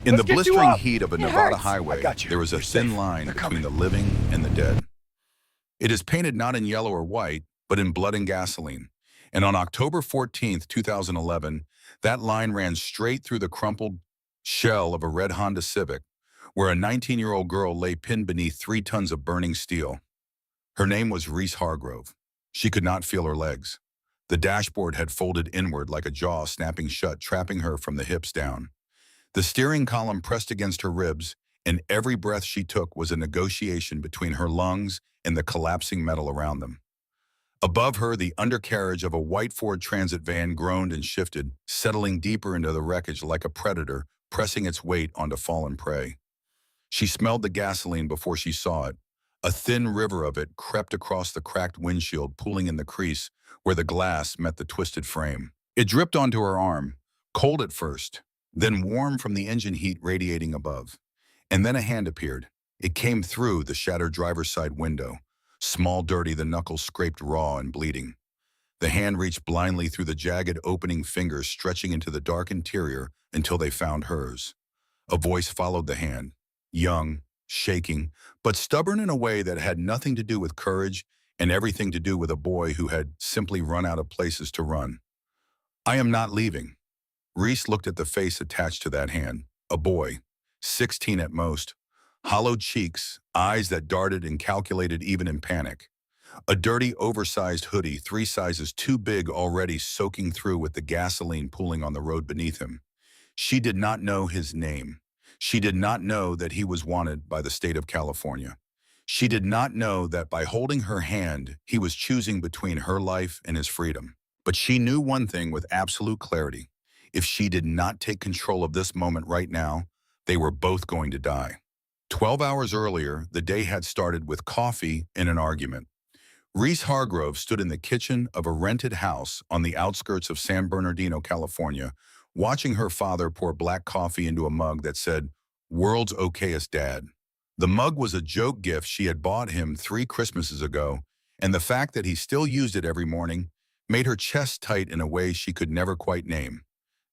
In the Let's get you blistering up. heat of a It Nevada hurts. highway, I got you. there is a You're thin safe. line They're between coming. the living and the dead. It is painted not in yellow or white, but in blood and gasoline. And on October 14th, 2011, that line ran straight through the crumpled shell of a red Honda Civic, where a 19-year-old girl lay pinned beneath 3 tons of burning steel. Her name was Reese Hargrove. She could not feel her legs. The dashboard had folded inward like a jaw snapping shut, trapping her from the hips down. The steering column pressed against her ribs, and every breath she took was a negotiation between her lungs and the collapsing metal around them. Above her, the undercarriage of a white Ford Transit van groaned and shifted, settling deeper into the wreckage like a predator pressing its weight onto fallen prey. She smelled the gasoline before she saw it. A thin river of it crept across the cracked windshield, pooling in the crease where the glass met the twisted frame. It dripped onto her arm, cold at first, then warm from the engine heat radiating above. And then a hand appeared. It came through the shattered driver's side window, small, dirty, the knuckles scraped raw and bleeding. The hand reached blindly through the jagged opening fingers, stretching into the dark interior until they found hers. A voice followed the hand, young, shaking, but stubborn in a way that had nothing to do with courage and everything to do with a boy who had simply run out of places to run. "I am not leaving." Reese looked at the face attached to that hand, a boy, 16 at most, hollowed cheeks, eyes that darted and calculated even in panic. A dirty, oversized hoodie, 3 sizes too big already, soaking through with the gasoline pooling on the road beneath him. She did not know his name. She did not know that he was wanted by the state of California. She did not know that by holding her hand, he was choosing between her life and his freedom. But she knew one thing with absolute clarity. If she did not take control of this moment right now, they were both going to die. 12 hours earlier, the day had started with coffee and an argument. Reese Hargrove stood in the kitchen of a rented house on the outskirts of San Bernardino, California, watching her father pour black coffee into a mug that said, "World's okayest dad." The mug was a joke gift she had bought him 3 Christmases ago, and the fact that he still used it every morning made her chest tight in a way she could never quite name.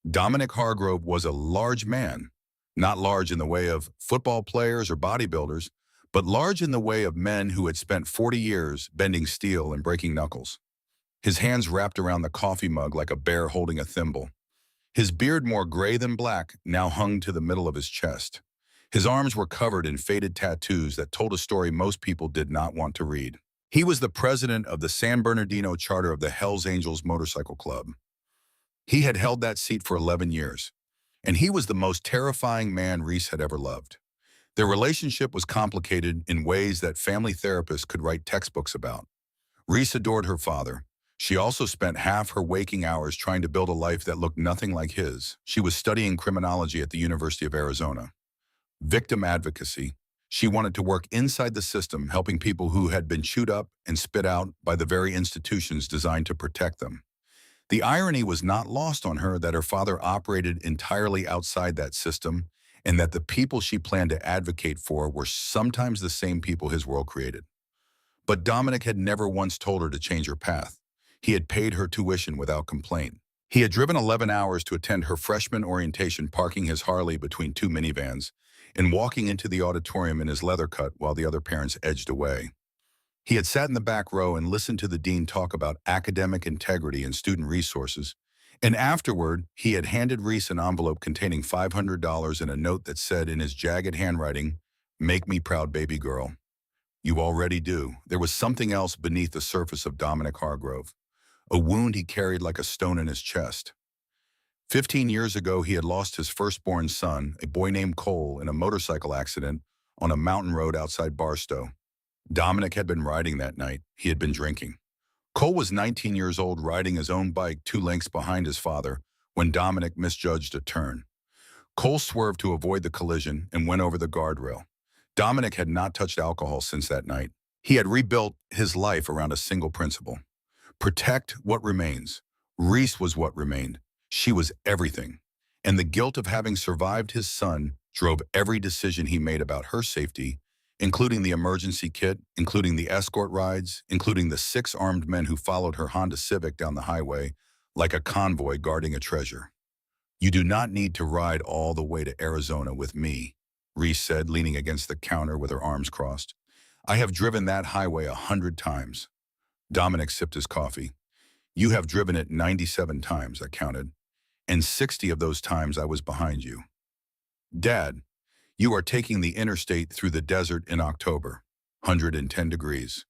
Dominic Hargrove was a large man, not large in the way of football players or bodybuilders, but large in the way of men who had spent 40 years bending steel and breaking knuckles. His hands wrapped around the coffee mug like a bear holding a thimble. His beard, more gray than black, now hung to the middle of his chest. His arms were covered in faded tattoos that told a story most people did not want to read. He was the president of the San Bernardino charter of the Hells Angels Motorcycle Club. He had held that seat for 11 years, and he was the most terrifying man Reese had ever loved. Their relationship was complicated in ways that family therapists could write textbooks about. Reese adored her father. She also spent half her waking hours trying to build a life that looked nothing like his. She was studying criminology at the University of Arizona. Victim advocacy. She wanted to work inside the system, helping people who had been chewed up and spit out by the very institutions designed to protect them. The irony was not lost on her that her father operated entirely outside that system, and that the people she planned to advocate for were sometimes the same people his world created. But Dominic had never once told her to change her path. He had paid her tuition without complaint. He had driven 11 hours to attend her freshman orientation, parking his Harley between 2 minivans, and walking into the auditorium in his leather cut while the other parents edged away. He had sat in the back row and listened to the dean talk about academic integrity and student resources, and afterward, he had handed Reese an envelope containing $500 and a note that said in his jagged handwriting, "Make me proud, baby girl." You already do. There was something else beneath the surface of Dominic Hargrove, a wound he carried like a stone in his chest. 15 years ago, he had lost his firstborn son, a boy named Cole, in a motorcycle accident on a mountain road outside Barstow. Dominic had been riding that night. He had been drinking. Cole was 19 years old, riding his own bike 2 lengths behind his father when Dominic misjudged a turn. Cole swerved to avoid the collision and went over the guardrail. Dominic had not touched alcohol since that night. He had rebuilt his life around a single principle: protect what remains. Reese was what remained. She was everything. And the guilt of having survived his son drove every decision he made about her safety, including the emergency kit, including the escort rides, including the 6 armed men who followed her Honda Civic down the highway like a convoy guarding a treasure. You do not need to ride all the way to Arizona with me, Reese said, leaning against the counter with her arms crossed. I have driven that highway 100 times. Dominic sipped his coffee. You have driven it 97 times, I counted, and 60 of those times I was behind you. Dad, you are taking the interstate through the desert in October, 110 degrees.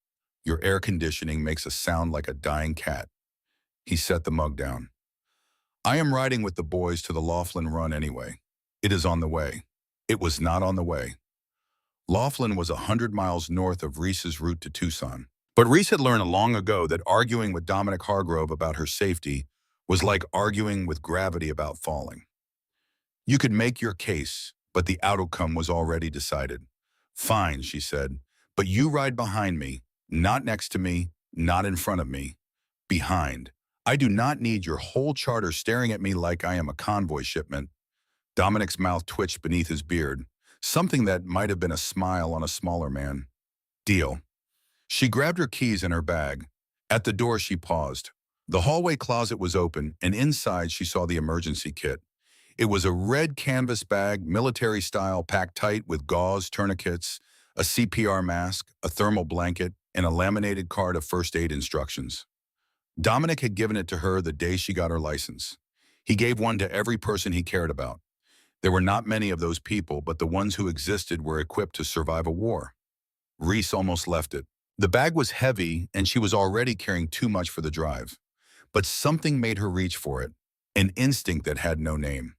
Your air conditioning makes a sound like a dying cat. He set the mug down. I am riding with the boys to the Laughlin Run anyway. It is on the way. It was not on the way. Laughlin was 100 miles north of Reese's route to Tucson. But Reese had learned long ago that arguing with Dominic Hargrove about her safety was like arguing with gravity about falling. You could make your case, but the outcome was already decided. Fine, she said, but you ride behind me, not next to me, not in front of me, behind. I do not need your whole charter staring at me like I am a convoy shipment. Dominic's mouth twitched beneath his beard, something that might have been a smile on a smaller man. Deal. She grabbed her keys in her bag. At the door, she paused. The hallway closet was open, and inside she saw the emergency kit. It was a red canvas bag, military style, packed tight with gauze, tourniquets, a CPR mask, a thermal blanket, and a laminated card of first aid instructions. Dominic had given it to her the day she got her license. He gave one to every person he cared about. There were not many of those people, but the ones who existed were equipped to survive a war. Reese almost left it. The bag was heavy, and she was already carrying too much for the drive. But something made her reach for it, an instinct that had no name.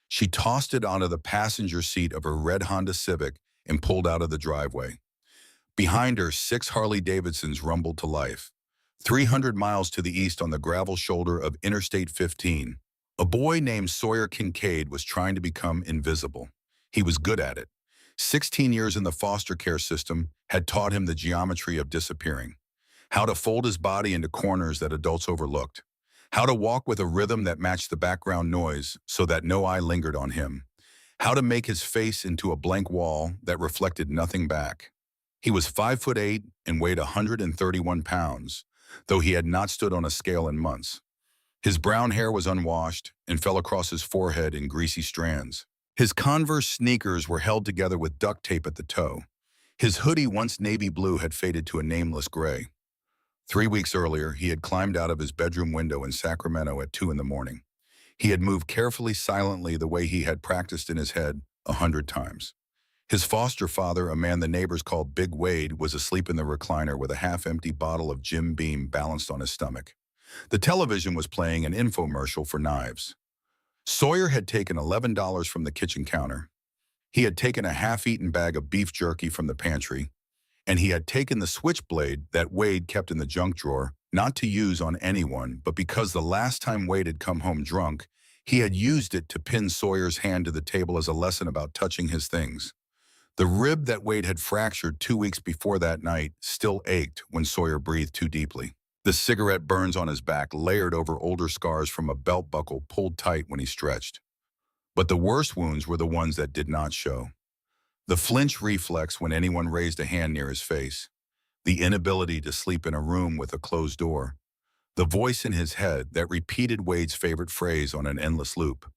She tossed it onto the passenger seat of her red Honda Civic and pulled out of the driveway. Behind her, 6 Harley-Davidsons rumbled to life. 300 miles to the east on the gravel shoulder of Interstate 15, a boy named Sawyer Kincaid was trying to become invisible. He was good at it. 16 years in the foster care system had taught him the geometry of disappearing, how to fold his body into corners that adults overlooked, how to walk with a rhythm that matched the background noise so that no eye lingered on him, how to make his face into a blank wall that reflected nothing back. He was 5'8" and weighed 131 pounds, though he had not stood on a scale in months. His brown hair was unwashed and fell across his forehead in greasy strands. His Converse sneakers were held together with duct tape at the toe. His hoodie, once navy blue, had faded to a nameless gray. 3 weeks earlier, he had climbed out of his bedroom window in Sacramento at 2 in the morning. He had moved carefully, silently, the way he had practiced in his head 100 times. His foster father, a man the neighbors called Big Wade, was asleep in the recliner with a half-empty bottle of Jim Beam balanced on his stomach. The television was playing an infomercial for knives. Sawyer had taken $11 from the kitchen counter. He had taken a half-eaten bag of beef jerky from the pantry, and he had taken the switchblade that Wade kept in the junk drawer, not to use on anyone, but because the last time Wade had come home drunk, he had used it to pin Sawyer's hand to the table as a lesson about touching his things. The rib that Wade had fractured 2 weeks before that night still ached when Sawyer breathed too deeply. The cigarette burns on his back layered over older scars from a belt buckle pulled tight when he stretched. But the worst wounds were the ones that did not show. The flinch reflex when anyone raised a hand near his face. The inability to sleep in a room with a closed door. The voice in his head that repeated Wade's favorite phrase on an endless loop.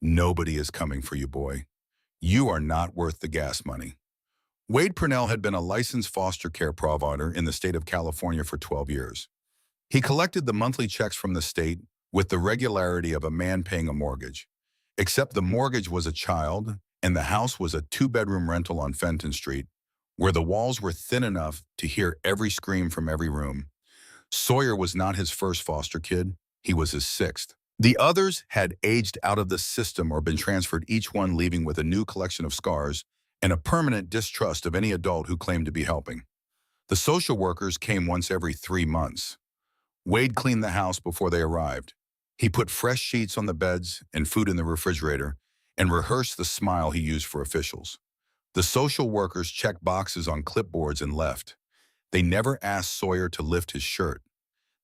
Nobody is coming for you, boy. You are not worth the gas money. Wade Purnell had been a licensed foster care provider in the state of California for 12 years. He collected the monthly checks from the state with the regularity of a man paying a mortgage, except the mortgage was a child and the house was a 2-bedroom rental on Fenton Street, where the walls were thin enough to hear every scream from every room. Sawyer was not his first foster kid, he was his 6th. The others had aged out of the system or been transferred, each one leaving with a new collection of scars and a permanent distrust of any adult who claimed to be helping. The social workers came once every 3 months. Wade cleaned the house before they arrived. He put fresh sheets on the beds and food in the refrigerator and rehearsed the smile he used for officials. The social workers checked boxes on clipboards and left. They never asked Sawyer to lift his shirt.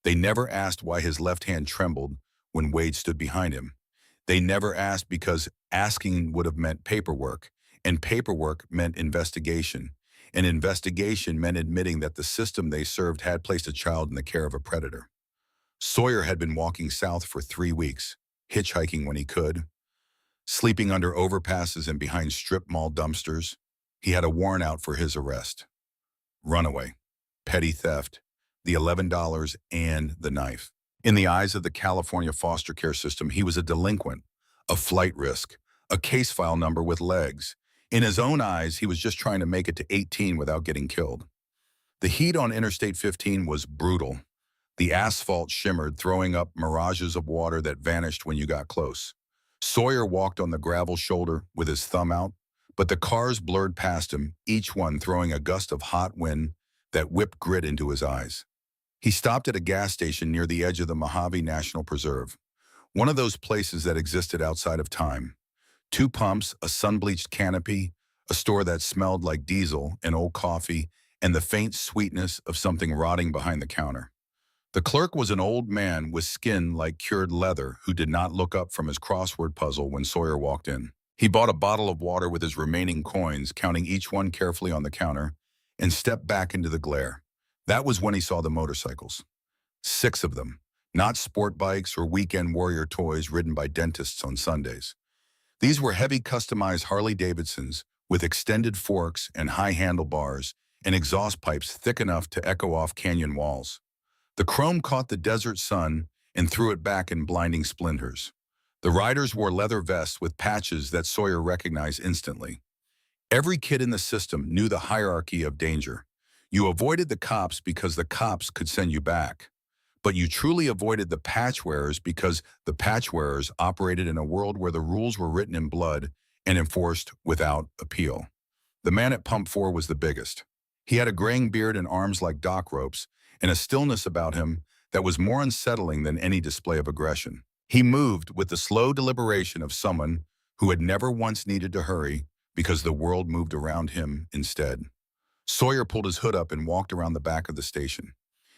They never asked why his left hand trembled when Wade stood behind him. They never asked because asking would have meant paperwork, and paperwork meant investigation, and investigation meant admitting that the system they served had placed a child in the care of a predator. Sawyer had been walking south for 3 weeks, hitchhiking when he could, sleeping under overpasses and behind strip mall dumpsters. He had a warrant out for his arrest. Runaway, petty theft, the $11 and the knife. In the eyes of the California foster care system, he was a delinquent, a flight risk, a case file number with legs. In his own eyes, he was just trying to make it to 18 without getting killed. The heat on Interstate 15 was brutal. The asphalt shimmered, throwing up mirages of water that vanished when you got close. Sawyer walked on the gravel shoulder with his thumb out, but the cars blurred past him, each one throwing a gust of hot wind that whipped grit into his eyes. He stopped at a gas station near the edge of the Mojave National Preserve, one of those places that existed outside of time. 2 pumps, a sun-bleached canopy, a store that smelled like diesel and old coffee, and the faint sweetness of something rotting behind the counter. The clerk was an old man with skin like cured leather who did not look up from his crossword puzzle when Sawyer walked in. He bought a bottle of water with his remaining coins, counting each one carefully on the counter, and stepped back into the glare. That was when he saw the motorcycles. 6 of them, not sport bikes or weekend warrior toys ridden by dentists on Sundays. These were heavy customized Harley-Davidsons with extended forks and high handlebars and exhaust pipes thick enough to echo off canyon walls. The chrome caught the desert sun and threw it back in blinding splinters. The riders wore leather vests with patches that Sawyer recognized instantly. Every kid in the system knew the hierarchy of danger. You avoided the cops because the cops could send you back. But you truly avoided the patch wearers because the patch wearers operated in a world where the rules were written in blood and enforced without appeal. The man at Pump 4 was the biggest. He had a graying beard and arms like dock ropes, and a stillness about him that was more unsettling than any display of aggression. He moved with the slow deliberation of someone who had never once needed to hurry because the world moved around him instead. Sawyer pulled his hood up and walked around the back of the station.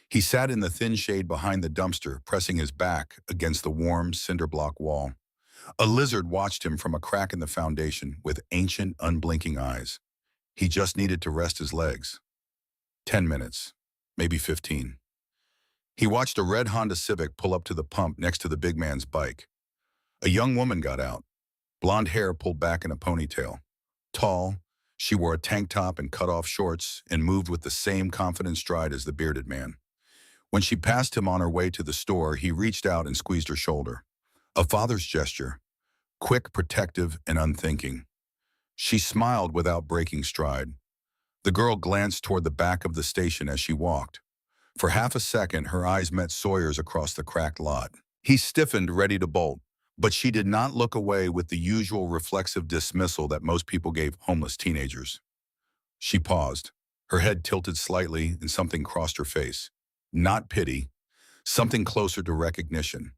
He sat in the thin shade behind the dumpster, pressing his back against the warm cinder block wall. A lizard watched him from a crack in the foundation with ancient, unblinking eyes. He just needed to rest his legs. 10 minutes, maybe 15. He watched a red Honda Civic pull up to the pump next to the big man's bike. A young woman got out, blonde hair pulled back in a ponytail. Tall, she wore a tank top and cut-off shorts and moved with the same confident stride as the bearded man. When she passed him on her way to the store, he reached out and squeezed her shoulder. A father's gesture, quick, protective, and unthinking. She smiled without breaking stride. The girl glanced toward the back of the station as she walked. For half a second, her eyes met Sawyer's across the cracked lot. He stiffened, ready to bolt, but she did not look away with the usual reflexive dismissal that most people gave homeless teenagers. She paused, her head tilted slightly, and something crossed her face. Not pity, something closer to recognition.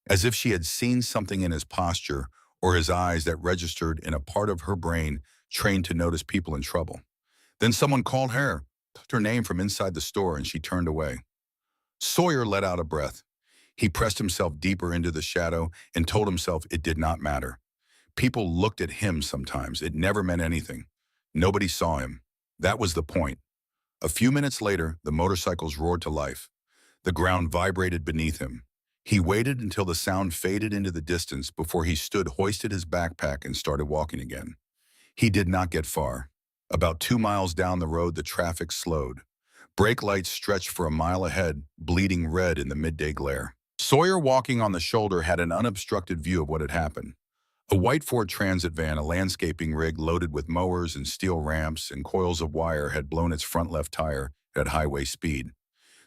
As if she had seen something in his posture or his eyes that registered in a part of her brain trained to notice people in trouble. Then someone called her name from inside the store, and she turned away. Sawyer let out a breath. He pressed himself deeper into the shadow and told himself it did not matter. People looked at him sometimes. It never meant anything. Nobody saw him. That was the point. A few minutes later, the motorcycles roared to life. The ground vibrated beneath him. He waited until the sound faded into the distance before he stood, hoisted his backpack, and started walking again. He did not get far. About 2 miles down the road, the traffic slowed. Brake lights stretched for a mile ahead, bleeding red in the midday glare. Sawyer, walking on the shoulder, had an unobstructed view of what had happened. A white Ford Transit van, a landscaping rig loaded with mowers and steel ramps and coils of wire, had blown its front left tire at highway speed.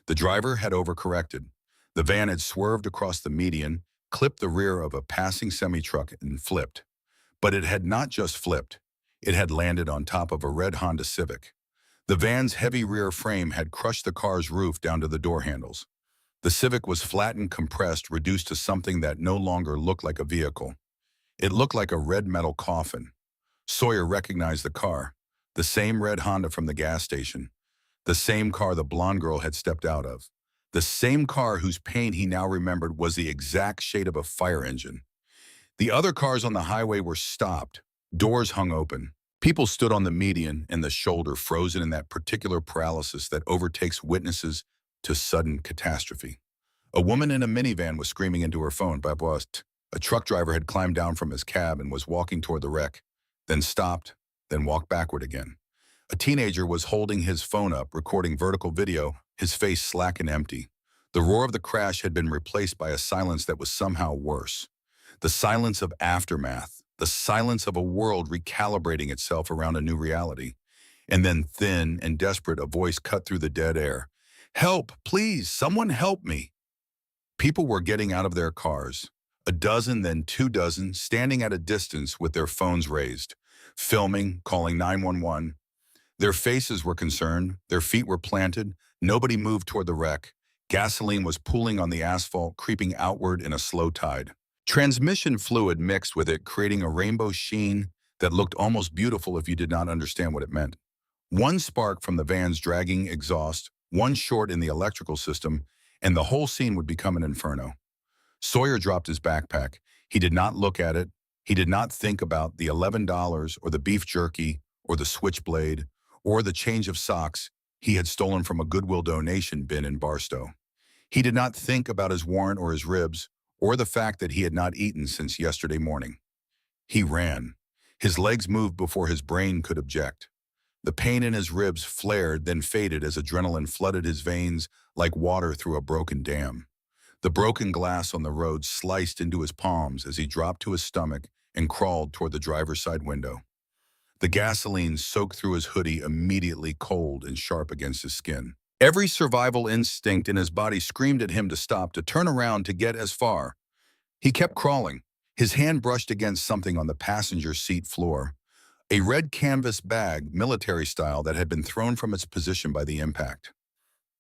The driver had overcorrected. The van had swerved across the median, clipped the rear of a passing semi-truck, and flipped. But it had not just flipped. It had landed on top of a red Honda Civic. The van's heavy rear frame had crushed the car's roof down to the door handles. The Civic was flattened, compressed, reduced to something that no longer looked like a vehicle. It looked like a red metal coffin. Sawyer recognized the car, the same red Honda from the gas station, the same car the blonde girl had stepped out of, the same car whose paint he now remembered was the exact shade of a fire engine. The other cars on the highway were stopped. Doors hung open. People stood on the median and the shoulder, frozen in that particular paralysis that overtakes witnesses to sudden catastrophe. A woman in a minivan was screaming into her phone, "Babwast," A truck driver had climbed down from his cab and was walking toward the wreck, then stopped, then walked backward again. A teenager was holding his phone up, recording vertical video, his face slack and empty. The roar of the crash had been replaced by a silence that was somehow worse. The silence of aftermath, the silence of a world recalibrating itself around a new reality. And then, thin and desperate, a voice cut through the dead air. "Help, please, someone help me." People were getting out of their cars, a dozen, then 2 dozen, standing at a distance with their phones raised, filming, calling 911. Their faces were concerned, their feet were planted, nobody moved toward the wreck. Gasoline was pooling on the asphalt, creeping outward in a slow tide. Transmission fluid mixed with it, creating a rainbow sheen that looked almost beautiful if you did not understand what it meant. One spark from the van's dragging exhaust, one short in the electrical system, and the whole scene would become an inferno. Sawyer dropped his backpack. He did not look at it. He did not think about the $11 or the beef jerky or the switchblade or the change of socks he had stolen from a Goodwill donation bin in Barstow. He did not think about his warrant or his ribs or the fact that he had not eaten since yesterday morning. He ran. His legs moved before his brain could object. The pain in his ribs flared, then faded as adrenaline flooded his veins like water through a broken dam. The broken glass on the road sliced into his palms as he dropped to his stomach and crawled toward the driver's side window. The gasoline soaked through his hoodie, immediately cold and sharp against his skin. Every survival instinct in his body screamed at him to stop, to turn around, to get as far. He kept crawling. His hand brushed against something on the passenger seat floor. A red canvas bag, military style, that had been thrown from its position by the impact.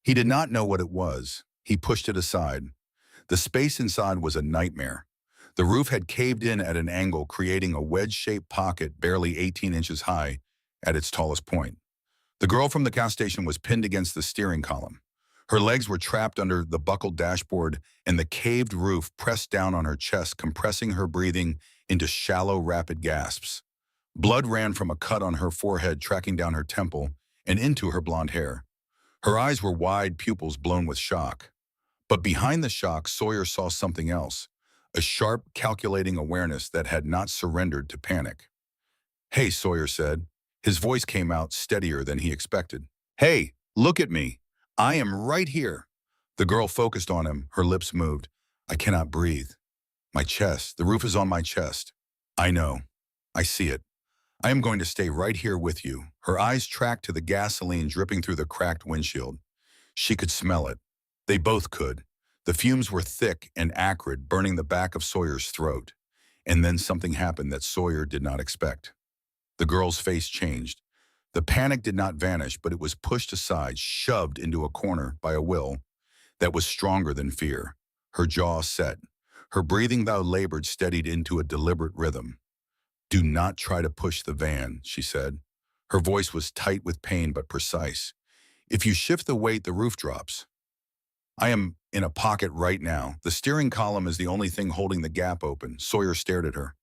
He did not know what it was. He pushed it aside. The space inside was a nightmare. The roof had caved in at an angle, creating a wedge-shaped pocket barely 18 inches high at its tallest point. The girl from the gas station was pinned against the steering column. Her legs were trapped under the buckled dashboard, and the caved roof pressed down on her chest, compressing her breathing into shallow, rapid gasps. Blood ran from a cut on her forehead, tracking down her temple and into her blonde hair. Her eyes were wide, pupils blown with shock. But behind the shock, Sawyer saw something else, a sharp, calculating awareness that had not surrendered to panic. "Hey," Sawyer said. His voice came out steadier than he expected. "Hey, look at me. I am right here." The girl focused on him, her lips moved. "I cannot breathe. My chest, the roof is on my chest." "I know. I see it. I am going to stay right here with you." Her eyes tracked to the gasoline dripping through the cracked windshield. She could smell it. They both could. The fumes were thick and acrid, burning the back of Sawyer's throat. And then something happened that Sawyer did not expect. The girl's face changed. The panic did not vanish, but it was pushed aside, shoved into a corner by a will that was stronger than fear. Her jaw set. Her breathing, though labored, steadied into a deliberate rhythm. "Do not try to push the van," she said. Her voice was tight with pain but precise. "If you shift the weight, the roof drops. I am in a pocket right now. The steering column is the only thing holding the gap open." Sawyer stared at her.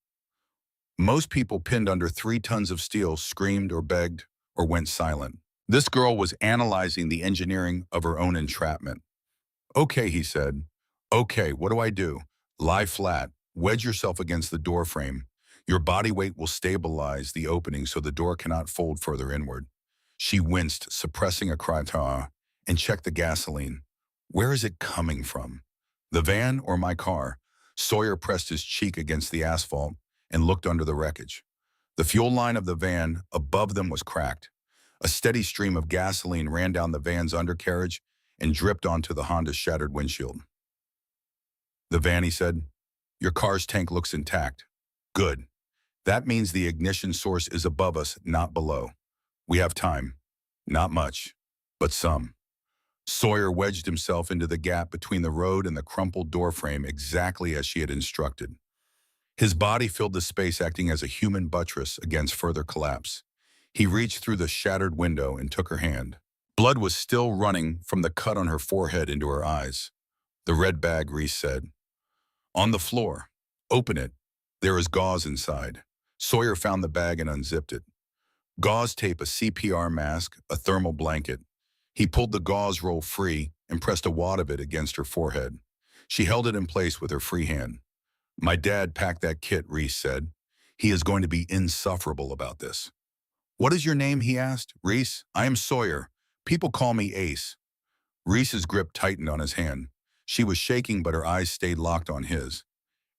Most people pinned under 3 tons of steel screamed or begged or went silent. This girl was analyzing the engineering of her own entrapment. "Okay," he said. "Okay, what do I do?" "Lie flat. Wedge yourself against the door frame. Your body weight will stabilize the opening so the door cannot fold further inward." She winced, suppressing a cry, and checked the gasoline. "Where is it coming from? The van or my car?" Sawyer pressed his cheek against the asphalt and looked under the wreckage. The fuel line of the van above them was cracked. A steady stream of gasoline ran down the van's undercarriage and dripped onto the Honda's shattered windshield. "The van," he said. "Your car's tank looks intact." "Good. That means the ignition source is above us, not below. We have time. Not much, but some." Sawyer wedged himself into the gap between the road and the crumpled doorframe exactly as she had instructed. His body filled the space, acting as a human buttress against further collapse. He reached through the shattered window and took her hand. Blood was still running from the cut on her forehead into her eyes. "The red bag," Reese said. "On the floor. Open it. There is gauze inside." Sawyer found the bag and unzipped it. Gauze tape, a CPR mask, a thermal blanket. He pulled the gauze roll free and pressed a wad of it against her forehead. She held it in place with her free hand. My dad packed that kit, Reese said. He is going to be insufferable about this. What is your name, he asked. Reese, I am Sawyer. People call me Ace. Reese's grip tightened on his hand. She was shaking, but her eyes stayed locked on his.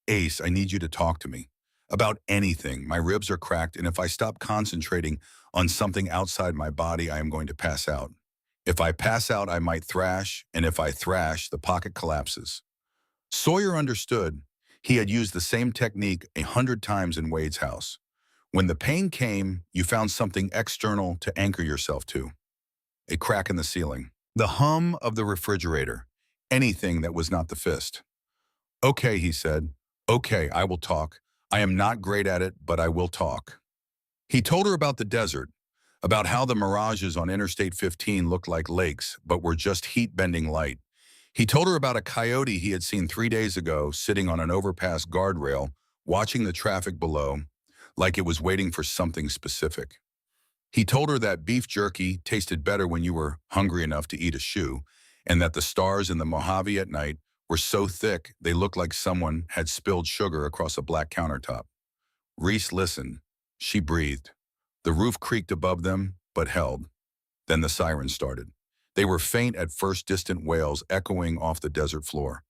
Ace, I need you to talk to me. About anything. My ribs are cracked, and if I stop concentrating on something outside my body, I am going to pass out. If I pass out, I might thrash, and if I thrash, the pocket collapses. Sawyer understood. He had used the same technique 100 times in Wade's house. When the pain came, you found something external to anchor yourself to. A crack in the ceiling. The hum of the refrigerator. Anything that was not the fist. Okay, he said. Okay, I will talk. I am not great at it, but I will talk. He told her about the desert, about how the mirages on Interstate 15 looked like lakes, but were just heat-bending light. He told her about a coyote he had seen 3 days ago sitting on an overpass guardrail, watching the traffic below, like it was waiting for something specific. He told her that beef jerky tasted better when you were hungry enough to eat a shoe, and that the stars in the Mojave at night were so thick they looked like someone had spilled sugar across a black countertop. Reese listened. She breathed. The roof creaked above them, but held. Then the sirens started. They were faint at first, distant wails echoing off the desert floor.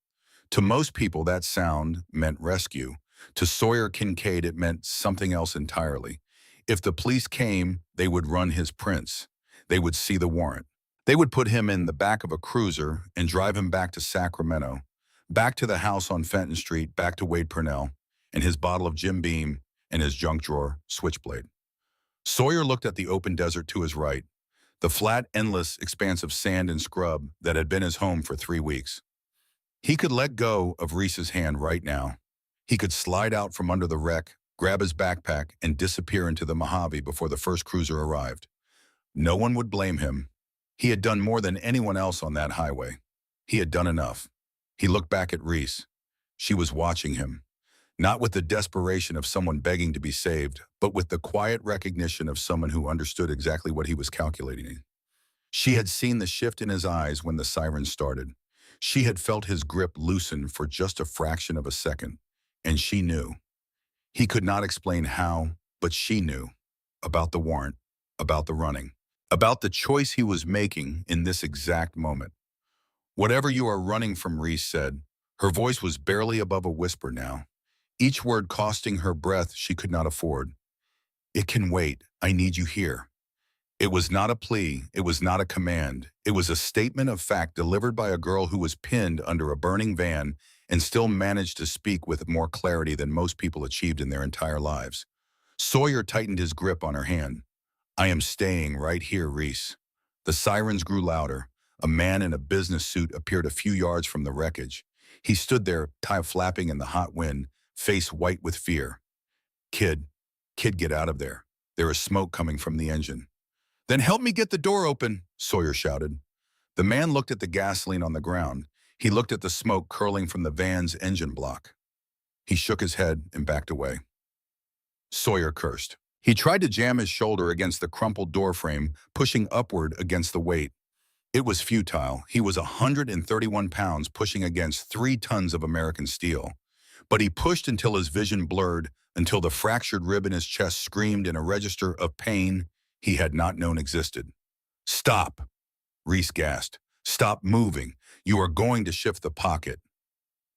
To most people, that sound meant rescue. To Sawyer Kincaid, it meant something else entirely. If the police came, they would run his prints. They would see the warrant. They would put him in the back of a cruiser and drive him back to Sacramento, back to the house on Fenton Street, back to Wade Purnell, and his bottle of Jim Beam and his junk drawer switchblade. Sawyer looked at the open desert to his right, the flat, endless expanse of sand and scrub that had been his home for 3 weeks. He could let go of Reese's hand right now. He could slide out from under the wreck, grab his backpack, and disappear into the Mojave before the first cruiser arrived. No one would blame him. He had done more than anyone else on that highway. He had done enough. He looked back at Reese. She was watching him, not with the desperation of someone begging to be saved, but with the quiet recognition of someone who understood exactly what he was calculating. She had seen the shift in his eyes when the sirens started. She had felt his grip loosen for just a fraction of a second, and she knew. He could not explain how, but she knew. About the warrant, about the running, about the choice he was making in this exact moment. Whatever you are running from, Reese said. Her voice was barely above a whisper now, each word costing her breath she could not afford. It can wait. I need you here. It was not a plea. It was not a command. It was a statement of fact delivered by a girl who was pinned under a burning van and still managed to speak with more clarity than most people achieved in their entire lives. Sawyer tightened his grip on her hand. I am staying right here, Reese. The sirens grew louder. A man in a business suit appeared a few yards from the wreckage. He stood there, tie flapping in the hot wind, face white with fear. Kid, get out of there. There is smoke coming from the engine. Then help me get the door open, Sawyer shouted. The man looked at the gasoline on the ground. He looked at the smoke curling from the van's engine block. He shook his head and backed away. Sawyer cursed. He tried to jam his shoulder against the crumpled doorframe, pushing upward against the weight. It was futile. He was 131 pounds pushing against 3 tons of American steel. But he pushed until his vision blurred, until the fractured rib in his chest screamed in a register of pain he had not known existed. Stop, Reese gasped. Stop moving. You are going to shift the pocket.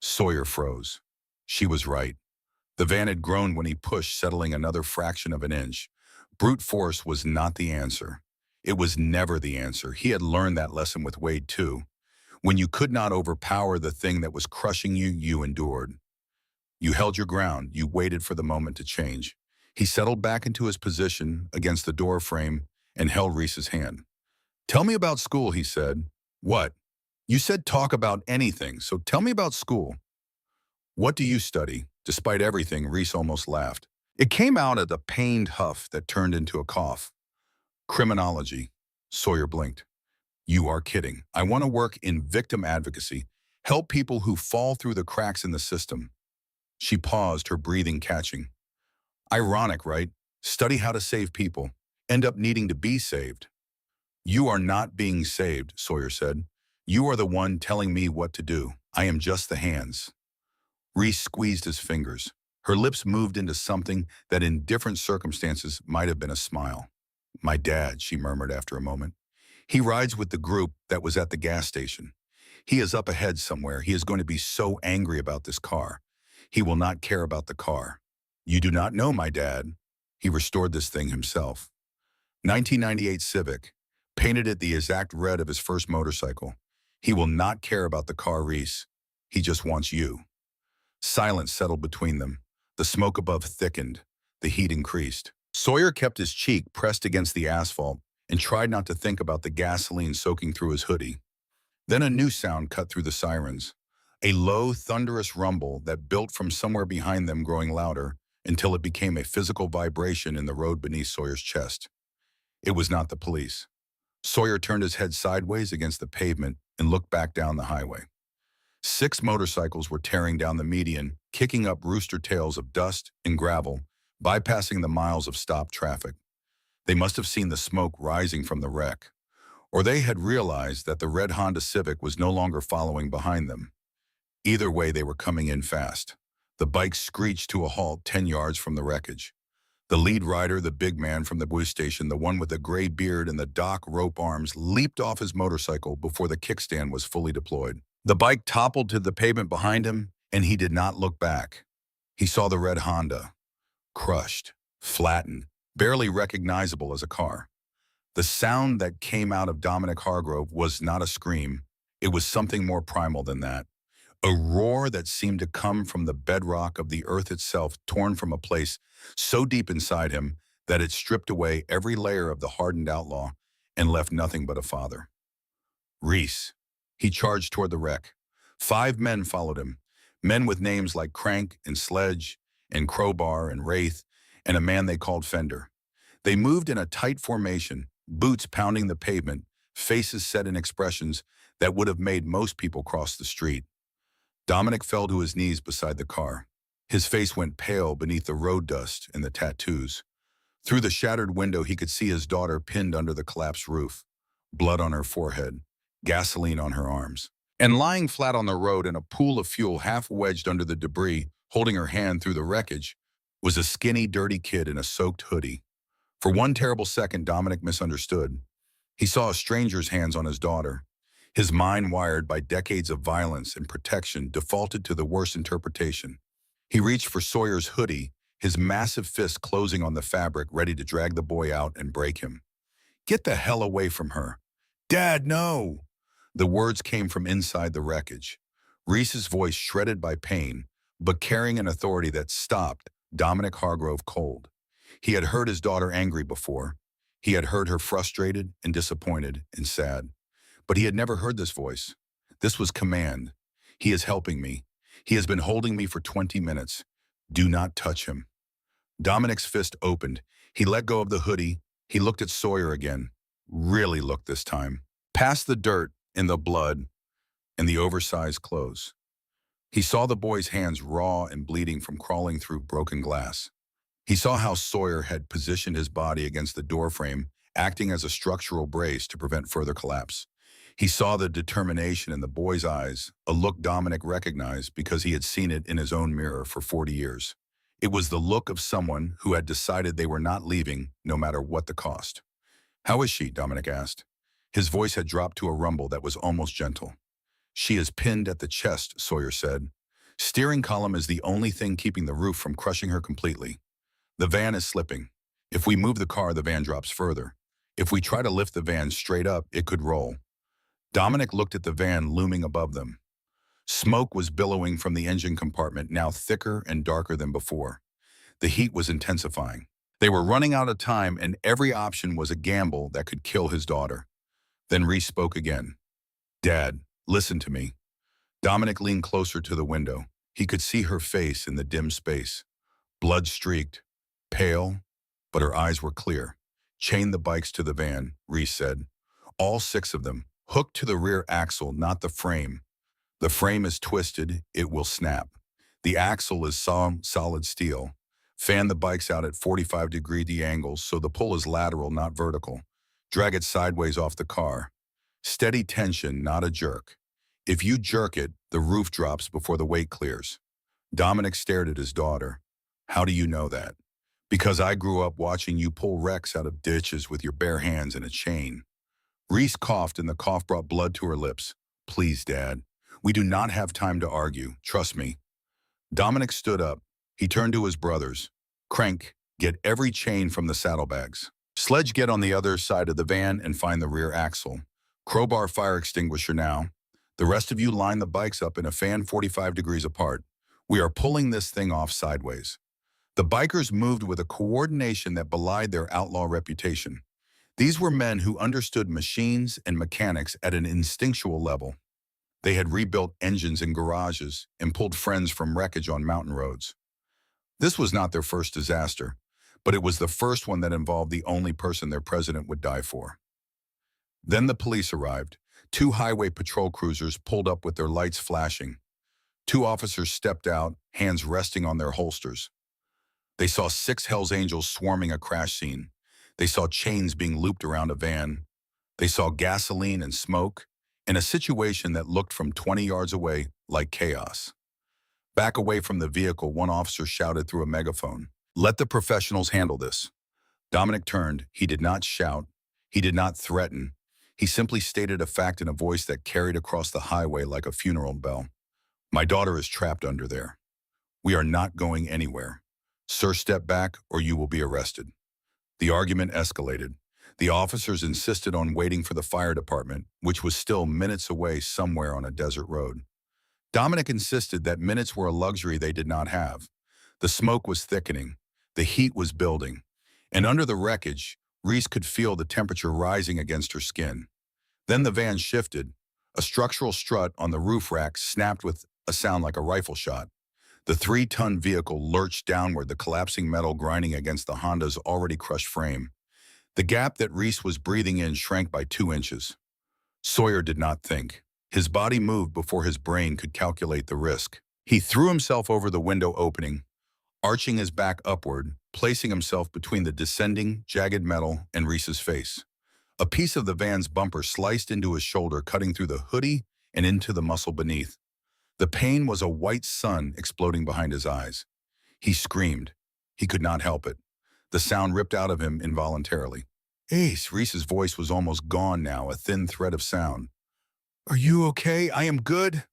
Sawyer froze. She was right. The van had groaned when he pushed, settling another fraction of an inch. Brute force was not the answer. It was never the answer. He had learned that lesson with Wade, too. When you could not overpower the thing that was crushing you, you endured. You held your ground. You waited for the moment to change. He settled back into his position against the door frame and held Reese's hand. Tell me about school, he said. What? You said talk about anything, so tell me about school. What do you study? Despite everything, Reese almost laughed. It came out as a pained huff that turned into a cough. Criminology. Sawyer blinked. You are kidding. I want to work in victim advocacy, help people who fall through the cracks in the system. She paused, her breathing catching. Ironic, right? Study how to save people, end up needing to be saved. You are not being saved, Sawyer said. You are the one telling me what to do. I am just the hands. Reese squeezed his fingers. Her lips moved into something that in different circumstances might have been a smile. My dad, she murmured after a moment. He rides with the group that was at the gas station. He is up ahead somewhere. He is going to be so angry about this car. He will not care about the car. You do not know my dad. He restored this thing himself. 1998 Civic. Painted it the exact red of his first motorcycle. He will not care about the car, Reese. He just wants you. Silence settled between them. The smoke above thickened. The heat increased. Sawyer kept his cheek pressed against the asphalt and tried not to think about the gasoline soaking through his hoodie. Then a new sound cut through the sirens. A low, thunderous rumble that built from somewhere behind them, growing louder until it became a physical vibration in the road beneath Sawyer's chest. It was not the police. Sawyer turned his head sideways against the pavement and looked back down the highway. 6 motorcycles were tearing down the median, kicking up rooster tails of dust and gravel, bypassing the miles of stopped traffic. They must have seen the smoke rising from the wreck, or they had realized that the red Honda Civic was no longer following behind them. Either way, they were coming in fast. The bike screeched to a halt 10 yards from the wreckage. The lead rider, the big man from the boost station, the one with the gray beard and the dock rope arms, leaped off his motorcycle before the kickstand was fully deployed. The bike toppled to the pavement behind him, and he did not look back. He saw the red Honda, crushed, flattened, barely recognizable as a car. The sound that came out of Dominic Hargrove was not a scream. It was something more primal than that. A roar that seemed to come from the bedrock of the earth itself, torn from a place so deep inside him that it stripped away every layer of the hardened outlaw and left nothing but a father. Reese. He charged toward the wreck. 5 men followed him, men with names like Crank and Sledge and Crowbar and Wraith, and a man they called Fender. They moved in a tight formation, boots pounding the pavement, faces set in expressions that would have made most people cross the street. Dominic fell to his knees beside the car. His face went pale beneath the road dust and the tattoos. Through the shattered window, he could see his daughter pinned under the collapsed roof, blood on her forehead, gasoline on her arms. And lying flat on the road in a pool of fuel half wedged under the debris, holding her hand through the wreckage, was a skinny, dirty kid in a soaked hoodie. For one terrible second, Dominic misunderstood. He saw a stranger's hands on his daughter. His mind, wired by decades of violence and protection, defaulted to the worst interpretation. He reached for Sawyer's hoodie, his massive fist closing on the fabric, ready to drag the boy out and break him. "Get the hell away from her." "Dad, no!" The words came from inside the wreckage. Reese's voice shredded by pain, but carrying an authority that stopped Dominic Hargrove cold. He had heard his daughter angry before. He had heard her frustrated and disappointed and sad. But he had never heard this voice. This was command. "He is helping me. He has been holding me for 20 minutes. Do not touch him." Dominic's fist opened. He let go of the hoodie. He looked at Sawyer again. Really looked this time. Past the dirt and the blood and the oversized clothes. He saw the boy's hands raw and bleeding from crawling through broken glass. He saw how Sawyer had positioned his body against the doorframe, acting as a structural brace to prevent further collapse. He saw the determination in the boy's eyes, a look Dominic recognized because he had seen it in his own mirror for 40 years. It was the look of someone who had decided they were not leaving, no matter what the cost. "How is she?" Dominic asked. His voice had dropped to a rumble that was almost gentle. "She is pinned at the chest," Sawyer said. "Steering column is the only thing keeping the roof from crushing her completely. The van is slipping. If we move the car, the van drops further. If we try to lift the van straight up, it could roll." Dominic looked at the van looming above them. Smoke was billowing from the engine compartment, now thicker and darker than before. The heat was intensifying. They were running out of time, and every option was a gamble that could kill his daughter. Then Reese spoke again. "Dad, listen to me." Dominic leaned closer to the window. He could see her face in the dim space. Blood-streaked, pale, but her eyes were clear. "Chain the bikes to the van," Reese said. "All 6 of them. Hooked to the rear axle, not the frame. The frame is twisted, it will snap. The axle is solid steel. Fan the bikes out at 45-degree angles so the pull is lateral, not vertical. Drag it sideways off the car. Steady tension, not a jerk. If you jerk it, the roof drops before the weight clears. Dominic stared at his daughter. How do you know that? Because I grew up watching you pull wrecks out of ditches with your bare hands and a chain. Reese coughed and the cough brought blood to her lips. Please, Dad. We do not have time to argue. Trust me. Dominic stood up. He turned to his brothers. Crank, get every chain from the saddlebags. Sledge, get on the other side of the van and find the rear axle. Crowbar fire extinguisher now. The rest of you line the bikes up in a fan 45 degrees apart. We are pulling this thing off sideways. The bikers moved with a coordination that belied their outlaw reputation. These were men who understood machines and mechanics at an instinctual level. They had rebuilt engines in garages and pulled friends from wreckage on mountain roads. This was not their first disaster, but it was the first one that involved the only person their president would die for. Then the police arrived. 2 highway patrol cruisers pulled up with their lights flashing. 2 officers stepped out, hands resting on their holsters. They saw 6 Hells Angels swarming a crash scene. They saw chains being looped around a van. They saw gasoline and smoke, in a situation that looked from 20 yards away like chaos. Back away from the vehicle, one officer shouted through a megaphone, "Let the professionals handle this." Dominic turned. He did not shout. He did not threaten. He simply stated a fact in a voice that carried across the highway like a funeral bell. My daughter is trapped under there. We are not going anywhere. Sir, step back or you will be arrested. The argument escalated. The officers insisted on waiting for the fire department, which was still minutes away somewhere on a desert road. Dominic insisted that minutes were a luxury they did not have. The smoke was thickening. The heat was building. And under the wreckage, Reese could feel the temperature rising against her skin. Then the van shifted. A structural strut on the roof rack snapped with a sound like a rifle shot. The 3-ton vehicle lurched downward, the collapsing metal grinding against the Honda's already crushed frame. The gap that Reese was breathing in shrank by 2 inches. Sawyer did not think. His body moved before his brain could calculate the risk. He threw himself over the window opening, arching his back upward, placing himself between the descending, jagged metal and Reese's face. A piece of the van's bumper sliced into his shoulder, cutting through the hoodie and into the muscle beneath. The pain was a white sun exploding behind his eyes. He screamed. He could not help it. The sound ripped out of him involuntarily. Ace, Reese's voice was almost gone now, a thin thread of sound. Are you okay? I am good.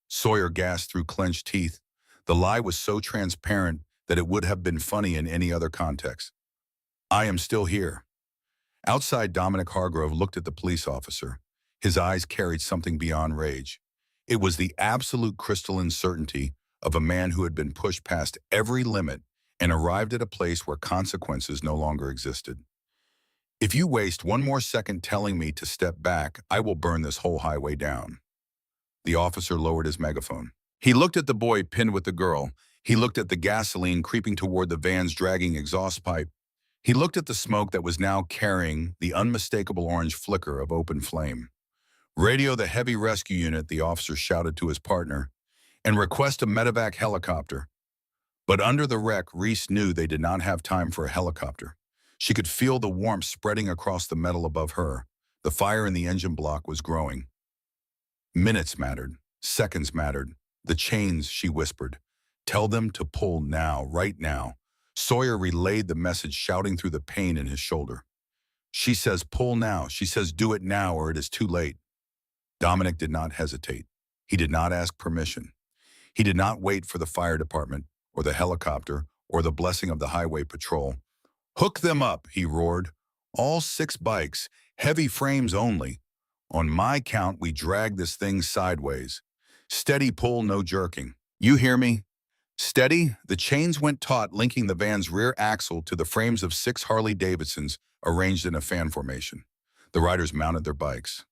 Sawyer gasped through clenched teeth. The lie was so transparent that it would have been funny in any other context. I am still here. Outside, Dominic Hargrove looked at the police officer. His eyes carried something beyond rage. It was the absolute crystalline certainty of a man who had been pushed past every limit and arrived at a place where consequences no longer existed. If you waste one more second telling me to step back, I will burn this whole highway down. The officer lowered his megaphone. He looked at the boy pinned with the girl. He looked at the gasoline creeping toward the van's dragging exhaust pipe. He looked at the smoke that was now carrying the unmistakable orange flicker of open flame. Radio the heavy rescue unit, the officer shouted to his partner, and request a medevac helicopter. But under the wreck, Reese knew they did not have time for a helicopter. She could feel the warmth spreading across the metal above her. The fire in the engine block was growing. Minutes mattered. Seconds mattered. The chains, she whispered. Tell them to pull now, right now. Sawyer relayed the message, shouting through the pain in his shoulder. She says pull now. She says do it now or it is too late. Dominic did not hesitate. He did not ask permission. He did not wait for the fire department or the helicopter or the blessing of the highway patrol. Hook them up, he roared. All 6 bikes, heavy frames only. On my count, we drag this thing sideways. Steady pull, no jerking. You hear me? Steady. The chains went taut, linking the van's rear axle to the frames of 6 Harley-Davidsons arranged in a fan formation. The riders mounted their bikes.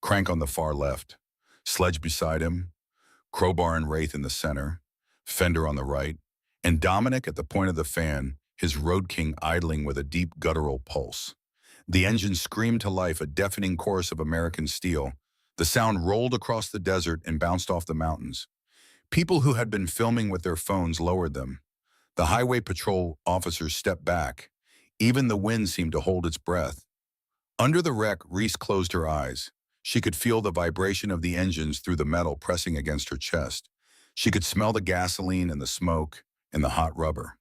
Crank on the far left, Sledge beside him, Crowbar and Wraith in the center, Fender on the right, and Dominic at the point of the fan, his Road King idling with a deep guttural pulse. The engine screamed to life, a deafening chorus of American steel. The sound rolled across the desert and bounced off the mountains. People who had been filming with their phones lowered them. The highway patrol officers stepped back. Even the wind seemed to hold its breath. Under the wreck, Reese closed her eyes. She could feel the vibration of the engines through the metal pressing against her chest. She could smell the gasoline and the smoke and the hot rubber.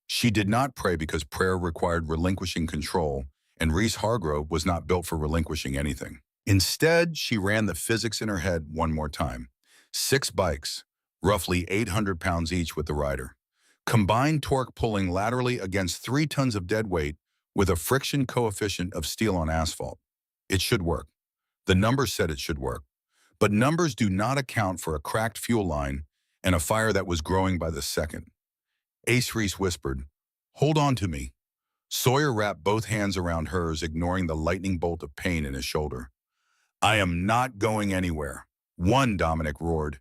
She did not pray because prayer required relinquishing control, and Reese Hargrove was not built for relinquishing anything. Instead, she ran the physics in her head one more time. 6 bikes, roughly 800 pounds each with the rider. Combined torque pulling laterally against 3 tons of dead weight with a friction coefficient of steel on asphalt. It should work. The numbers said it should work. But numbers do not account for a cracked fuel line and a fire that was growing by the second. Ace Reese whispered, "Hold on to me." Sawyer wrapped both hands around hers, ignoring the lightning bolt of pain in his shoulder. "I am not going anywhere." "One," Dominic roared.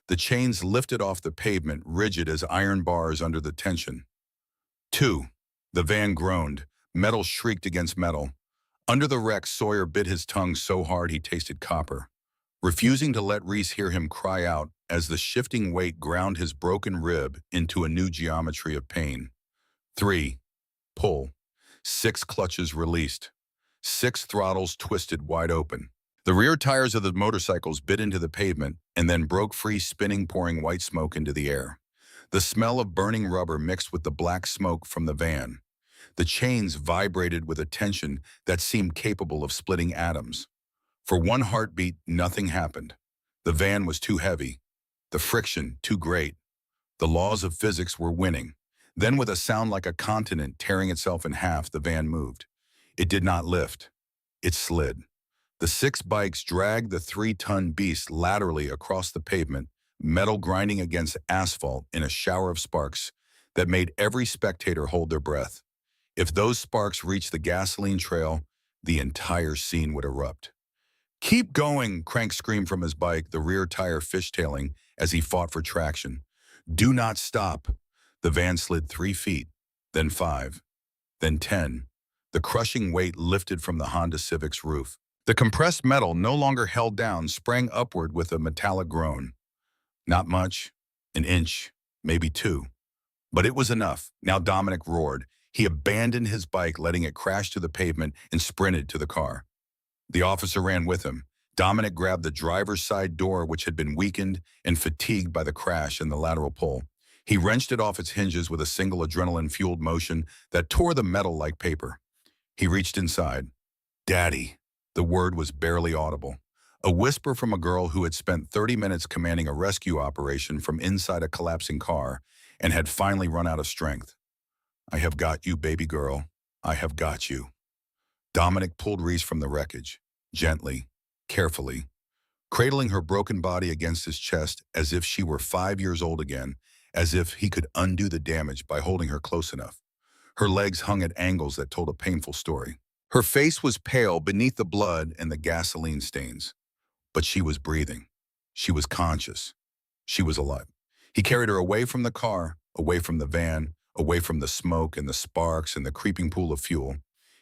The chains lifted off the pavement, rigid as iron bars under the tension. "Two." The van groaned. Metal shrieked against metal. Under the wreck, Sawyer bit his tongue so hard he tasted copper, refusing to let Reese hear him cry out as the shifting weight ground his broken rib into a new geometry of pain. 3. Pull. 6 clutches released. 6 throttles twisted wide open. The rear tires of the motorcycles bit into the pavement and then broke free, spinning, pouring white smoke into the air. The smell of burning rubber mixed with the black smoke from the van. The chains vibrated with a tension that seemed capable of splitting atoms. For one heartbeat, nothing happened. The van was too heavy. The friction too great. The laws of physics were winning. Then, with a sound like a continent tearing itself in half, the van moved. It did not lift. It slid. The 6 bikes dragged the 3-ton beast laterally across the pavement, metal grinding against asphalt in a shower of sparks that made every spectator hold their breath. If those sparks reached the gasoline trail, the entire scene would erupt. "Keep going," Crank screamed from his bike, the rear tire fishtailing as he fought for traction. "Do not stop." The van slid 3 feet, then 5, then 10. The crushing weight lifted from the Honda Civic's roof. The compressed metal, no longer held down, sprang upward with a metallic groan. Not much, an inch, maybe 2. But it was enough. Now Dominic roared. He abandoned his bike, letting it crash to the pavement, and sprinted to the car. The officer ran with him. Dominic grabbed the driver's side door, which had been weakened and fatigued by the crash and the lateral pull. He wrenched it off its hinges with a single adrenaline-fueled motion that tore the metal like paper. He reached inside. "Daddy." The word was barely audible. A whisper from a girl who had spent 30 minutes commanding a rescue operation from inside a collapsing car and had finally run out of strength. "I have got you, baby girl. I have got you." Dominic pulled Reese from the wreckage, gently, carefully, cradling her broken body against his chest as if she were 5 years old again, as if he could undo the damage by holding her close enough. Her legs hung at angles that told a painful story. Her face was pale beneath the blood and the gasoline stains. But she was breathing. She was conscious. She was alive. He carried her away from the car, away from the van, away from the smoke and the sparks and the creeping pool of fuel.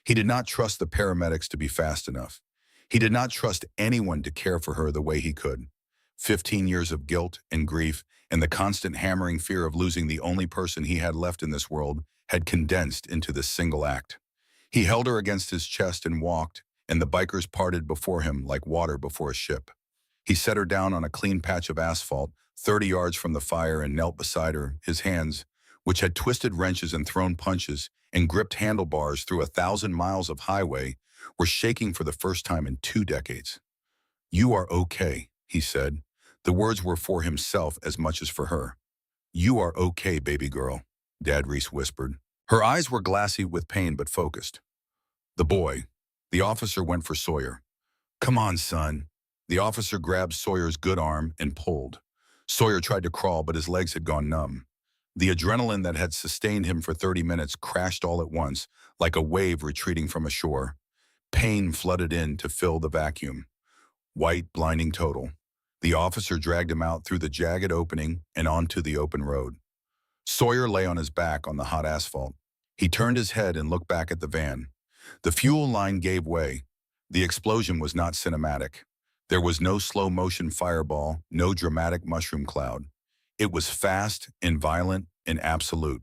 He did not trust the paramedics to be fast enough. He did not trust anyone to care for her the way he could. 15 years of guilt and grief and the constant hammering fear of losing the only person he had left in this world had condensed into this single act. He held her against his chest and walked, and the bikers parted before him like water before a ship. He set her down on a clean patch of asphalt, 30 yards from the fire, and knelt beside her, his hands, which had twisted wrenches and thrown punches and gripped handlebars through 1,000 miles of highway, were shaking for the first time in 2 decades. "You are okay," he said. The words were for himself as much as for her. "You are okay, baby girl," Dad Reese whispered. Her eyes were glassy with pain but focused. "The boy." The officer went for Sawyer. "Come on, son." The officer grabbed Sawyer's good arm and pulled. Sawyer tried to crawl, but his legs had gone numb. The adrenaline that had sustained him for 30 minutes crashed all at once, like a wave retreating from a shore. Pain flooded in to fill the vacuum. White, blinding total. The officer dragged him out through the jagged opening and onto the open road. Sawyer lay on his back on the hot asphalt. He turned his head and looked back at the van. The fuel line gave way. The explosion was not cinematic. There was no slow-motion fireball, no dramatic mushroom cloud. It was fast and violent and absolute.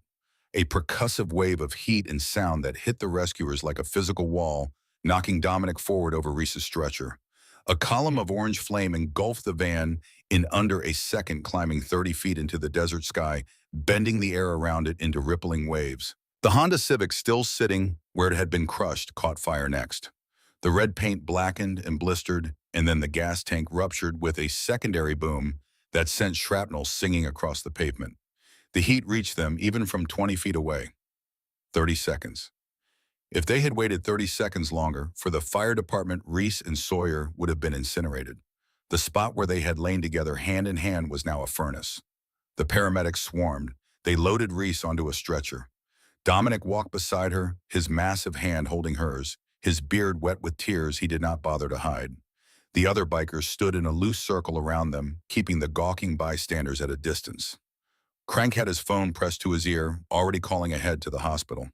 A percussive wave of heat and sound that hit the rescuers like a physical wall, knocking Dominic forward over Reese's stretcher. A column of orange flame engulfed the van in under a second, climbing 30 feet into the desert sky, bending the air around it into rippling waves. The Honda Civic, still sitting where it had been crushed, caught fire next. The red paint blackened and blistered, and then the gas tank ruptured with a secondary boom that sent shrapnel singing across the pavement. The heat reached them even from 20 feet away. 30 seconds. If they had waited 30 seconds longer, for the fire department, Reese and Sawyer would have been incinerated. The spot where they had lain together hand in hand was now a furnace. The paramedics swarmed. They loaded Reese onto a stretcher. Dominic walked beside her, his massive hand holding hers, his beard wet with tears he did not bother to hide. The other bikers stood in a loose circle around them, keeping the gawking bystanders at a distance. Crank had his phone pressed to his ear, already calling ahead to the hospital.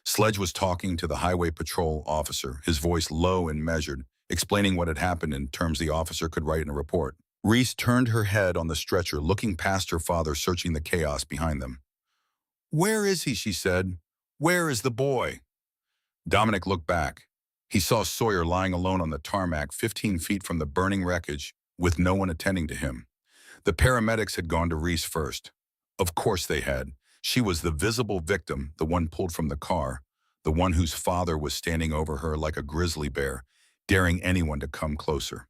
Sledge was talking to the highway patrol officer, his voice low and measured, explaining what had happened in terms the officer could write in a report. Reese turned her head on the stretcher, looking past her father, searching the chaos behind them. "Where is he?" she said. "Where is the boy?" Dominic looked back. He saw Sawyer lying alone on the tarmac 15 feet from the burning wreckage, with no one attending to him. The paramedics had gone to Reese first. Of course they had. She was the visible victim, the one pulled from the car, the one whose father was standing over her like a grizzly bear, daring anyone to come closer.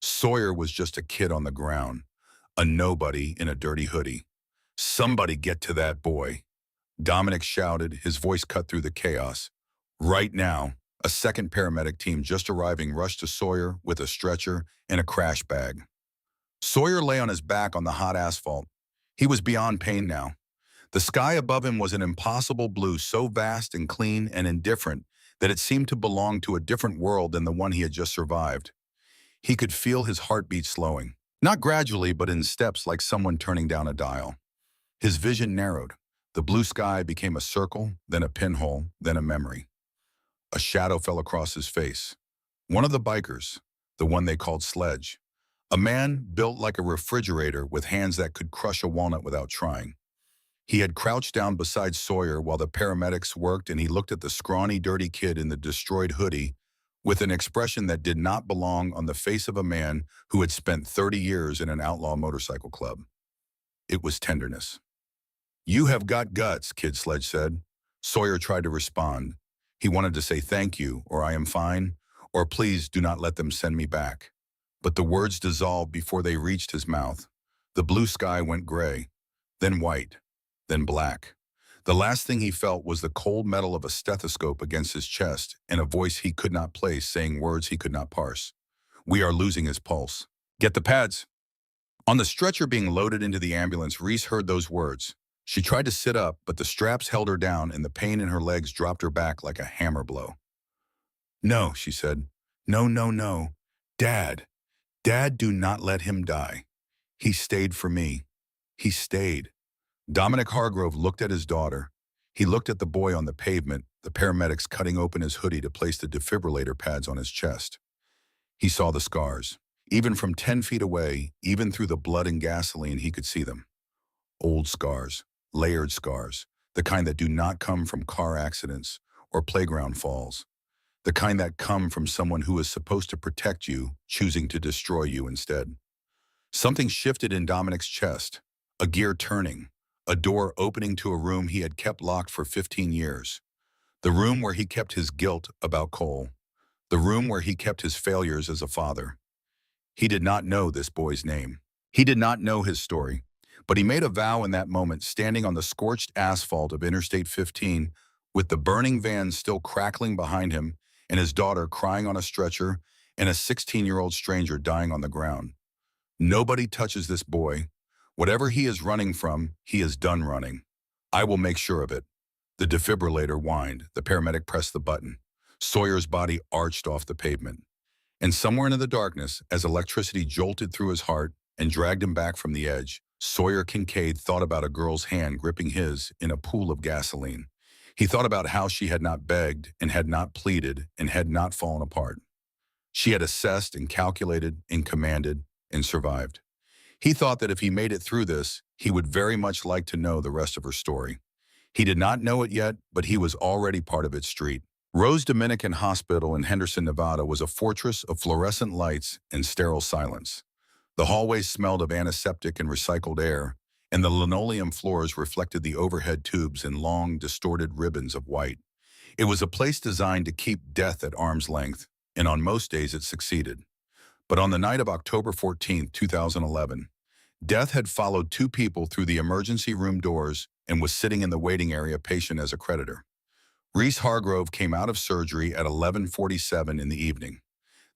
Sawyer was just a kid on the ground, a nobody in a dirty hoodie. "Somebody get to that boy," Dominic shouted, his voice cut through the chaos. Right now. A second paramedic team, just arriving, rushed to Sawyer with a stretcher and a crash bag. Sawyer lay on his back on the hot asphalt. He was beyond pain now. The sky above him was an impossible blue, so vast and clean and indifferent that it seemed to belong to a different world than the one he had just survived. He could feel his heartbeat slowing, not gradually, but in steps, like someone turning down a dial. His vision narrowed. The blue sky became a circle, then a pinhole, then a memory. A shadow fell across his face. One of the bikers, the one they called Sledge. A man built like a refrigerator with hands that could crush a walnut without trying. He had crouched down beside Sawyer while the paramedics worked, and he looked at the scrawny, dirty kid in the destroyed hoodie with an expression that did not belong on the face of a man who had spent 30 years in an outlaw motorcycle club. It was tenderness. "You have got guts," Kid Sledge said. Sawyer tried to respond. He wanted to say thank you, or I am fine, or please do not let them send me back. But the words dissolved before they reached his mouth. The blue sky went gray, then white, then black. The last thing he felt was the cold metal of a stethoscope against his chest and a voice he could not place saying words he could not parse. "We are losing his pulse. Get the pads." On the stretcher being loaded into the ambulance, Reese heard those words. She tried to sit up, but the straps held her down and the pain in her legs dropped her back like a hammer blow. "No," she said. "No, no, no. Dad. Dad, do not let him die. He stayed for me. He stayed." Dominic Hargrove looked at his daughter. He looked at the boy on the pavement, the paramedics cutting open his hoodie to place the defibrillator pads on his chest. He saw the scars. Even from 10 feet away, even through the blood and gasoline, he could see them. Old scars. Layered scars, the kind that do not come from car accidents or playground falls, the kind that come from someone who is supposed to protect you, choosing to destroy you instead. Something shifted in Dominic's chest, a gear turning, a door opening to a room he had kept locked for 15 years. The room where he kept his guilt about Cole, the room where he kept his failures as a father. He did not know this boy's name. He did not know his story. But he made a vow in that moment, standing on the scorched asphalt of Interstate 15, with the burning van still crackling behind him, and his daughter crying on a stretcher, and a 16-year-old stranger dying on the ground. "Nobody touches this boy. Whatever he is running from, he is done running. I will make sure of it." The defibrillator whined. The paramedic pressed the button. Sawyer's body arched off the pavement. And somewhere in the darkness, as electricity jolted through his heart and dragged him back from the edge, Sawyer Kincaid thought about a girl's hand gripping his in a pool of gasoline. He thought about how she had not begged and had not pleaded and had not fallen apart. She had assessed and calculated and commanded and survived. He thought that if he made it through this, he would very much like to know the rest of her story. He did not know it yet, but he was already part of its street. Rose Dominican Hospital in Henderson, Nevada was a fortress of fluorescent lights and sterile silence. The hallways smelled of antiseptic and recycled air, and the linoleum floors reflected the overhead tubes in long, distorted ribbons of white. It was a place designed to keep death at arm's length, and on most days it succeeded. But on the night of October 14, 2011, death had followed two people through the emergency room doors and was sitting in the waiting area patient as a creditor. Reese Hargrove came out of surgery at 11:47 in the evening.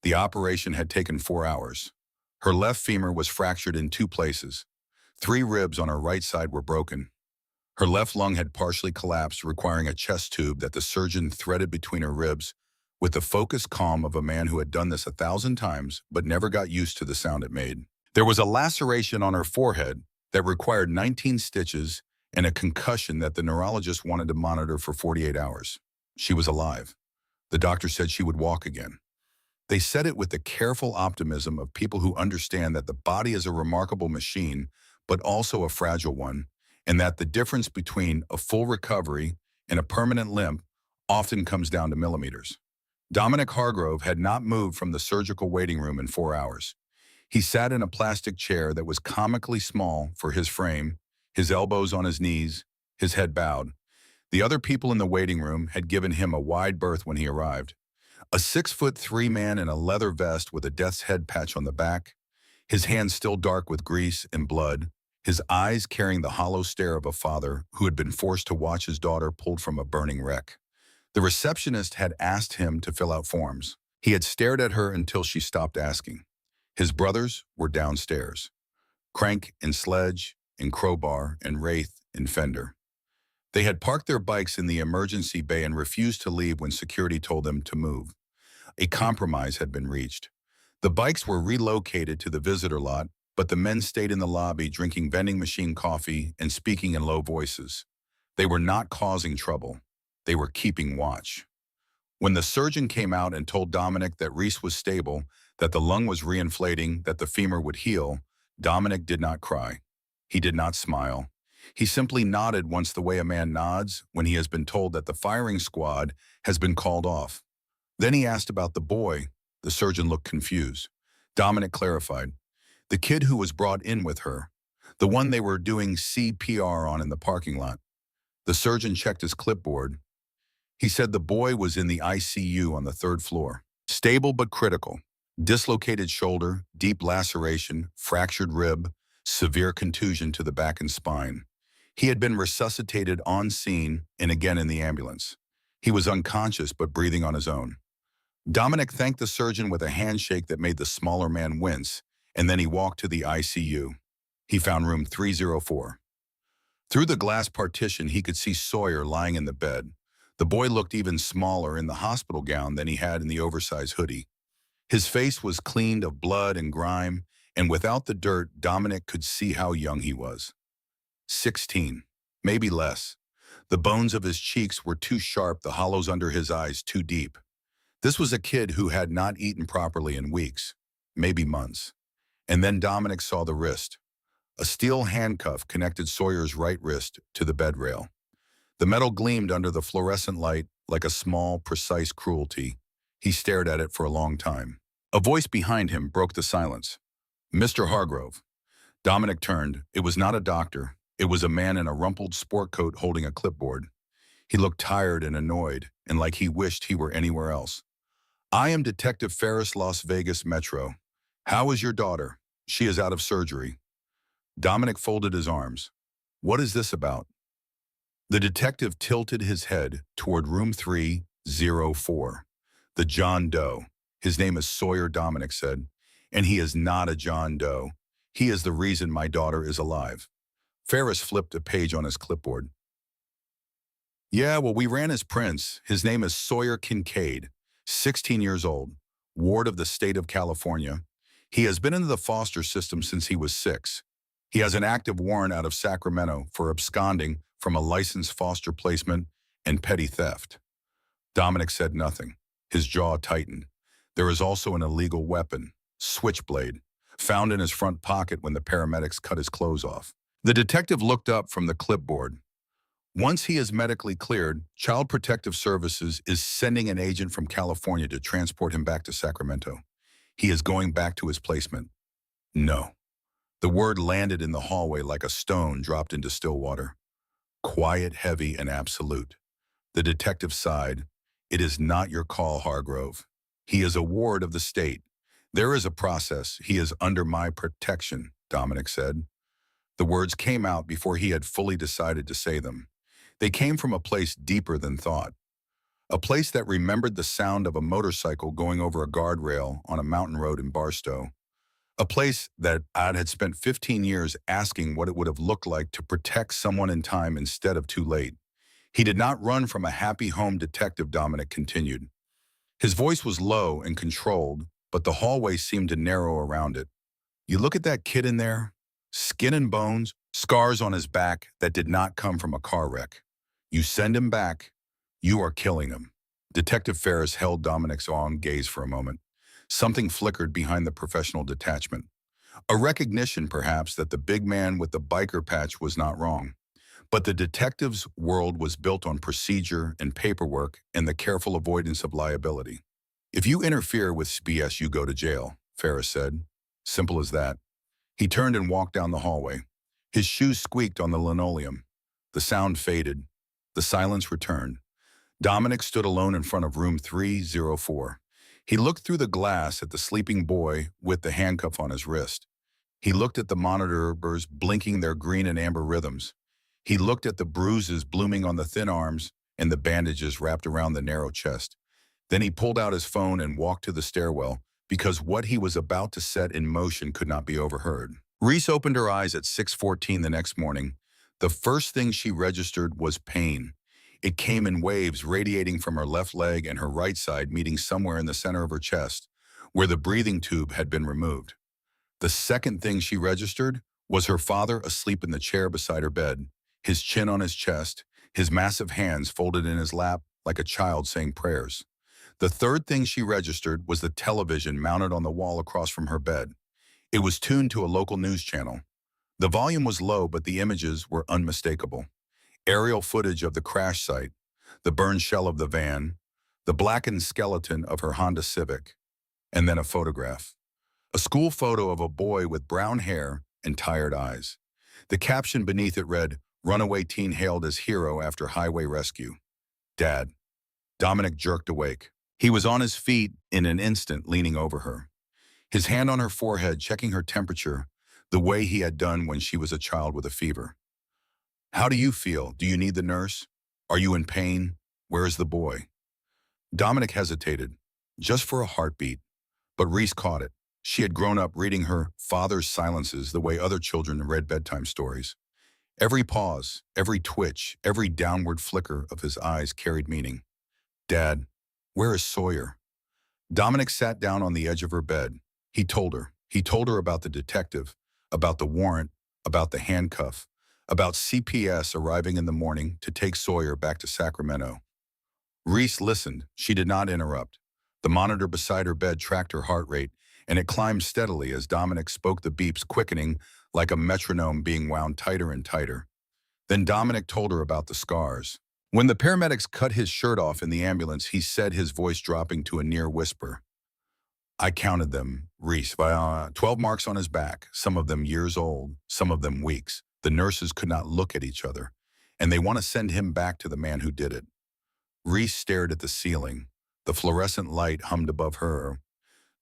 The operation had taken 4 hours. Her left femur was fractured in two places. 3 ribs on her right side were broken. Her left lung had partially collapsed, requiring a chest tube that the surgeon threaded between her ribs with the focused calm of a man who had done this 1,000 times but never got used to the sound it made. There was a laceration on her forehead that required 19 stitches and a concussion that the neurologist wanted to monitor for 48 hours. She was alive. The doctor said she would walk again. They said it with the careful optimism of people who understand that the body is a remarkable machine, but also a fragile one, and that the difference between a full recovery and a permanent limp often comes down to millimeters. Dominic Hargrove had not moved from the surgical waiting room in 4 hours. He sat in a plastic chair that was comically small for his frame, his elbows on his knees, his head bowed. The other people in the waiting room had given him a wide berth when he arrived. A 6'3" man in a leather vest with a death's head patch on the back, his hands still dark with grease and blood, his eyes carrying the hollow stare of a father who had been forced to watch his daughter pulled from a burning wreck. The receptionist had asked him to fill out forms. He had stared at her until she stopped asking. His brothers were downstairs. Crank and Sledge and Crowbar and Wraith and Fender. They had parked their bikes in the emergency bay and refused to leave when security told them to move. A compromise had been reached. The bikes were relocated to the visitor lot, but the men stayed in the lobby drinking vending machine coffee and speaking in low voices. They were not causing trouble. They were keeping watch. When the surgeon came out and told Dominic that Reese was stable, that the lung was reinflating, that the femur would heal, Dominic did not cry. He did not smile. He simply nodded once the way a man nods when he has been told that the firing squad has been called off. Then he asked about the boy. The surgeon looked confused. Dominic clarified. The kid who was brought in with her. The one they were doing CPR on in the parking lot. The surgeon checked his clipboard. He said the boy was in the ICU on the 3rd floor. Stable but critical. Dislocated shoulder, deep laceration, fractured rib, severe contusion to the back and spine. He had been resuscitated on scene and again in the ambulance. He was unconscious but breathing on his own. Dominic thanked the surgeon with a handshake that made the smaller man wince, and then he walked to the ICU. He found room 304. Through the glass partition, he could see Sawyer lying in the bed. The boy looked even smaller in the hospital gown than he had in the oversized hoodie. His face was cleaned of blood and grime, and without the dirt, Dominic could see how young he was. 16, maybe less. The bones of his cheeks were too sharp, the hollows under his eyes too deep. This was a kid who had not eaten properly in weeks, maybe months. And then Dominic saw the wrist. A steel handcuff connected Sawyer's right wrist to the bed rail. The metal gleamed under the fluorescent light like a small, precise cruelty. He stared at it for a long time. A voice behind him broke the silence. Mr. Hargrove. Dominic turned. It was not a doctor. It was a man in a rumpled sport coat holding a clipboard. He looked tired and annoyed, and like he wished he were anywhere else. I am Detective Ferris, Las Vegas Metro. How is your daughter? She is out of surgery. Dominic folded his arms. What is this about? The detective tilted his head toward room 304. The John Doe. His name is Sawyer, Dominic said. And he is not a John Doe. He is the reason my daughter is alive. Ferris flipped a page on his clipboard. Yeah, well, we ran his prints. His name is Sawyer Kincaid, 16 years old, ward of the state of California. He has been in the foster system since he was 6. He has an active warrant out of Sacramento for absconding from a licensed foster placement and petty theft. Dominic said nothing. His jaw tightened. There is also an illegal weapon, switchblade, found in his front pocket when the paramedics cut his clothes off. The detective looked up from the clipboard. Once he is medically cleared, Child Protective Services is sending an agent from California to transport him back to Sacramento. He is going back to his placement. No. The word landed in the hallway like a stone dropped into still water. Quiet, heavy, and absolute. The detective sighed. It is not your call, Hargrove. He is a ward of the state. There is a process. He is under my protection, Dominic said. The words came out before he had fully decided to say them. They came from a place deeper than thought. A place that remembered the sound of a motorcycle going over a guardrail on a mountain road in Barstow. A place that Ad had spent 15 years asking what it would have looked like to protect someone in time instead of too late. He did not run from a happy home detective, Dominic continued. His voice was low and controlled, but the hallway seemed to narrow around it. You look at that kid in there, skin and bones, scars on his back that did not come from a car wreck. You send him back, you are killing him. Detective Ferris held Dominic's own gaze for a moment. Something flickered behind the professional detachment. A recognition, perhaps, that the big man with the biker patch was not wrong. But the detective's world was built on procedure and paperwork and the careful avoidance of liability. If you interfere with BS, you go to jail, Ferris said. Simple as that. He turned and walked down the hallway. His shoes squeaked on the linoleum. The sound faded. The silence returned. Dominic stood alone in front of room 304. He looked through the glass at the sleeping boy with the handcuff on his wrist. He looked at the monitors blinking their green and amber rhythms. He looked at the bruises blooming on the thin arms and the bandages wrapped around the narrow chest. Then he pulled out his phone and walked to the stairwell because what he was about to set in motion could not be overheard. Reese opened her eyes at 6:14 the next morning. The first thing she registered was pain. It came in waves radiating from her left leg and her right side, meeting somewhere in the center of her chest, where the breathing tube had been removed. The second thing she registered was her father asleep in the chair beside her bed, his chin on his chest, his massive hands folded in his lap like a child saying prayers. The third thing she registered was the television mounted on the wall across from her bed. It was tuned to a local news channel. The volume was low, but the images were unmistakable. Aerial footage of the crash site, the burned shell of the van, the blackened skeleton of her Honda Civic, and then a photograph. A school photo of a boy with brown hair and tired eyes. The caption beneath it read, "Runaway teen hailed as hero after highway rescue." Dad. Dominic jerked awake. He was on his feet in an instant, leaning over her. His hand on her forehead, checking her temperature, the way he had done when she was a child with a fever. How do you feel? Do you need the nurse? Are you in pain? Where is the boy? Dominic hesitated, just for a heartbeat, but Reese caught it. She had grown up reading her father's silences the way other children read bedtime stories. Every pause, every twitch, every downward flicker of his eyes carried meaning. Dad, where is Sawyer? Dominic sat down on the edge of her bed. He told her. He told her about the detective, about the warrant, about the handcuff, about CPS arriving in the morning to take Sawyer back to Sacramento. Reese listened. She did not interrupt. The monitor beside her bed tracked her heart rate, and it climbed steadily as Dominic spoke, the beeps quickening like a metronome being wound tighter and tighter. Then Dominic told her about the scars. When the paramedics cut his shirt off in the ambulance, he said, his voice dropping to a near whisper. I counted them, Reese, 12 marks on his back, some of them years old, some of them weeks. The nurses could not look at each other, and they want to send him back to the man who did it. Reese stared at the ceiling. The fluorescent light hummed above her.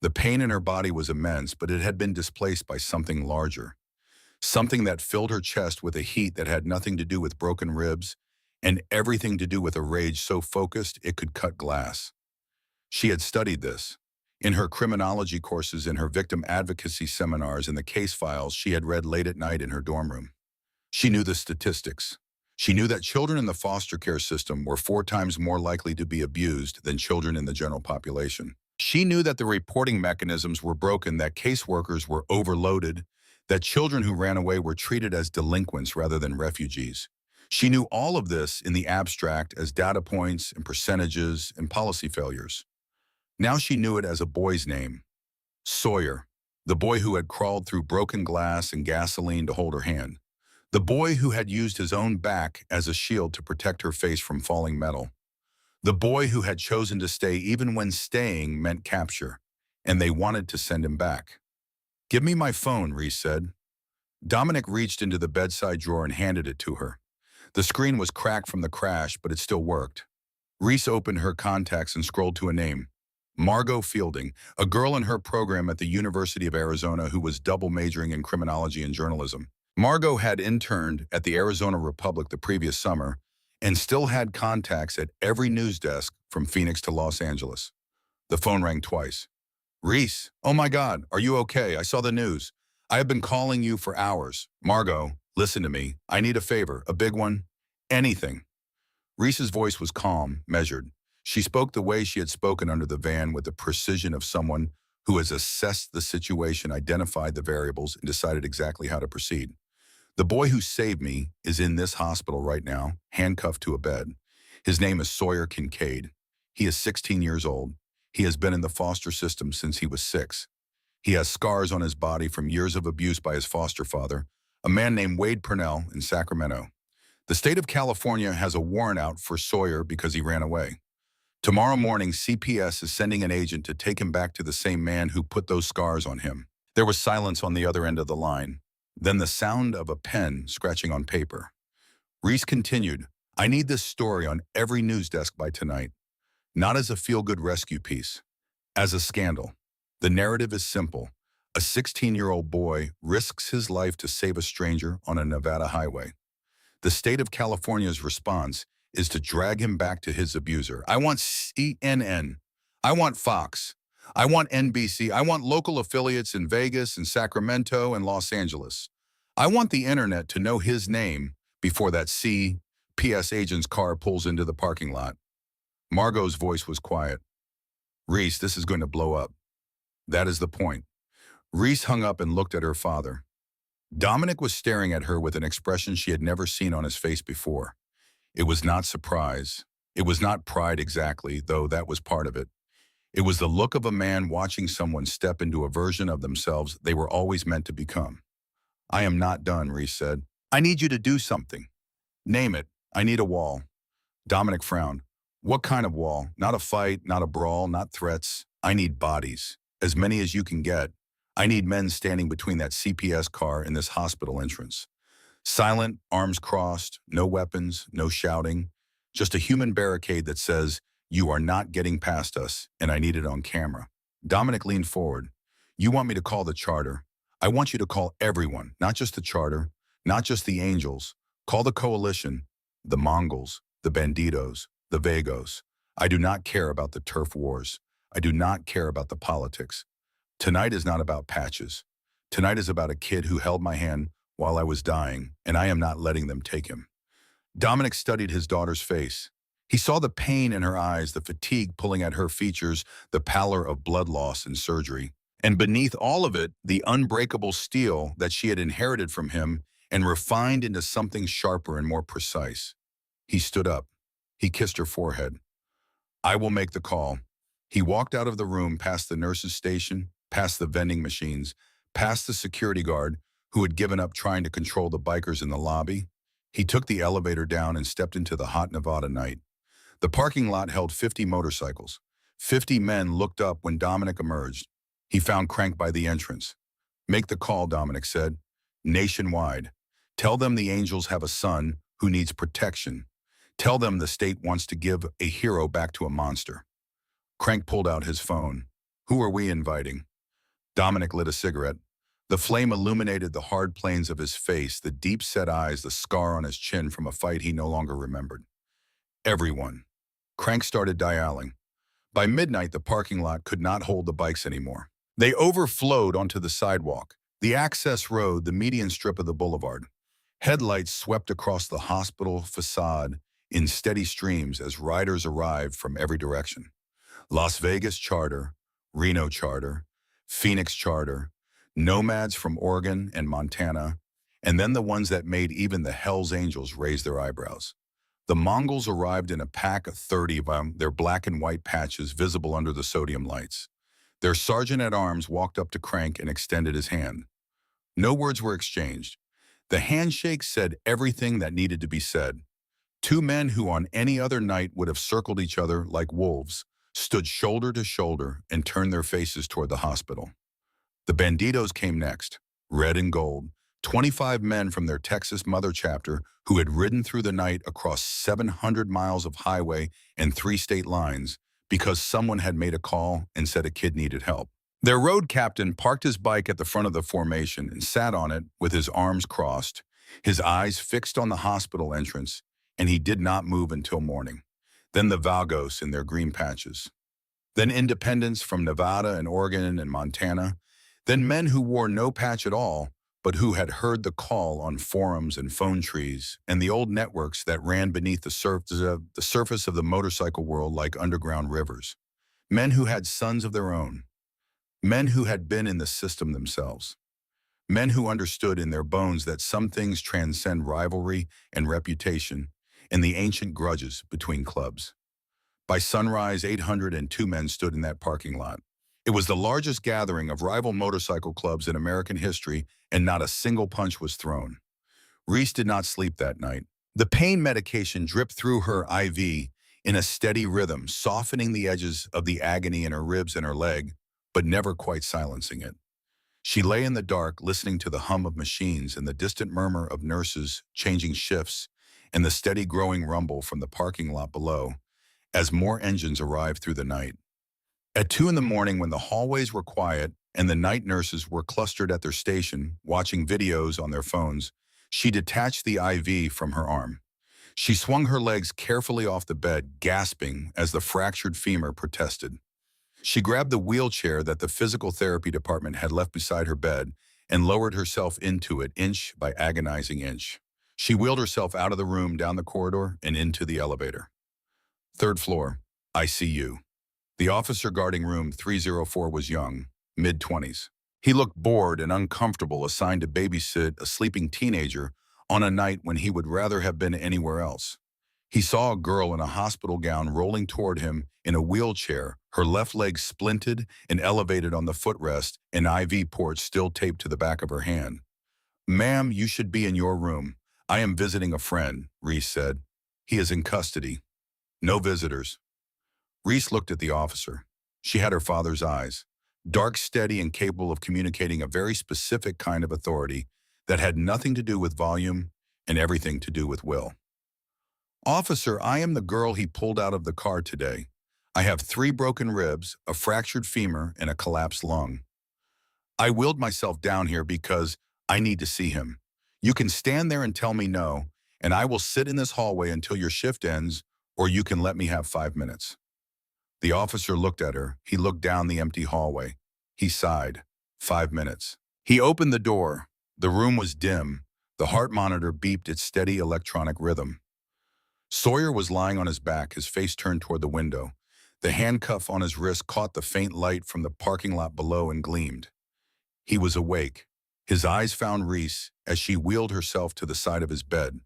The pain in her body was immense, but it had been displaced by something larger. Something that filled her chest with a heat that had nothing to do with broken ribs and everything to do with a rage so focused it could cut glass. She had studied this. In her criminology courses, in her victim advocacy seminars, in the case files she had read late at night in her dorm room. She knew the statistics. She knew that children in the foster care system were 4 times more likely to be abused than children in the general population. She knew that the reporting mechanisms were broken, that caseworkers were overloaded, that children who ran away were treated as delinquents rather than refugees. She knew all of this in the abstract as data points and percentages and policy failures. Now she knew it as a boy's name, Sawyer, the boy who had crawled through broken glass and gasoline to hold her hand, the boy who had used his own back as a shield to protect her face from falling metal, the boy who had chosen to stay even when staying meant capture, and they wanted to send him back. Give me my phone, Reese said. Dominic reached into the bedside drawer and handed it to her. The screen was cracked from the crash, but it still worked. Reese opened her contacts and scrolled to a name. Margot Fielding, a girl in her program at the University of Arizona who was double majoring in criminology and journalism. Margot had interned at the Arizona Republic the previous summer and still had contacts at every news desk from Phoenix to Los Angeles. The phone rang twice. Reese, oh my God, are you okay? I saw the news. I have been calling you for hours. Margot, listen to me. I need a favor, a big one. Anything. Reese's voice was calm, measured. She spoke the way she had spoken under the van with the precision of someone who has assessed the situation, identified the variables, and decided exactly how to proceed. The boy who saved me is in this hospital right now, handcuffed to a bed. His name is Sawyer Kincaid. He is 16 years old. He has been in the foster system since he was 6. He has scars on his body from years of abuse by his foster father, a man named Wade Purnell in Sacramento. The state of California has a warrant out for Sawyer because he ran away. Tomorrow morning, CPS is sending an agent to take him back to the same man who put those scars on him. There was silence on the other end of the line. Then the sound of a pen scratching on paper. Reese continued, I need this story on every news desk by tonight. Not as a feel-good rescue piece, as a scandal. The narrative is simple. A 16-year-old boy risks his life to save a stranger on a Nevada highway. The state of California's response is to drag him back to his abuser. I want CNN. I want Fox. I want NBC. I want local affiliates in Vegas and Sacramento and Los Angeles. I want the internet to know his name before that CPS agent's car pulls into the parking lot. Margot's voice was quiet. Reese, this is going to blow up. That is the point. Reese hung up and looked at her father. Dominic was staring at her with an expression she had never seen on his face before. It was not surprise. It was not pride exactly, though that was part of it. It was the look of a man watching someone step into a version of themselves they were always meant to become. I am not done, Reese said. I need you to do something. Name it. I need a wall. Dominic frowned. What kind of wall? Not a fight, not a brawl, not threats. I need bodies. As many as you can get. I need men standing between that CPS car and this hospital entrance. Silent, arms crossed, no weapons, no shouting. Just a human barricade that says, you are not getting past us, and I need it on camera. Dominic leaned forward. You want me to call the charter? I want you to call everyone, not just the charter, not just the angels. Call the coalition, the Mongols, the Banditos, the Vagos. I do not care about the turf wars. I do not care about the politics. Tonight is not about patches. Tonight is about a kid who held my hand while I was dying, and I am not letting them take him. Dominic studied his daughter's face. He saw the pain in her eyes, the fatigue pulling at her features, the pallor of blood loss and surgery. And beneath all of it, the unbreakable steel that she had inherited from him and refined into something sharper and more precise. He stood up. He kissed her forehead. I will make the call. He walked out of the room past the nurse's station, past the vending machines, past the security guard who had given up trying to control the bikers in the lobby. He took the elevator down and stepped into the hot Nevada night. The parking lot held 50 motorcycles. 50 men looked up when Dominic emerged. He found Crank by the entrance. Make the call, Dominic said. Nationwide. Tell them the angels have a son who needs protection. Tell them the state wants to give a hero back to a monster. Crank pulled out his phone. Who are we inviting? Dominic lit a cigarette. The flame illuminated the hard planes of his face, the deep-set eyes, the scar on his chin from a fight he no longer remembered. Everyone. Crank started dialing. By midnight, the parking lot could not hold the bikes anymore. They overflowed onto the sidewalk, the access road, the median strip of the boulevard. Headlights swept across the hospital facade in steady streams as riders arrived from every direction. Las Vegas charter, Reno charter, Phoenix charter, nomads from Oregon and Montana, and then the ones that made even the Hells Angels raise their eyebrows. The Mongols arrived in a pack of 30 of them, their black and white patches visible under the sodium lights. Their sergeant-at-arms walked up to Crank and extended his hand. No words were exchanged. The handshake said everything that needed to be said. Two men who on any other night would have circled each other like wolves stood shoulder to shoulder and turned their faces toward the hospital. The banditos came next, red and gold, 25 men from their Texas mother chapter who had ridden through the night across 700 miles of highway and 3 state lines because someone had made a call and said a kid needed help. Their road captain parked his bike at the front of the formation and sat on it with his arms crossed, his eyes fixed on the hospital entrance, and he did not move until morning. Then the Vagos in their green patches. Then independents from Nevada and Oregon and Montana. Then men who wore no patch at all, but who had heard the call on forums and phone trees and the old networks that ran beneath the surface of the motorcycle world like underground rivers. Men who had sons of their own. Men who had been in the system themselves. Men who understood in their bones that some things transcend rivalry and reputation and the ancient grudges between clubs. By sunrise, 802 men stood in that parking lot. It was the largest gathering of rival motorcycle clubs in American history, and not a single punch was thrown. Reese did not sleep that night. The pain medication dripped through her IV in a steady rhythm, softening the edges of the agony in her ribs and her leg, but never quite silencing it. She lay in the dark, listening to the hum of machines and the distant murmur of nurses changing shifts and the steady growing rumble from the parking lot below as more engines arrived through the night. At 2 in the morning, when the hallways were quiet and the night nurses were clustered at their station, watching videos on their phones, she detached the IV from her arm. She swung her legs carefully off the bed, gasping as the fractured femur protested. She grabbed the wheelchair that the physical therapy department had left beside her bed and lowered herself into it inch by agonizing inch. She wheeled herself out of the room, down the corridor, and into the elevator. 3rd floor, ICU. The officer guarding room 304 was young, mid-20s. He looked bored and uncomfortable, assigned to babysit a sleeping teenager on a night when he would rather have been anywhere else. He saw a girl in a hospital gown rolling toward him in a wheelchair, her left leg splinted and elevated on the footrest, an IV port still taped to the back of her hand. "Ma'am, you should be in your room. I am visiting a friend," Reese said. "He is in custody. No visitors." Reese looked at the officer. She had her father's eyes, dark, steady, and capable of communicating a very specific kind of authority that had nothing to do with volume and everything to do with will. "Officer, I am the girl he pulled out of the car today. I have 3 broken ribs, a fractured femur, and a collapsed lung. I wheeled myself down here because I need to see him. You can stand there and tell me no, and I will sit in this hallway until your shift ends, or you can let me have 5 minutes." The officer looked at her. He looked down the empty hallway. He sighed. 5 minutes. He opened the door. The room was dim. The heart monitor beeped its steady electronic rhythm. Sawyer was lying on his back, his face turned toward the window. The handcuff on his wrist caught the faint light from the parking lot below and gleamed. He was awake. His eyes found Reese as she wheeled herself to the side of his bed.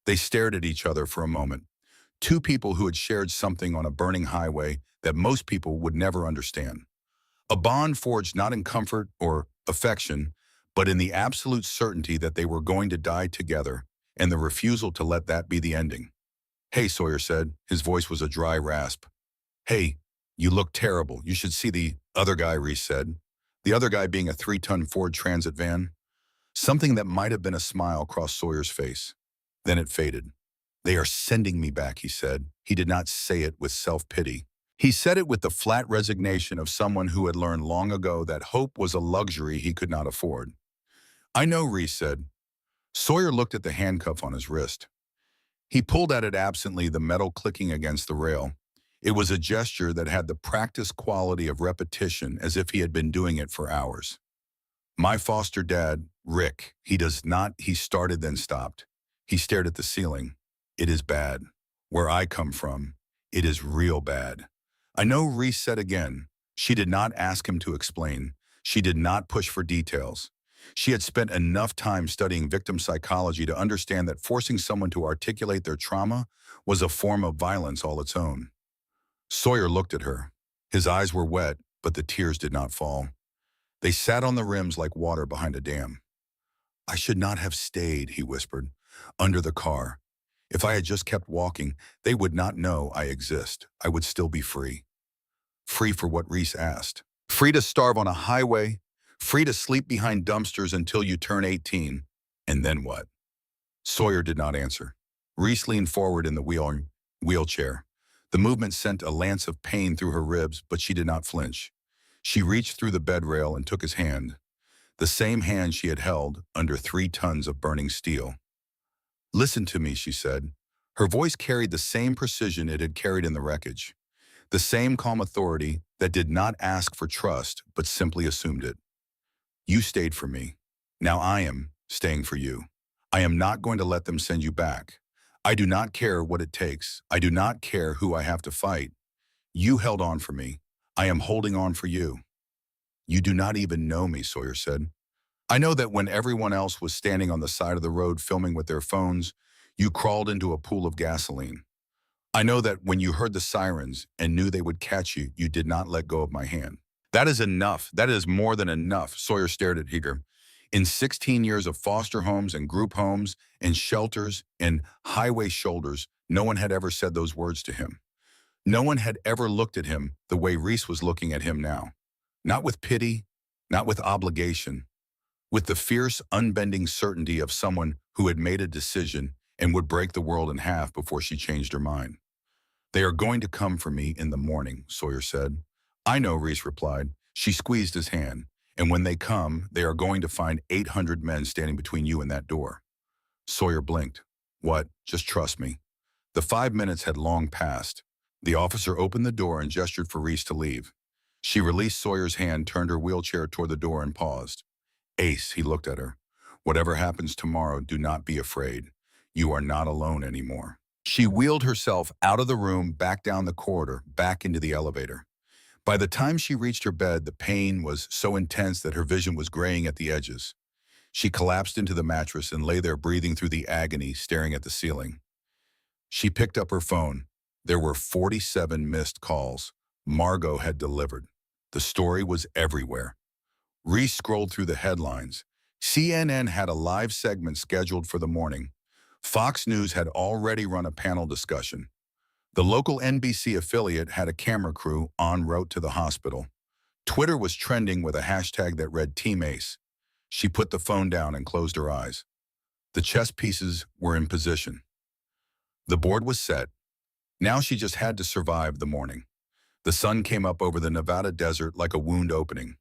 They stared at each other for a moment. 2 people who had shared something on a burning highway that most people would never understand. A bond forged not in comfort or affection, but in the absolute certainty that they were going to die together, and the refusal to let that be the ending. "Hey," Sawyer said. His voice was a dry rasp. "Hey, you look terrible. You should see the other guy," Reese said. The other guy being a 3-ton Ford Transit van. Something that might have been a smile crossed Sawyer's face. Then it faded. "They are sending me back," he said. He did not say it with self-pity. He said it with the flat resignation of someone who had learned long ago that hope was a luxury he could not afford. "I know," Reese said. Sawyer looked at the handcuff on his wrist. He pulled at it absently, the metal clicking against the rail. It was a gesture that had the practiced quality of repetition, as if he had been doing it for hours. "My foster dad, Rick, he does not," he started, then stopped. He stared at the ceiling. "It is bad. Where I come from, it is real bad." "I know," Reese said again. She did not ask him to explain. She did not push for details. She had spent enough time studying victim psychology to understand that forcing someone to articulate their trauma was a form of violence all its own. Sawyer looked at her. His eyes were wet, but the tears did not fall. They sat on the rims like water behind a dam. "I should not have stayed," he whispered, "under the car. If I had just kept walking, they would not know I exist. I would still be free." Free for what, Reese asked. Free to starve on a highway, Free to sleep behind dumpsters until you turn 18. And then what? Sawyer did not answer. Reese leaned forward in the wheelchair. The movement sent a lance of pain through her ribs, but she did not flinch. She reached through the bed rail and took his hand, the same hand she had held under 3 tons of burning steel. "Listen to me," she said. Her voice carried the same precision it had carried in the wreckage, the same calm authority that did not ask for trust but simply assumed it. "You stayed for me. Now I am staying for you. I am not going to let them send you back. I do not care what it takes. I do not care who I have to fight. You held on for me. I am holding on for you." "You do not even know me," Sawyer said. "I know that when everyone else was standing on the side of the road filming with their phones, you crawled into a pool of gasoline. I know that when you heard the sirens and knew they would catch you, you did not let go of my hand." "That is enough. That is more than enough," Sawyer stared at Heger. In 16 years of foster homes and group homes and shelters and highway shoulders, no one had ever said those words to him. No one had ever looked at him the way Reese was looking at him now. Not with pity, not with obligation, with the fierce, unbending certainty of someone who had made a decision and would break the world in half before she changed her mind. "They are going to come for me in the morning," Sawyer said. "I know," Reese replied. She squeezed his hand. "And when they come, they are going to find 800 men standing between you and that door." Sawyer blinked. "What? Just trust me." The 5 minutes had long passed. The officer opened the door and gestured for Reese to leave. She released Sawyer's hand, turned her wheelchair toward the door, and paused. "Ace," he looked at her. "Whatever happens tomorrow, do not be afraid. You are not alone anymore." She wheeled herself out of the room, back down the corridor, back into the elevator. By the time she reached her bed, the pain was so intense that her vision was graying at the edges. She collapsed into the mattress and lay there breathing through the agony, staring at the ceiling. She picked up her phone. There were 47 missed calls. Margot had delivered. The story was everywhere. Reese scrolled through the headlines. CNN had a live segment scheduled for the morning. Fox News had already run a panel discussion. The local NBC affiliate had a camera crew en route to the hospital. Twitter was trending with a hashtag that read Team Ace. She put the phone down and closed her eyes. The chess pieces were in position. The board was set. Now she just had to survive the morning. The sun came up over the Nevada desert like a wound opening.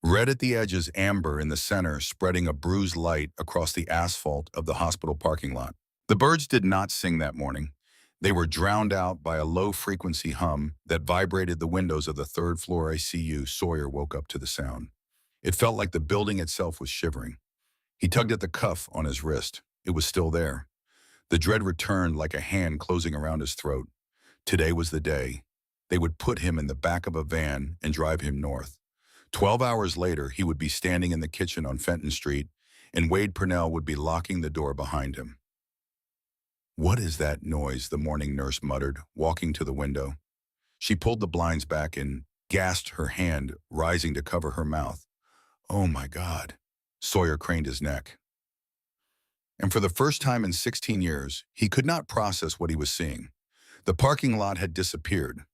Red at the edges, amber in the center, spreading a bruised light across the asphalt of the hospital parking lot. The birds did not sing that morning. They were drowned out by a low-frequency hum that vibrated the windows of the 3rd-floor ICU. Sawyer woke up to the sound. It felt like the building itself was shivering. He tugged at the cuff on his wrist. It was still there. The dread returned like a hand closing around his throat. Today was the day. They would put him in the back of a van and drive him north. 12 hours later, he would be standing in the kitchen on Fenton Street, and Wade Purnell would be locking the door behind him. "What is that noise?" the morning nurse muttered, walking to the window. She pulled the blinds back and gasped, her hand rising to cover her mouth. "Oh my God." Sawyer craned his neck. And for the first time in 16 years, he could not process what he was seeing. The parking lot had disappeared.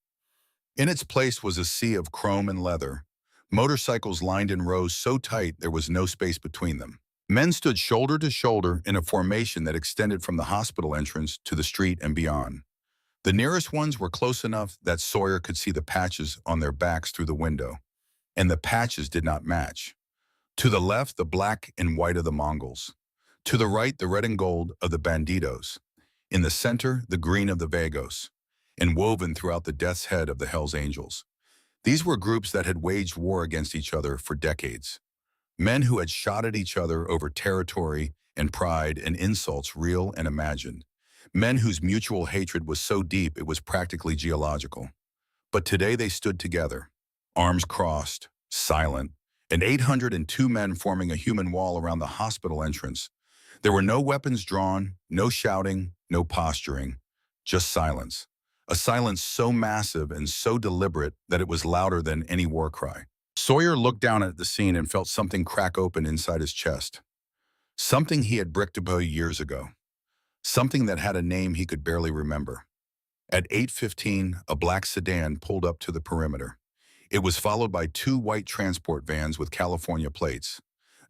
In its place was a sea of chrome and leather. Motorcycles lined in rows so tight there was no space between them. Men stood shoulder to shoulder in a formation that extended from the hospital entrance to the street and beyond. The nearest ones were close enough that Sawyer could see the patches on their backs through the window, and the patches did not match. To the left, the black and white of the Mongols. To the right, the red and gold of the Bandidos. In the center, the green of the Vagos, and woven throughout the death's head of the Hells Angels. These were groups that had waged war against each other for decades. Men who had shot at each other over territory and pride and insults real and imagined. Men whose mutual hatred was so deep it was practically geological. But today they stood together, arms crossed, silent, and 802 men forming a human wall around the hospital entrance. There were no weapons drawn, no shouting, no posturing, just silence. A silence so massive and so deliberate that it was louder than any war cry. Sawyer looked down at the scene and felt something crack open inside his chest. Something he had bricked about years ago. Something that had a name he could barely remember. At 8:15, a black sedan pulled up to the perimeter. It was followed by two white transport vans with California plates.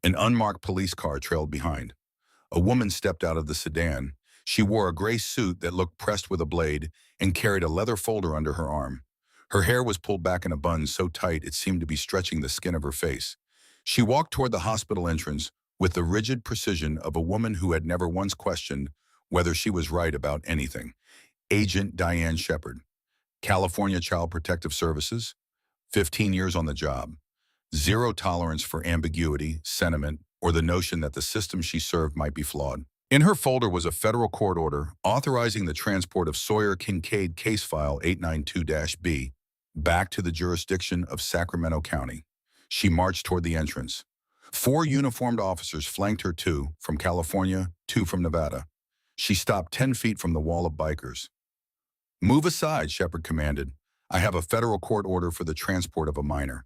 An unmarked police car trailed behind. A woman stepped out of the sedan. She wore a gray suit that looked pressed with a blade and carried a leather folder under her arm. Her hair was pulled back in a bun so tight it seemed to be stretching the skin of her face. She walked toward the hospital entrance with the rigid precision of a woman who had never once questioned whether she was right about anything. Agent Diane Shepard, California Child Protective Services, 15 years on the job. Zero tolerance for ambiguity, sentiment, or the notion that the system she served might be flawed. In her folder was a federal court order authorizing the transport of Sawyer Kincaid case file 892-B back to the jurisdiction of Sacramento County. She marched toward the entrance. 4 uniformed officers flanked her, 2 from California, 2 from Nevada. She stopped 10 feet from the wall of bikers. "Move aside," Shepard commanded. "I have a federal court order for the transport of a minor."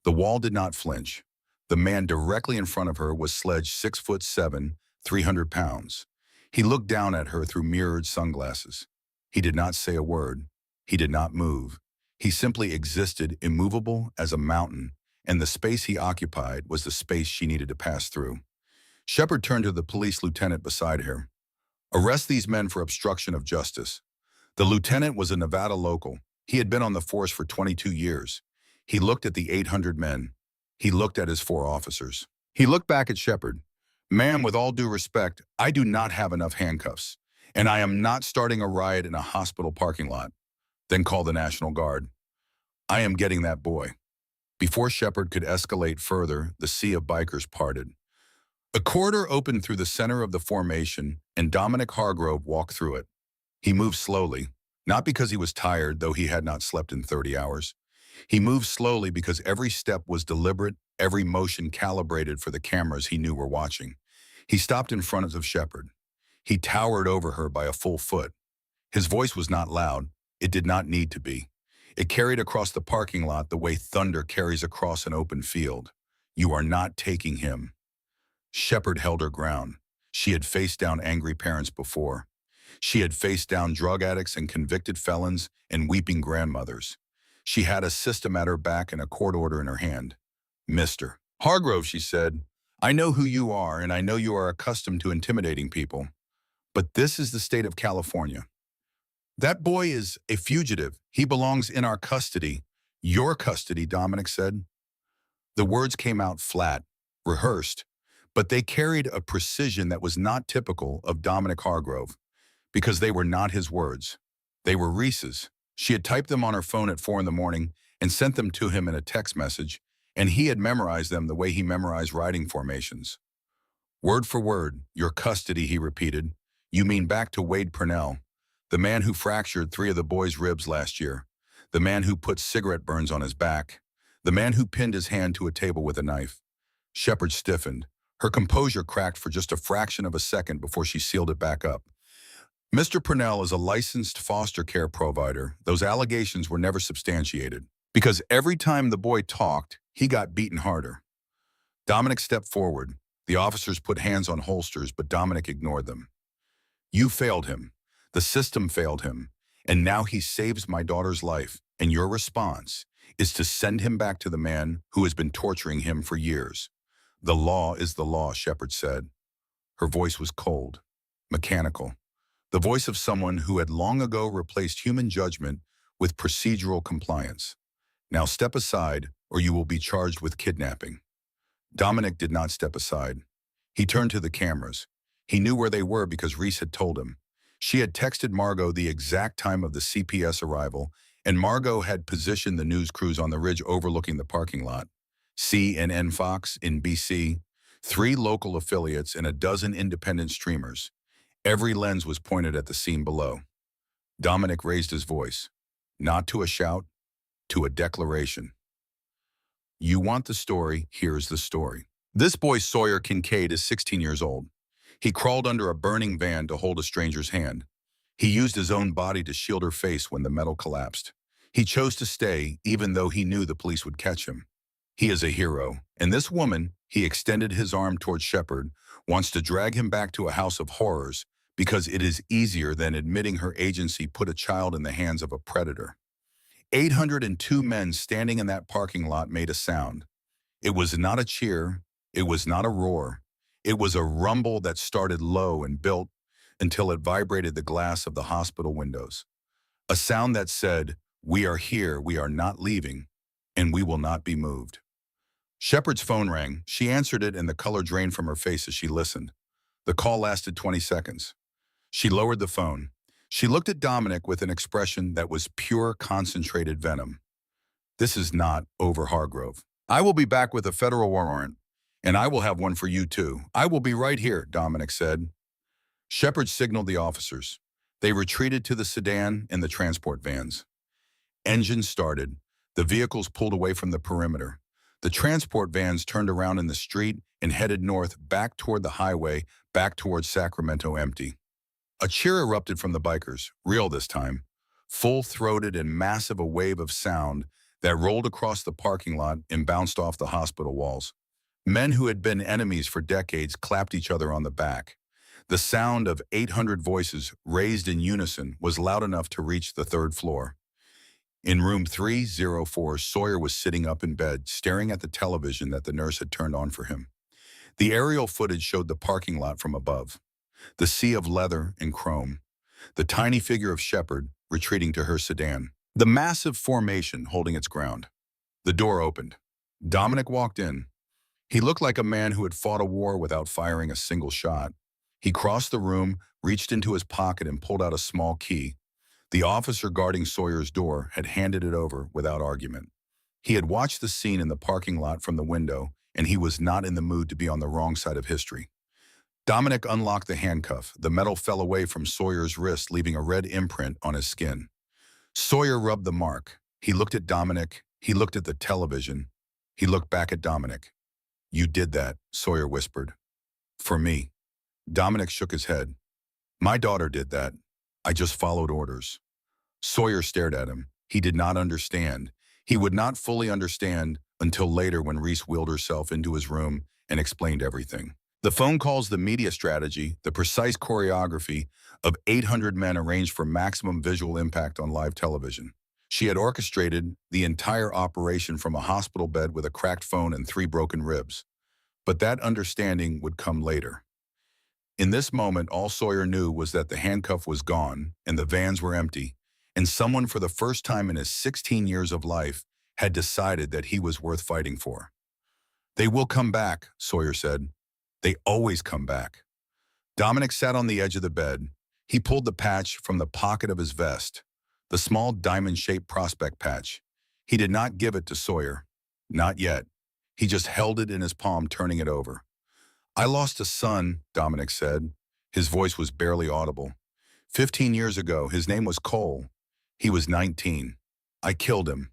The wall did not flinch. The man directly in front of her was sledged 6'7", 300 pounds. He looked down at her through mirrored sunglasses. He did not say a word. He did not move. He simply existed, immovable as a mountain, and the space he occupied was the space she needed to pass through. Shepard turned to the police lieutenant beside her. "Arrest these men for obstruction of justice." The lieutenant was a Nevada local. He had been on the force for 22 years. He looked at the 800 men. He looked at his 4 officers. He looked back at Shepard. "Ma'am, with all due respect, I do not have enough handcuffs, and I am not starting a riot in a hospital parking lot." Then call the National Guard. "I am getting that boy." Before Shepard could escalate further, the sea of bikers parted. A corridor opened through the center of the formation, and Dominic Hargrove walked through it. He moved slowly, not because he was tired, though he had not slept in 30 hours. He moved slowly because every step was deliberate, every motion calibrated for the cameras he knew were watching. He stopped in front of Shepard. He towered over her by a full foot. His voice was not loud. It did not need to be. It carried across the parking lot the way thunder carries across an open field. "You are not taking him." Shepard held her ground. She had faced down angry parents before. She had faced down drug addicts and convicted felons and weeping grandmothers. She had a system at her back and a court order in her hand. "Mr. Hargrove," she said, "I know who you are, and I know you are accustomed to intimidating people. But this is the state of California. That boy is a fugitive. He belongs in our custody." "Your custody," Dominic said. The words came out flat, rehearsed, but they carried a precision that was not typical of Dominic Hargrove, because they were not his words. They were Reese's. She had typed them on her phone at 4 in the morning and sent them to him in a text message, and he had memorized them the way he memorized writing formations. "Word for word, your custody," he repeated. "You mean back to Wade Purnell, the man who fractured 3 of the boys' ribs last year, the man who put cigarette burns on his back, the man who pinned his hand to a table with a knife." Shepard stiffened. Her composure cracked for just a fraction of a second before she sealed it back up. "Mr. Purnell is a licensed foster care provider. Those allegations were never substantiated, because every time the boy talked, he got beaten harder." Dominic stepped forward. The officers put hands on holsters, but Dominic ignored them. "You failed him. The system failed him. And now he saves my daughter's life, and your response is to send him back to the man who has been torturing him for years." "The law is the law," Shepard said. Her voice was cold, mechanical. The voice of someone who had long ago replaced human judgment with procedural compliance. "Now step aside, or you will be charged with kidnapping." Dominic did not step aside. He turned to the cameras. He knew where they were because Reese had told him. She had texted Margot the exact time of the CPS arrival, and Margot had positioned the news crews on the ridge overlooking the parking lot. CNN Fox in BC, 3 local affiliates, and a dozen independent streamers. Every lens was pointed at the scene below. Dominic raised his voice, not to a shout, to a declaration. "You want the story, here's the story. This boy Sawyer Kincaid is 16 years old. He crawled under a burning van to hold a stranger's hand. He used his own body to shield her face when the metal collapsed. He chose to stay, even though he knew the police would catch him. He is a hero, and this woman," he extended his arm towards Shepard, "wants to drag him back to a house of horrors because it is easier than admitting her agency put a child in the hands of a predator." 802 men standing in that parking lot made a sound. It was not a cheer. It was not a roar. It was a rumble that started low and built until it vibrated the glass of the hospital windows. A sound that said, "We are here, we are not leaving, and we will not be moved." Shepard's phone rang. She answered it and the color drained from her face as she listened. The call lasted 20 seconds. She lowered the phone. She looked at Dominic with an expression that was pure concentrated venom. "This is not over, Hargrove. I will be back with a federal warrant, and I will have one for you too. I will be right here," Dominic said. Shepard signaled the officers. They retreated to the sedan and the transport vans. Engines started. The vehicles pulled away from the perimeter. The transport vans turned around in the street and headed north, back toward the highway, back towards Sacramento empty. A cheer erupted from the bikers, real this time, full-throated and massive, a wave of sound that rolled across the parking lot and bounced off the hospital walls. Men who had been enemies for decades clapped each other on the back. The sound of 800 voices raised in unison was loud enough to reach the third floor. In room 304, Sawyer was sitting up in bed, staring at the television that the nurse had turned on for him. The aerial footage showed the parking lot from above, the sea of leather and chrome, the tiny figure of Shepard retreating to her sedan, the massive formation holding its ground. The door opened. Dominic walked in. He looked like a man who had fought a war without firing a single shot. He crossed the room, reached into his pocket and pulled out a small key. The officer guarding Sawyer's door had handed it over without argument. He had watched the scene in the parking lot from the window, and he was not in the mood to be on the wrong side of history. Dominic unlocked the handcuff. The metal fell away from Sawyer's wrist, leaving a red imprint on his skin. Sawyer rubbed the mark. He looked at Dominic. He looked at the television. He looked back at Dominic. "You did that," Sawyer whispered. "For me." Dominic shook his head. "My daughter did that. I just followed orders." Sawyer stared at him. He did not understand. He would not fully understand until later when Reese wheeled herself into his room and explained everything. The phone calls, the media strategy, the precise choreography of 800 men arranged for maximum visual impact on live television. She had orchestrated the entire operation from a hospital bed with a cracked phone and 3 broken ribs. But that understanding would come later. In this moment, all Sawyer knew was that the handcuff was gone and the vans were empty, and someone for the first time in his 16 years of life had decided that he was worth fighting for. "They will come back," Sawyer said. "They always come back." Dominic sat on the edge of the bed. He pulled the patch from the pocket of his vest, the small diamond-shaped prospect patch. He did not give it to Sawyer. Not yet. He just held it in his palm, turning it over. "I lost a son," Dominic said. His voice was barely audible. 15 years ago, his name was Cole. He was 19. I killed him.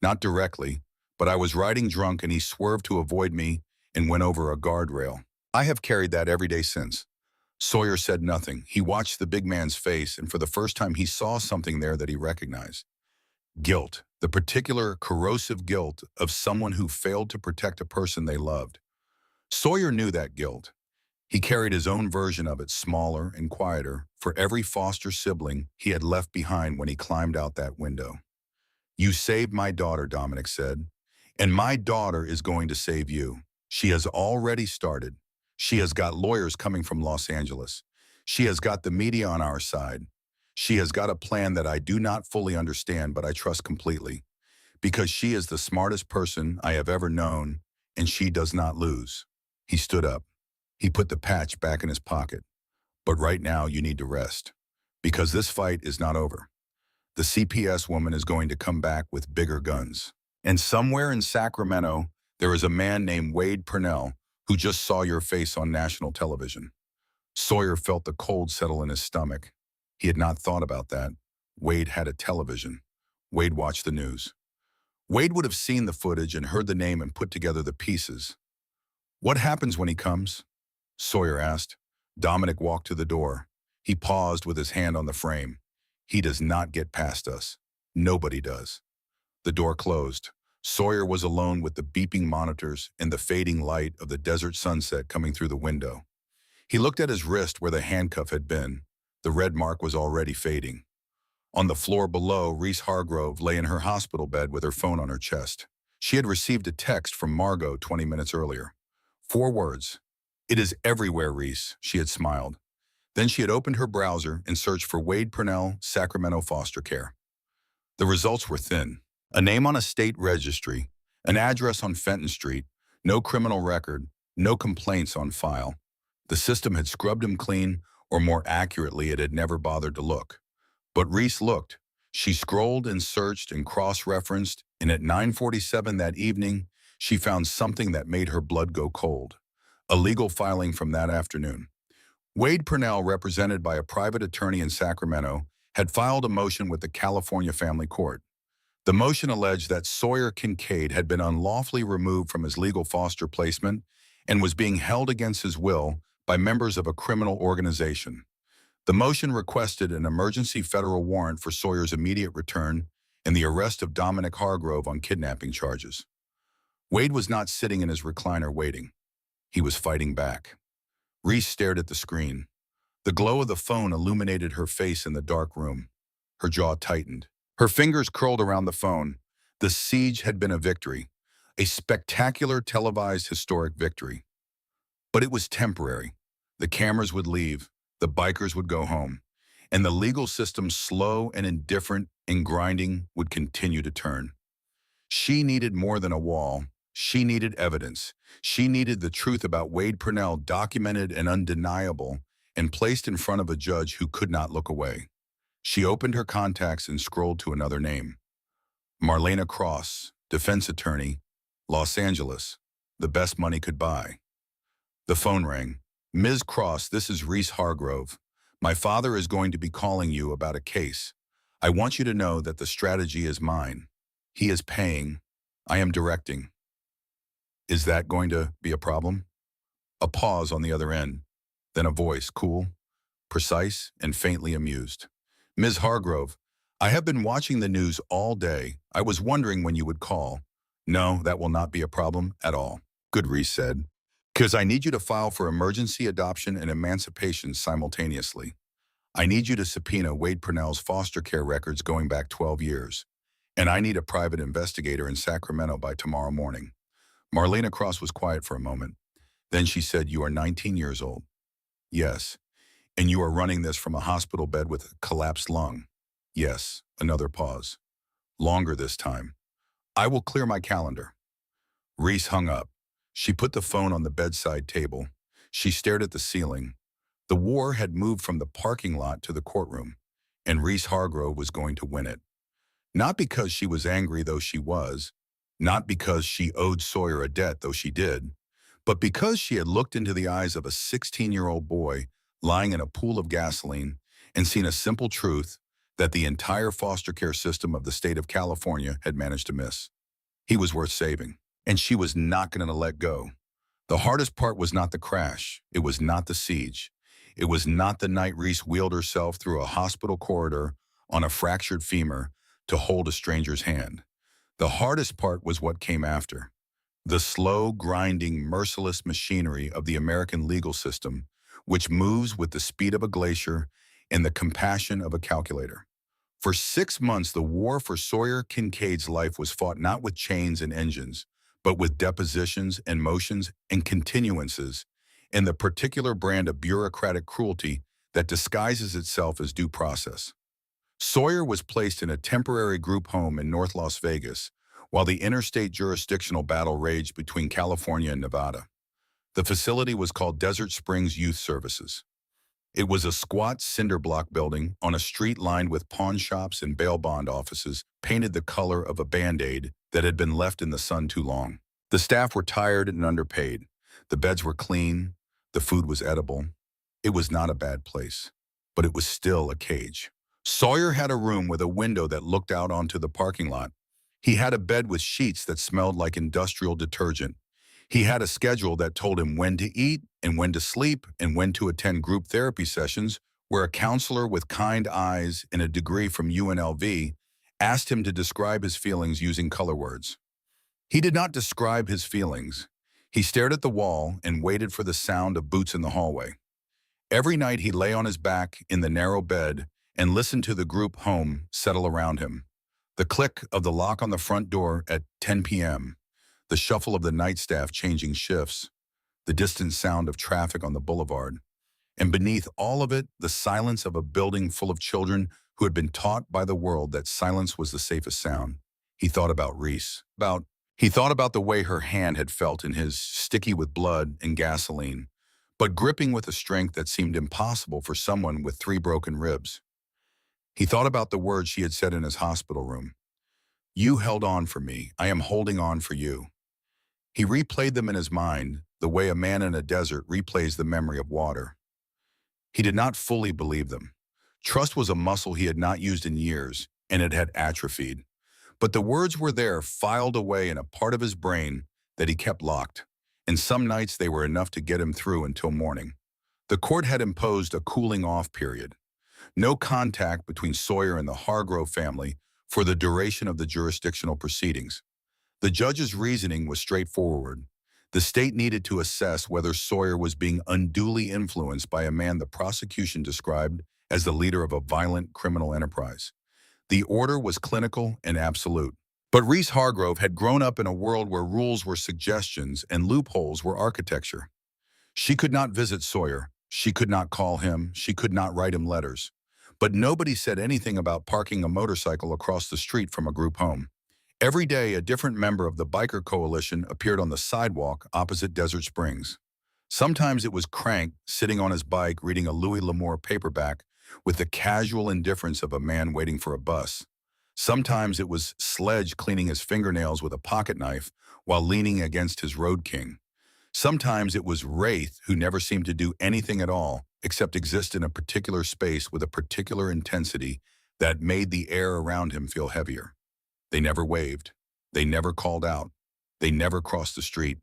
Not directly, but I was riding drunk and he swerved to avoid me and went over a guardrail. I have carried that every day since." Sawyer said nothing. He watched the big man's face, and for the first time he saw something there that he recognized. Guilt, the particular corrosive guilt of someone who failed to protect a person they loved. Sawyer knew that guilt. He carried his own version of it, smaller and quieter, for every foster sibling he had left behind when he climbed out that window. "You saved my daughter," Dominic said, "and my daughter is going to save you. She has already started. She has got lawyers coming from Los Angeles. She has got the media on our side. She has got a plan that I do not fully understand, but I trust completely, because she is the smartest person I have ever known, and she does not lose." He stood up. He put the patch back in his pocket. "But right now you need to rest, because this fight is not over. The CPS woman is going to come back with bigger guns. And somewhere in Sacramento, there is a man named Wade Purnell who just saw your face on national television." Sawyer felt the cold settle in his stomach. He had not thought about that. Wade had a television. Wade watched the news. Wade would have seen the footage and heard the name and put together the pieces. "What happens when he comes?" Sawyer asked. Dominic walked to the door. He paused with his hand on the frame. "He does not get past us. Nobody does." The door closed. Sawyer was alone with the beeping monitors and the fading light of the desert sunset coming through the window. He looked at his wrist where the handcuff had been. The red mark was already fading. On the floor below, Reese Hargrove lay in her hospital bed with her phone on her chest. She had received a text from Margot 20 minutes earlier. 4 words. "It is everywhere, Reese," she had smiled. Then she had opened her browser and searched for Wade Purnell, Sacramento foster care. The results were thin. A name on a state registry, an address on Fenton Street, no criminal record, no complaints on file. The system had scrubbed him clean, or more accurately, it had never bothered to look. But Reese looked. She scrolled and searched and cross-referenced, and at 9:47 that evening, she found something that made her blood go cold. A legal filing from that afternoon. Wade Purnell, represented by a private attorney in Sacramento, had filed a motion with the California Family Court. The motion alleged that Sawyer Kincaid had been unlawfully removed from his legal foster placement and was being held against his will by members of a criminal organization. The motion requested an emergency federal warrant for Sawyer's immediate return and the arrest of Dominic Hargrove on kidnapping charges. Wade was not sitting in his recliner waiting. He was fighting back. Reese stared at the screen. The glow of the phone illuminated her face in the dark room. Her jaw tightened. Her fingers curled around the phone. The siege had been a victory, a spectacular televised historic victory. But it was temporary. The cameras would leave, the bikers would go home, and the legal system, slow and indifferent and grinding, would continue to turn. She needed more than a wall. She needed evidence. She needed the truth about Wade Purnell, documented and undeniable, and placed in front of a judge who could not look away. She opened her contacts and scrolled to another name. Marlena Cross, defense attorney, Los Angeles, the best money could buy. The phone rang. "Ms. Cross, this is Reese Hargrove. My father is going to be calling you about a case. I want you to know that the strategy is mine. He is paying. I am directing." "Is that going to be a problem?" A pause on the other end. Then a voice, cool, precise, and faintly amused. "Ms. Hargrove, I have been watching the news all day. I was wondering when you would call." "No, that will not be a problem at all." "Good," Reese said. "Because I need you to file for emergency adoption and emancipation simultaneously. I need you to subpoena Wade Purnell's foster care records going back 12 years. And I need a private investigator in Sacramento by tomorrow morning." Marlena Cross was quiet for a moment. Then she said, "You are 19 years old." "Yes." "And you are running this from a hospital bed with a collapsed lung." "Yes." Another pause. Longer this time. "I will clear my calendar." Reese hung up. She put the phone on the bedside table. She stared at the ceiling. The war had moved from the parking lot to the courtroom, and Reese Hargrove was going to win it. Not because she was angry, though she was, not because she owed Sawyer a debt, though she did, but because she had looked into the eyes of a 16-year-old boy lying in a pool of gasoline and seen a simple truth that the entire foster care system of the state of California had managed to miss. He was worth saving, and she was not going to let go. The hardest part was not the crash. It was not the siege. It was not the night Reese wheeled herself through a hospital corridor on a fractured femur to hold a stranger's hand. The hardest part was what came after. The slow, grinding, merciless machinery of the American legal system, which moves with the speed of a glacier and the compassion of a calculator. For 6 months, the war for Sawyer Kincaid's life was fought not with chains and engines, but with depositions and motions and continuances, and the particular brand of bureaucratic cruelty that disguises itself as due process. Sawyer was placed in a temporary group home in North Las Vegas, while the interstate jurisdictional battle raged between California and Nevada. The facility was called Desert Springs Youth Services. It was a squat cinder block building on a street lined with pawn shops and bail bond offices, painted the color of a Band-Aid that had been left in the sun too long. The staff were tired and underpaid. The beds were clean. The food was edible. It was not a bad place, but it was still a cage. Sawyer had a room with a window that looked out onto the parking lot. He had a bed with sheets that smelled like industrial detergent. He had a schedule that told him when to eat and when to sleep and when to attend group therapy sessions where a counselor with kind eyes and a degree from UNLV asked him to describe his feelings using color words. He did not describe his feelings. He stared at the wall and waited for the sound of boots in the hallway. Every night he lay on his back in the narrow bed and listened to the group home settle around him. The click of the lock on the front door at 10 p.m., the shuffle of the night staff changing shifts, the distant sound of traffic on the boulevard, and beneath all of it, the silence of a building full of children who had been taught by the world that silence was the safest sound. He thought about Reese. He thought about the way her hand had felt in his, sticky with blood and gasoline, but gripping with a strength that seemed impossible for someone with 3 broken ribs. He thought about the words she had said in his hospital room. "You held on for me. I am holding on for you." He replayed them in his mind, the way a man in a desert replays the memory of water. He did not fully believe them. Trust was a muscle he had not used in years, and it had atrophied. But the words were there, filed away in a part of his brain that he kept locked, and some nights they were enough to get him through until morning. The court had imposed a cooling-off period. No contact between Sawyer and the Hargrove family for the duration of the jurisdictional proceedings. The judge's reasoning was straightforward. The state needed to assess whether Sawyer was being unduly influenced by a man the prosecution described as the leader of a violent criminal enterprise. The order was clinical and absolute. But Reese Hargrove had grown up in a world where rules were suggestions and loopholes were architecture. She could not visit Sawyer. She could not call him. She could not write him letters. But nobody said anything about parking a motorcycle across the street from a group home. Every day, a different member of the biker coalition appeared on the sidewalk opposite Desert Springs. Sometimes it was Crank sitting on his bike reading a Louis L'Amour paperback with the casual indifference of a man waiting for a bus. Sometimes it was Sledge cleaning his fingernails with a pocket knife while leaning against his Road King. Sometimes it was Wraith, who never seemed to do anything at all except exist in a particular space with a particular intensity that made the air around him feel heavier. They never waved. They never called out. They never crossed the street.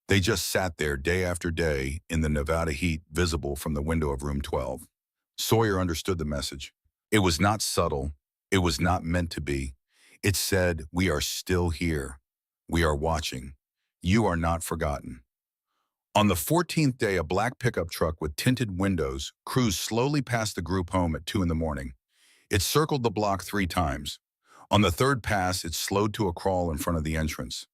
They just sat there day after day in the Nevada heat visible from the window of room 12. Sawyer understood the message. It was not subtle. It was not meant to be. It said, "We are still here. We are watching. You are not forgotten." On the 14th day, a black pickup truck with tinted windows cruised slowly past the group home at 2 in the morning. It circled the block 3 times. On the 3rd pass, it slowed to a crawl in front of the entrance.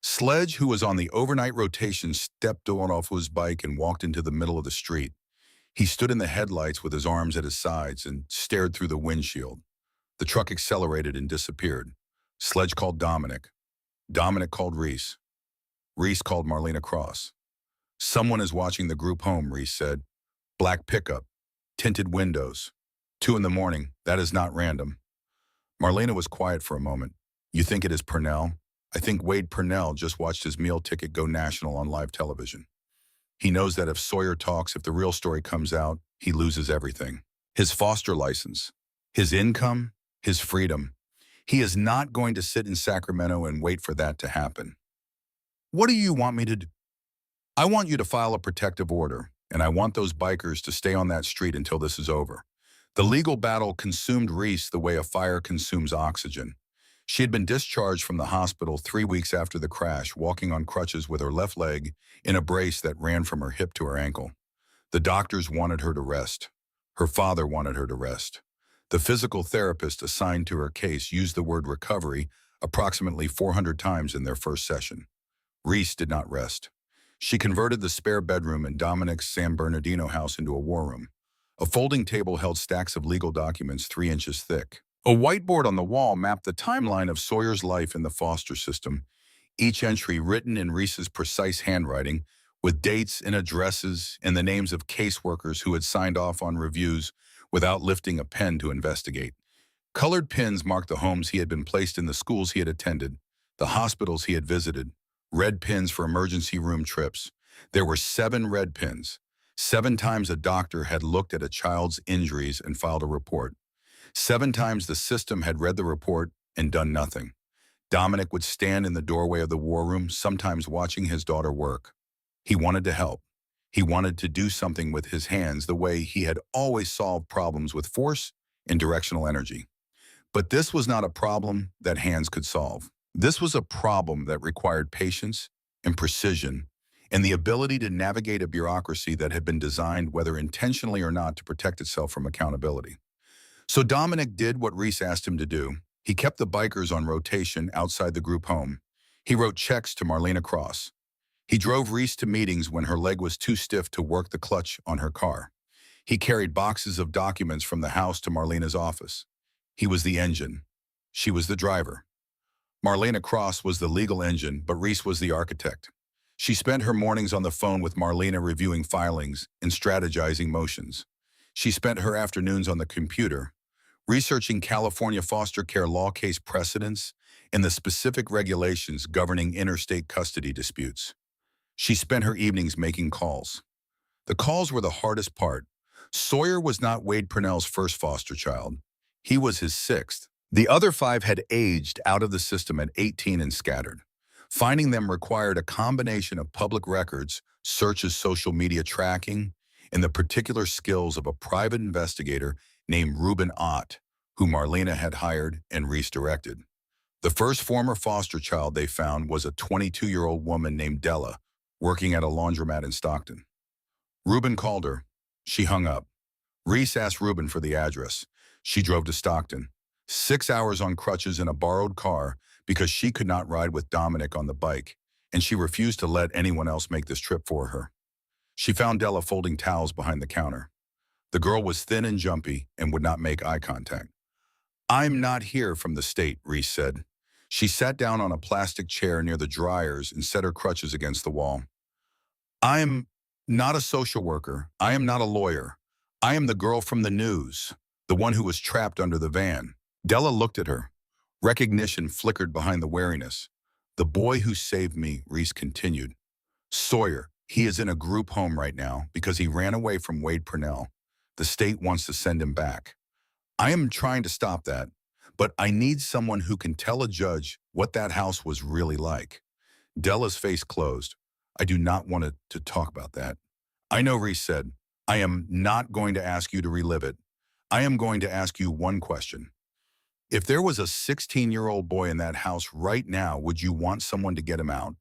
Sledge, who was on the overnight rotation, stepped off his bike and walked into the middle of the street. He stood in the headlights with his arms at his sides and stared through the windshield. The truck accelerated and disappeared. Sledge called Dominic. Dominic called Reese. Reese called Marlena Cross. "Someone is watching the group home," Reese said. "Black pickup. Tinted windows. 2 in the morning. That is not random." Marlena was quiet for a moment. "You think it is Purnell?" "I think Wade Purnell just watched his meal ticket go national on live television. He knows that if Sawyer talks, if the real story comes out, he loses everything. His foster license, his income, his freedom. He is not going to sit in Sacramento and wait for that to happen." "What do you want me to do?" "I want you to file a protective order, and I want those bikers to stay on that street until this is over." The legal battle consumed Reese the way a fire consumes oxygen. She had been discharged from the hospital 3 weeks after the crash, walking on crutches with her left leg in a brace that ran from her hip to her ankle. The doctors wanted her to rest. Her father wanted her to rest. The physical therapist assigned to her case used the word recovery approximately 400 times in their first session. Reese did not rest. She converted the spare bedroom in Dominic's San Bernardino house into a war room. A folding table held stacks of legal documents 3 inches thick. A whiteboard on the wall mapped the timeline of Sawyer's life in the foster system, each entry written in Reese's precise handwriting, with dates and addresses and the names of caseworkers who had signed off on reviews without lifting a pen to investigate. Colored pins marked the homes he had been placed in, the schools he had attended, the hospitals he had visited, red pins for emergency room trips. There were 7 red pins. 7 times a doctor had looked at a child's injuries and filed a report. 7 times the system had read the report and done nothing. Dominic would stand in the doorway of the war room, sometimes watching his daughter work. He wanted to help. He wanted to do something with his hands the way he had always solved problems, with force and directional energy. But this was not a problem that hands could solve. This was a problem that required patience and precision and the ability to navigate a bureaucracy that had been designed, whether intentionally or not, to protect itself from accountability. So Dominic did what Reese asked him to do. He kept the bikers on rotation outside the group home. He wrote checks to Marlena Cross. He drove Reese to meetings when her leg was too stiff to work the clutch on her car. He carried boxes of documents from the house to Marlena's office. He was the engine. She was the driver. Marlena Cross was the legal engine, but Reese was the architect. She spent her mornings on the phone with Marlena reviewing filings and strategizing motions. She spent her afternoons on the computer, researching California foster care law case precedents and the specific regulations governing interstate custody disputes. She spent her evenings making calls. The calls were the hardest part. Sawyer was not Wade Purnell's first foster child. He was his sixth. The other five had aged out of the system at 18 and scattered. Finding them required a combination of public records, searches, social media tracking, and the particular skills of a private investigator named Reuben Ott, who Marlena had hired and Reese directed. The first former foster child they found was a 22-year-old woman named Della, working at a laundromat in Stockton. Reuben called her. She hung up. Reese asked Reuben for the address. She drove to Stockton. 6 hours on crutches in a borrowed car because she could not ride with Dominic on the bike, and she refused to let anyone else make this trip for her. She found Della folding towels behind the counter. The girl was thin and jumpy and would not make eye contact. "I'm not here from the state," Reese said. She sat down on a plastic chair near the dryers and set her crutches against the wall. "I'm not a social worker. I am not a lawyer. I am the girl from the news, the one who was trapped under the van." Della looked at her. Recognition flickered behind the wariness. "The boy who saved me," Reese continued. "Sawyer, he is in a group home right now because he ran away from Wade Purnell. The state wants to send him back. I am trying to stop that, but I need someone who can tell a judge what that house was really like." Della's face closed. "I do not want to talk about that." "I know," Reese said. "I am not going to ask you to relive it. I am going to ask you one question. If there was a 16-year-old boy in that house right now, would you want someone to get him out?"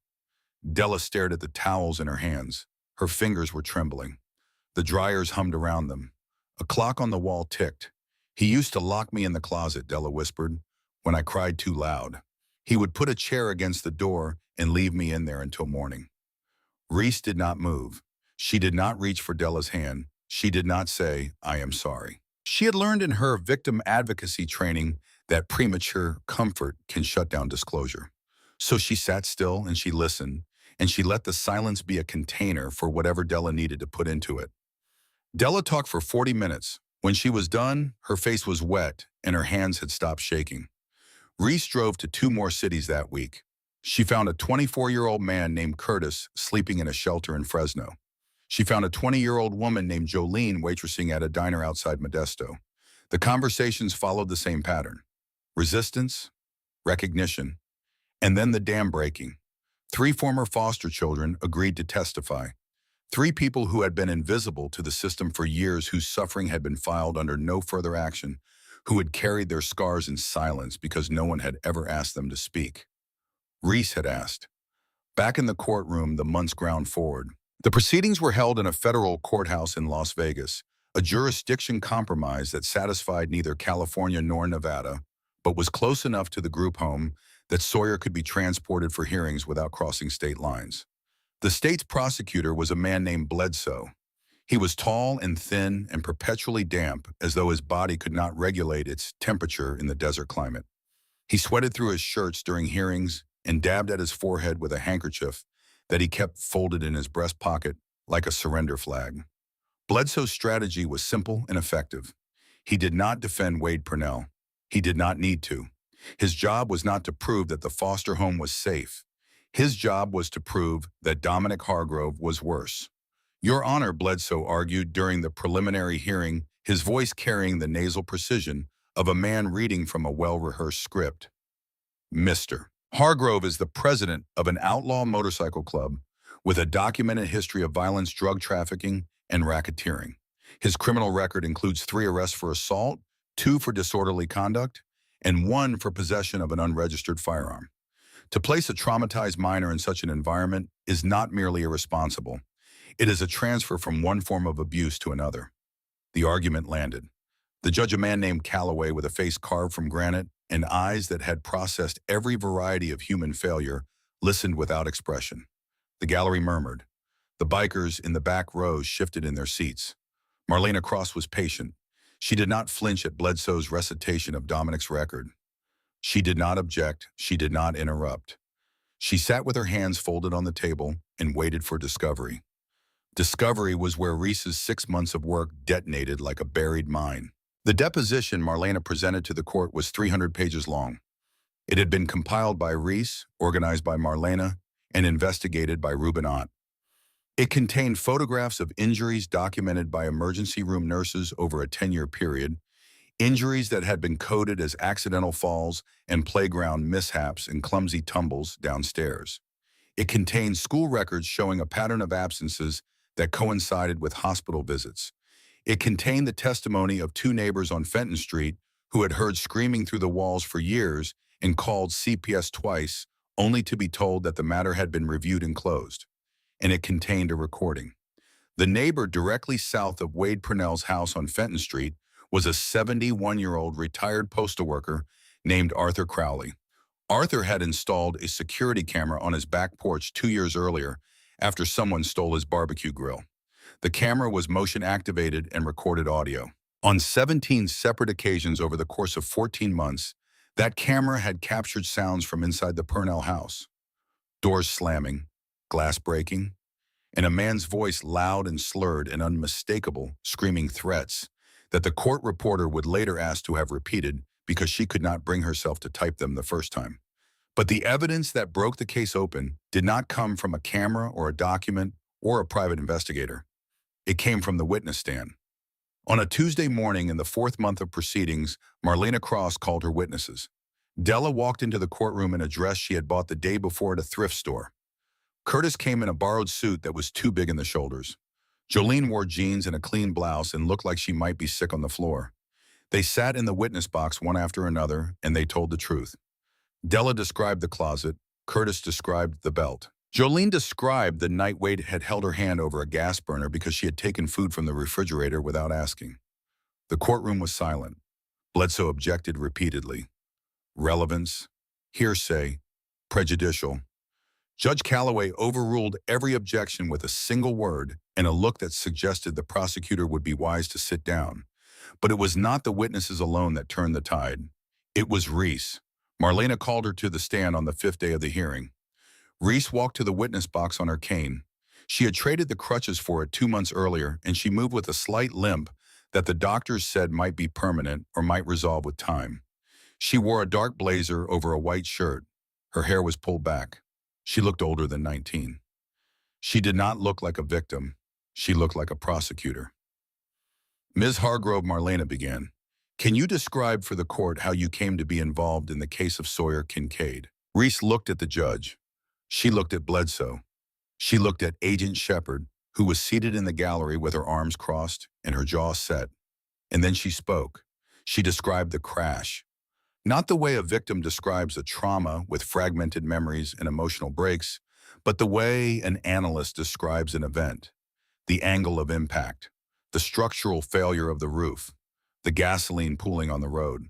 Della stared at the towels in her hands. Her fingers were trembling. The dryers hummed around them. A clock on the wall ticked. "He used to lock me in the closet," Della whispered, "when I cried too loud. He would put a chair against the door and leave me in there until morning." Reese did not move. She did not reach for Della's hand. She did not say, "I am sorry." She had learned in her victim advocacy training that premature comfort can shut down disclosure. So she sat still and she listened, and she let the silence be a container for whatever Della needed to put into it. Della talked for 40 minutes. When she was done, her face was wet and her hands had stopped shaking. Reese drove to 2 more cities that week. She found a 24-year-old man named Curtis sleeping in a shelter in Fresno. She found a 20-year-old woman named Jolene waitressing at a diner outside Modesto. The conversations followed the same pattern. Resistance, recognition, and then the dam breaking. 3 former foster children agreed to testify. 3 people who had been invisible to the system for years, whose suffering had been filed under no further action, who had carried their scars in silence because no one had ever asked them to speak. Reese had asked. Back in the courtroom, the months ground forward. The proceedings were held in a federal courthouse in Las Vegas, a jurisdiction compromise that satisfied neither California nor Nevada, but was close enough to the group home that Sawyer could be transported for hearings without crossing state lines. The state's prosecutor was a man named Bledsoe. He was tall and thin and perpetually damp, as though his body could not regulate its temperature in the desert climate. He sweated through his shirts during hearings and dabbed at his forehead with a handkerchief that he kept folded in his breast pocket like a surrender flag. Bledsoe's strategy was simple and effective. He did not defend Wade Purnell. He did not need to. His job was not to prove that the foster home was safe. His job was to prove that Dominic Hargrove was worse. "Your Honor," Bledsoe argued during the preliminary hearing, his voice carrying the nasal precision of a man reading from a well-rehearsed script. "Mr. Hargrove is the president of an outlaw motorcycle club with a documented history of violence, drug trafficking, and racketeering. His criminal record includes 3 arrests for assault, 2 for disorderly conduct, and 1 for possession of an unregistered firearm. To place a traumatized minor in such an environment is not merely irresponsible. It is a transfer from one form of abuse to another." The argument landed. The judge, a man named Calloway with a face carved from granite and eyes that had processed every variety of human failure, listened without expression. The gallery murmured. The bikers in the back rows shifted in their seats. Marlena Cross was patient. She did not flinch at Bledsoe's recitation of Dominic's record. She did not object. She did not interrupt. She sat with her hands folded on the table and waited for discovery. Discovery was where Reese's 6 months of work detonated like a buried mine. The deposition Marlena presented to the court was 300 pages long. It had been compiled by Reese, organized by Marlena, and investigated by Ruben Ott. It contained photographs of injuries documented by emergency room nurses over a 10-year period, injuries that had been coded as accidental falls and playground mishaps and clumsy tumbles downstairs. It contained school records showing a pattern of absences that coincided with hospital visits. It contained the testimony of 2 neighbors on Fenton Street who had heard screaming through the walls for years and called CPS twice, only to be told that the matter had been reviewed and closed. And it contained a recording. The neighbor directly south of Wade Purnell's house on Fenton Street was a 71-year-old retired postal worker named Arthur Crowley. Arthur had installed a security camera on his back porch 2 years earlier after someone stole his barbecue grill. The camera was motion-activated and recorded audio. On 17 separate occasions over the course of 14 months, that camera had captured sounds from inside the Purnell house. Doors slamming, glass breaking, and a man's voice loud and slurred and unmistakable, screaming threats that the court reporter would later ask to have repeated because she could not bring herself to type them the first time. But the evidence that broke the case open did not come from a camera or a document or a private investigator. It came from the witness stand. On a Tuesday morning in the 4th month of proceedings, Marlena Cross called her witnesses. Della walked into the courtroom in a dress she had bought the day before at a thrift store. Curtis came in a borrowed suit that was too big in the shoulders. Jolene wore jeans and a clean blouse and looked like she might be sick on the floor. They sat in the witness box one after another, and they told the truth. Della described the closet. Curtis described the belt. Jolene described the night Wade had held her hand over a gas burner because she had taken food from the refrigerator without asking. The courtroom was silent. Bledsoe objected repeatedly. Relevance, hearsay, prejudicial. Judge Calloway overruled every objection with a single word and a look that suggested the prosecutor would be wise to sit down. But it was not the witnesses alone that turned the tide. It was Reese. Marlena called her to the stand on the 5th day of the hearing. Reese walked to the witness box on her cane. She had traded the crutches for it 2 months earlier, and she moved with a slight limp that the doctors said might be permanent or might resolve with time. She wore a dark blazer over a white shirt. Her hair was pulled back. She looked older than 19. She did not look like a victim. She looked like a prosecutor. Ms. Hargrove, Marlena began. Can you describe for the court how you came to be involved in the case of Sawyer Kincaid? Reese looked at the judge. She looked at Bledsoe. She looked at Agent Shepard, who was seated in the gallery with her arms crossed and her jaw set. And then she spoke. She described the crash. Not the way a victim describes a trauma with fragmented memories and emotional breaks, but the way an analyst describes an event. The angle of impact, the structural failure of the roof, the gasoline pooling on the road.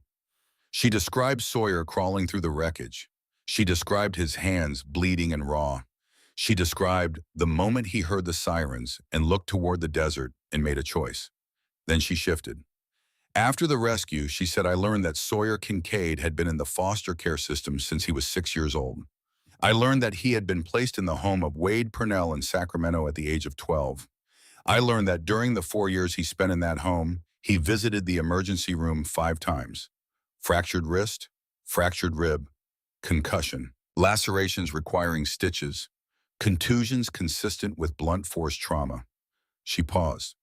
She described Sawyer crawling through the wreckage. She described his hands bleeding and raw. She described the moment he heard the sirens and looked toward the desert and made a choice. Then she shifted. After the rescue, she said, I learned that Sawyer Kincaid had been in the foster care system since he was 6 years old. I learned that he had been placed in the home of Wade Purnell in Sacramento at the age of 12. I learned that during the 4 years he spent in that home, he visited the emergency room 5 times. Fractured wrist, fractured rib, concussion, lacerations requiring stitches, contusions consistent with blunt force trauma. She paused.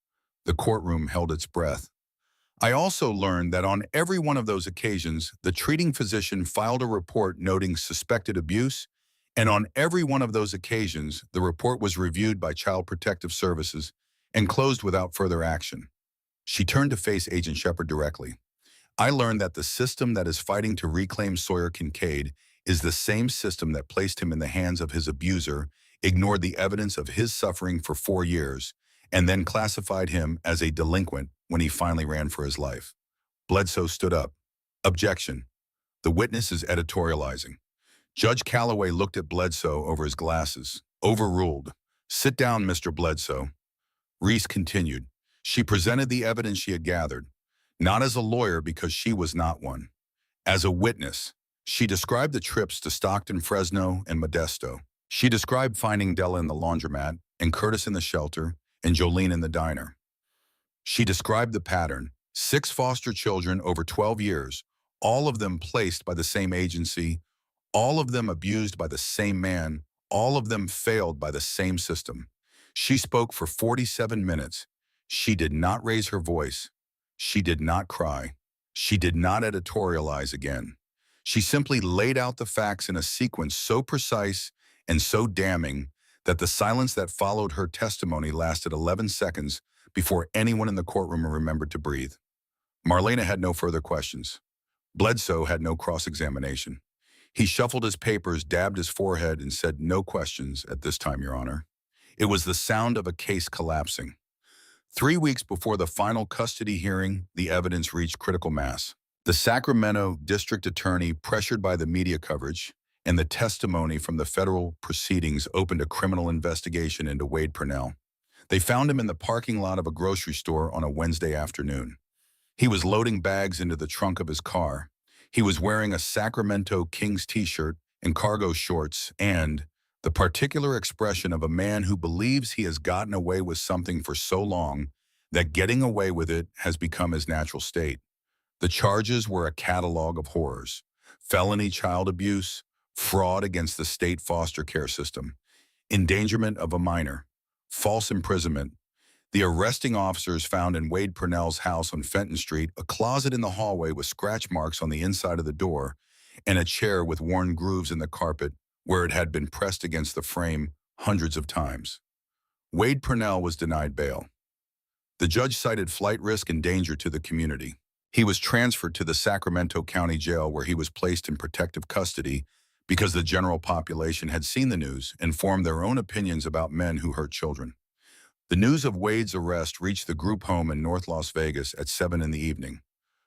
The courtroom held its breath. I also learned that on every one of those occasions, the treating physician filed a report noting suspected abuse, and on every one of those occasions, the report was reviewed by Child Protective Services and closed without further action. She turned to face Agent Shepard directly. I learned that the system that is fighting to reclaim Sawyer Kincaid is the same system that placed him in the hands of his abuser, ignored the evidence of his suffering for 4 years, and then classified him as a delinquent when he finally ran for his life. Bledsoe stood up. Objection. The witness is editorializing. Judge Calloway looked at Bledsoe over his glasses. Overruled. Sit down, Mr. Bledsoe. Reese continued. She presented the evidence she had gathered, not as a lawyer because she was not one. As a witness, she described the trips to Stockton, Fresno, and Modesto. She described finding Della in the laundromat, and Curtis in the shelter, and Jolene in the diner. She described the pattern: 6 foster children over 12 years, all of them placed by the same agency, all of them abused by the same man, all of them failed by the same system. She spoke for 47 minutes. She did not raise her voice. She did not cry. She did not editorialize again. She simply laid out the facts in a sequence so precise and so damning that the silence that followed her testimony lasted 11 seconds before anyone in the courtroom remembered to breathe. Marlena had no further questions. Bledsoe had no cross-examination. He shuffled his papers, dabbed his forehead, and said, "No questions at this time, Your Honor." It was the sound of a case collapsing. 3 weeks before the final custody hearing, the evidence reached critical mass. The Sacramento district attorney, pressured by the media coverage and the testimony from the federal proceedings, opened a criminal investigation into Wade Purnell. They found him in the parking lot of a grocery store on a Wednesday afternoon. He was loading bags into the trunk of his car. He was wearing a Sacramento Kings t-shirt and cargo shorts, and the particular expression of a man who believes he has gotten away with something for so long that getting away with it has become his natural state. The charges were a catalog of horrors: felony child abuse, fraud against the state foster care system, endangerment of a minor, false imprisonment. The arresting officers found in Wade Purnell's house on Fenton Street a closet in the hallway with scratch marks on the inside of the door and a chair with worn grooves in the carpet where it had been pressed against the frame hundreds of times. Wade Purnell was denied bail. The judge cited flight risk and danger to the community. He was transferred to the Sacramento County Jail, where he was placed in protective custody because the general population had seen the news and formed their own opinions about men who hurt children. The news of Wade's arrest reached the group home in North Las Vegas at 7 in the evening.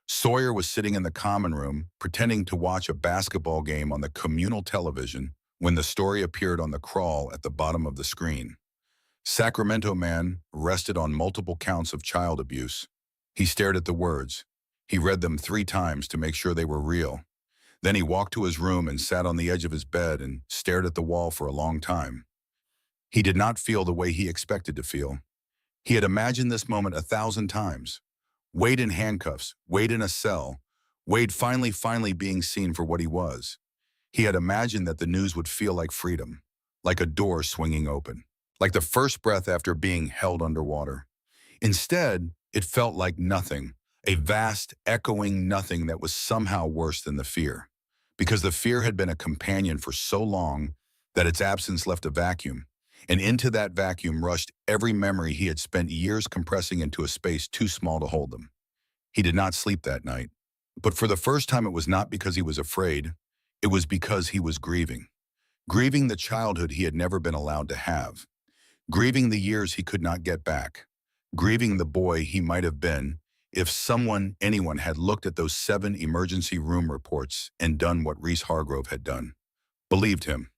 Sawyer was sitting in the common room, pretending to watch a basketball game on the communal television when the story appeared on the crawl at the bottom of the screen. Sacramento man arrested on multiple counts of child abuse. He stared at the words. He read them 3 times to make sure they were real. Then he walked to his room and sat on the edge of his bed and stared at the wall for a long time. He did not feel the way he expected to feel. He had imagined this moment 1,000 times. Wade in handcuffs, Wade in a cell, Wade finally being seen for what he was. He had imagined that the news would feel like freedom, like a door swinging open, like the first breath after being held underwater. Instead, it felt like nothing, a vast, echoing nothing that was somehow worse than the fear, because the fear had been a companion for so long that its absence left a vacuum, and into that vacuum rushed every memory he had spent years compressing into a space too small to hold them. He did not sleep that night, but for the first time it was not because he was afraid, it was because he was grieving. Grieving the childhood he had never been allowed to have. Grieving the years he could not get back. Grieving the boy he might have been if anyone had looked at those 7 emergency room reports and done what Reese Hargrove had done. Believed him.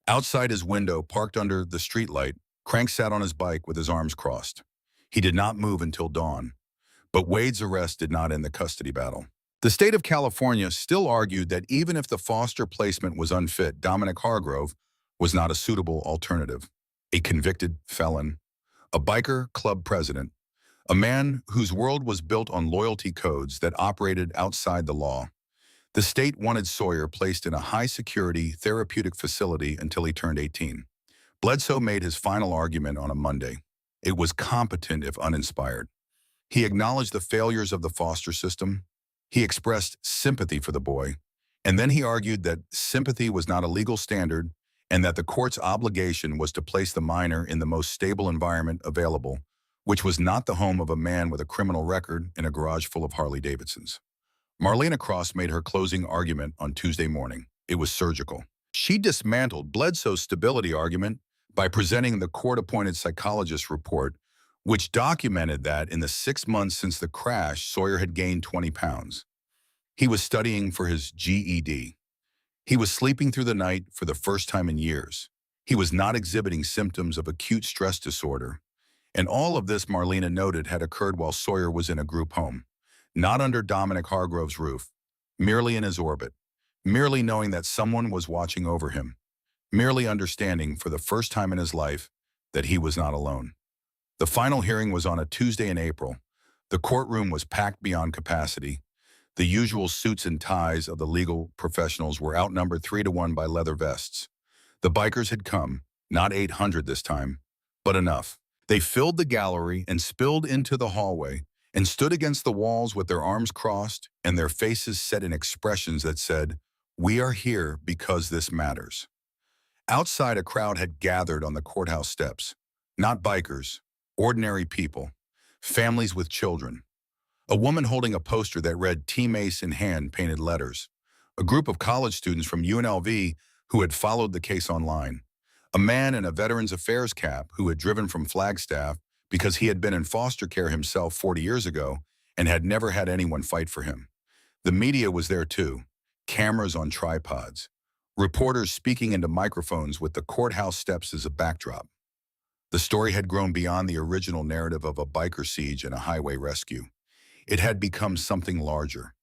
Outside his window, parked under the streetlight, Crank sat on his bike with his arms crossed. He did not move until dawn. But Wade's arrest did not end the custody battle. The state of California still argued that even if the foster placement was unfit, Dominic Hargrove was not a suitable alternative. A convicted felon, a biker club president, a man whose world was built on loyalty codes that operated outside the law. The state wanted Sawyer placed in a high-security therapeutic facility until he turned 18. Bledsoe made his final argument on a Monday. It was competent if uninspired. He acknowledged the failures of the foster system. He expressed sympathy for the boy, and then he argued that sympathy was not a legal standard and that the court's obligation was to place the minor in the most stable environment available, which was not the home of a man with a criminal record in a garage full of Harley-Davidsons. Marlena Cross made her closing argument on Tuesday morning. It was surgical. She dismantled Bledsoe's stability argument by presenting the court-appointed psychologist's report, which documented that in the 6 months since the crash, Sawyer had gained 20 pounds. He was studying for his GED. He was sleeping through the night for the first time in years. He was not exhibiting symptoms of acute stress disorder. And all of this, Marlena noted, had occurred while Sawyer was in a group home, not under Dominic Hargrove's roof, merely in his orbit, merely knowing that someone was watching over him, merely understanding for the first time in his life that he was not alone. The final hearing was on a Tuesday in April. The courtroom was packed beyond capacity. The usual suits and ties of the legal professionals were outnumbered 3-1 by leather vests. The bikers had come, not 800 this time, but enough. They filled the gallery and spilled into the hallway and stood against the walls with their arms crossed and their faces set in expressions that said, "We are here because this matters." Outside, a crowd had gathered on the courthouse steps. Not bikers, ordinary people, families with children. A woman holding a poster that read Team Ace in hand-painted letters. A group of college students from UNLV who had followed the case online. A man in a Veterans Affairs cap who had driven from Flagstaff because he had been in foster care himself 40 years ago and had never had anyone fight for him. The media was there too, cameras on tripods, reporters speaking into microphones with the courthouse steps as a backdrop. The story had grown beyond the original narrative of a biker siege and a highway rescue. It had become something larger.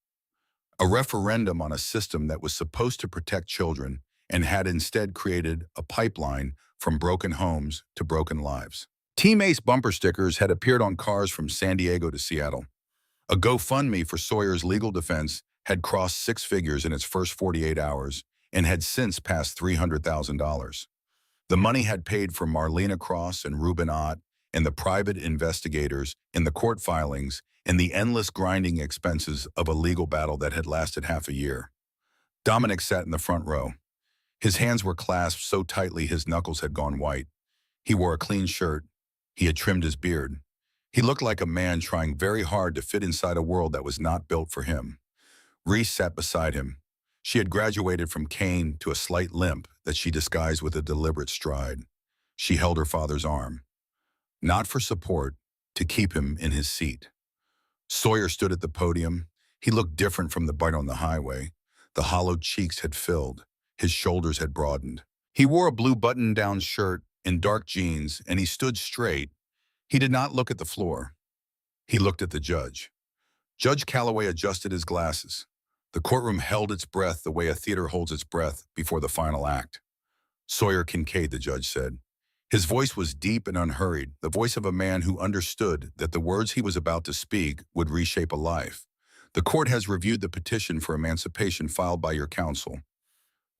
A referendum on a system that was supposed to protect children and had instead created a pipeline from broken homes to broken lives. Team Ace bumper stickers had appeared on cars from San Diego to Seattle. A GoFundMe for Sawyer's legal defense had crossed 6 figures in its first 48 hours and had since passed $300,000. The money had paid for Marlena Cross and Ruben Ott and the private investigators in the court filings and the endless grinding expenses of a legal battle that had lasted half a year. Dominic sat in the front row. His hands were clasped so tightly his knuckles had gone white. He wore a clean shirt. He had trimmed his beard. He looked like a man trying very hard to fit inside a world that was not built for him. Reese sat beside him. She had graduated from cane to a slight limp that she disguised with a deliberate stride. She held her father's arm. Not for support, to keep him in his seat. Sawyer stood at the podium. He looked different from the bite on the highway. The hollowed cheeks had filled. His shoulders had broadened. He wore a blue button-down shirt and dark jeans, and he stood straight. He did not look at the floor. He looked at the judge. Judge Calloway adjusted his glasses. The courtroom held its breath the way a theater holds its breath before the final act. Sawyer Kincaid, the judge said. His voice was deep and unhurried, the voice of a man who understood that the words he was about to speak would reshape a life. The court has reviewed the petition for emancipation filed by your counsel.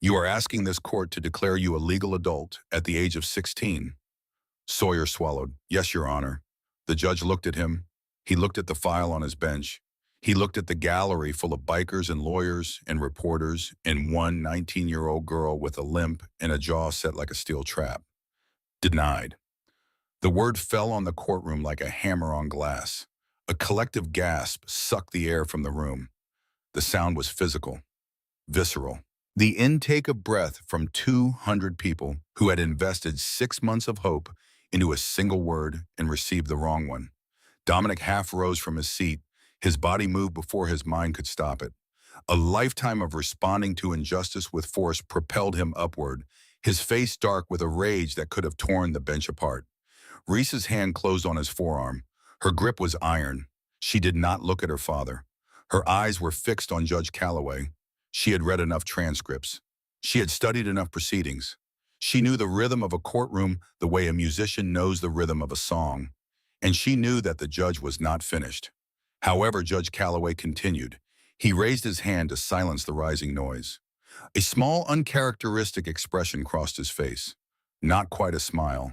You are asking this court to declare you a legal adult at the age of 16. Sawyer swallowed. Yes, Your Honor. The judge looked at him. He looked at the file on his bench. He looked at the gallery full of bikers and lawyers and reporters and one 19-year-old girl with a limp and a jaw set like a steel trap. Denied. The word fell on the courtroom like a hammer on glass. A collective gasp sucked the air from the room. The sound was physical, visceral. The intake of breath from 200 people who had invested 6 months of hope into a single word and received the wrong one. Dominic half rose from his seat. His body moved before his mind could stop it. A lifetime of responding to injustice with force propelled him upward, his face dark with a rage that could have torn the bench apart. Reese's hand closed on his forearm. Her grip was iron. She did not look at her father. Her eyes were fixed on Judge Calloway. She had read enough transcripts. She had studied enough proceedings. She knew the rhythm of a courtroom the way a musician knows the rhythm of a song. And she knew that the judge was not finished. However, Judge Calloway continued. He raised his hand to silence the rising noise. A small, uncharacteristic expression crossed his face. Not quite a smile.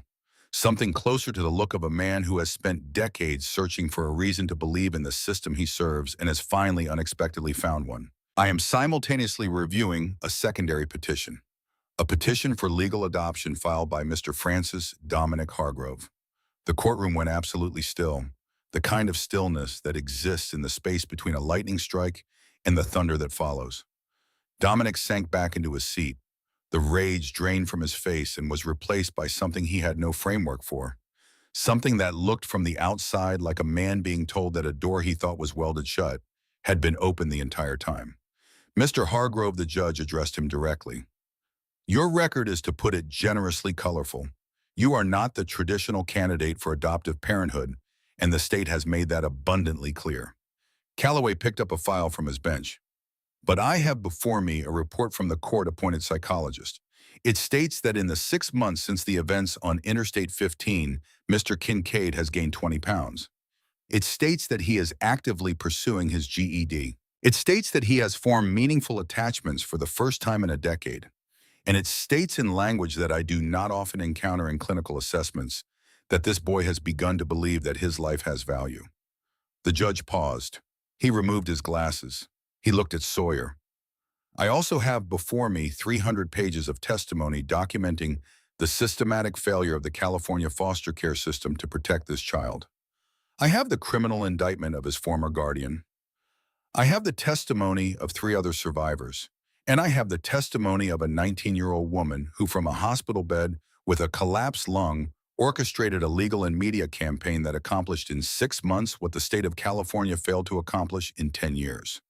Something closer to the look of a man who has spent decades searching for a reason to believe in the system he serves and has finally unexpectedly found one. I am simultaneously reviewing a secondary petition. A petition for legal adoption filed by Mr. Francis Dominic Hargrove. The courtroom went absolutely still. The kind of stillness that exists in the space between a lightning strike and the thunder that follows. Dominic sank back into his seat. The rage drained from his face and was replaced by something he had no framework for. Something that looked from the outside like a man being told that a door he thought was welded shut had been open the entire time. Mr. Hargrove, the judge, addressed him directly. Your record is, to put it generously, colorful. You are not the traditional candidate for adoptive parenthood, and the state has made that abundantly clear. Calloway picked up a file from his bench. But I have before me a report from the court-appointed psychologist. It states that in the 6 months since the events on Interstate 15, Mr. Kincaid has gained 20 pounds. It states that he is actively pursuing his GED. It states that he has formed meaningful attachments for the first time in a decade. And it states in language that I do not often encounter in clinical assessments that this boy has begun to believe that his life has value. The judge paused. He removed his glasses. He looked at Sawyer. I also have before me 300 pages of testimony documenting the systematic failure of the California foster care system to protect this child. I have the criminal indictment of his former guardian. I have the testimony of 3 other survivors. And I have the testimony of a 19-year-old woman who, from a hospital bed with a collapsed lung, orchestrated a legal and media campaign that accomplished in 6 months what the state of California failed to accomplish in 10 years.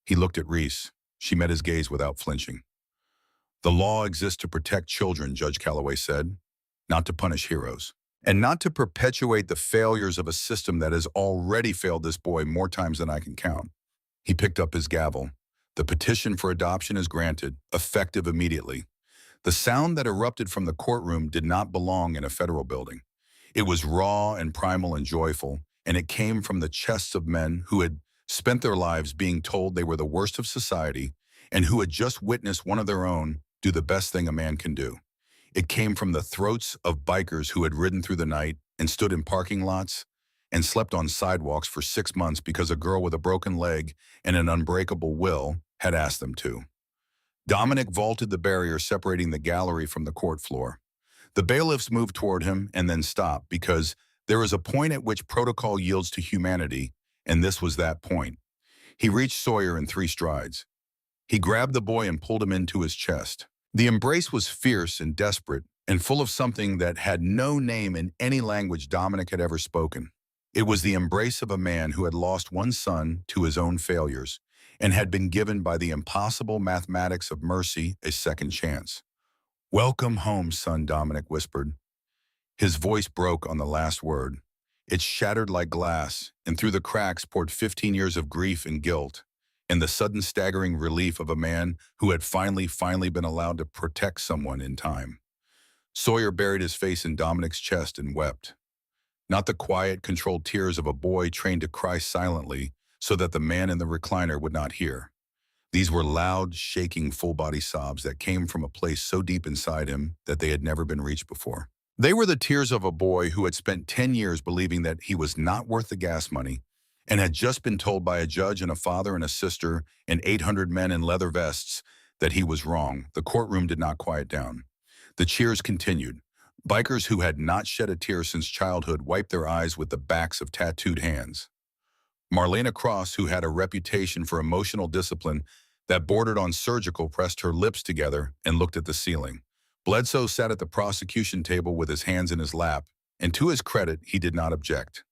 He looked at Reese. She met his gaze without flinching. The law exists to protect children, Judge Calloway said, not to punish heroes, and not to perpetuate the failures of a system that has already failed this boy more times than I can count. He picked up his gavel. The petition for adoption is granted, effective immediately. The sound that erupted from the courtroom did not belong in a federal building. It was raw and primal and joyful, and it came from the chests of men who had spent their lives being told they were the worst of society and who had just witnessed one of their own do the best thing a man can do. It came from the throats of bikers who had ridden through the night and stood in parking lots and slept on sidewalks for 6 months because a girl with a broken leg and an unbreakable will had asked them to. Dominic vaulted the barrier separating the gallery from the court floor. The bailiffs moved toward him and then stopped because there is a point at which protocol yields to humanity, and this was that point. He reached Sawyer in 3 strides. He grabbed the boy and pulled him into his chest. The embrace was fierce and desperate and full of something that had no name in any language Dominic had ever spoken. It was the embrace of a man who had lost one son to his own failures and had been given by the impossible mathematics of mercy a second chance. "Welcome home, son," Dominic whispered. His voice broke on the last word. It shattered like glass, and through the cracks poured 15 years of grief and guilt, and the sudden staggering relief of a man who had finally been allowed to protect someone in time. Sawyer buried his face in Dominic's chest and wept. Not the quiet, controlled tears of a boy trained to cry silently so that the man in the recliner would not hear. These were loud, shaking, full-body sobs that came from a place so deep inside him that they had never been reached before. They were the tears of a boy who had spent 10 years believing that he was not worth the gas money and had just been told by a judge and a father and a sister and 800 men in leather vests that he was wrong. The courtroom did not quiet down. The cheers continued. Bikers who had not shed a tear since childhood wiped their eyes with the backs of tattooed hands. Marlena Cross, who had a reputation for emotional discipline that bordered on surgical, pressed her lips together and looked at the ceiling. Bledsoe sat at the prosecution table with his hands in his lap, and to his credit, he did not object.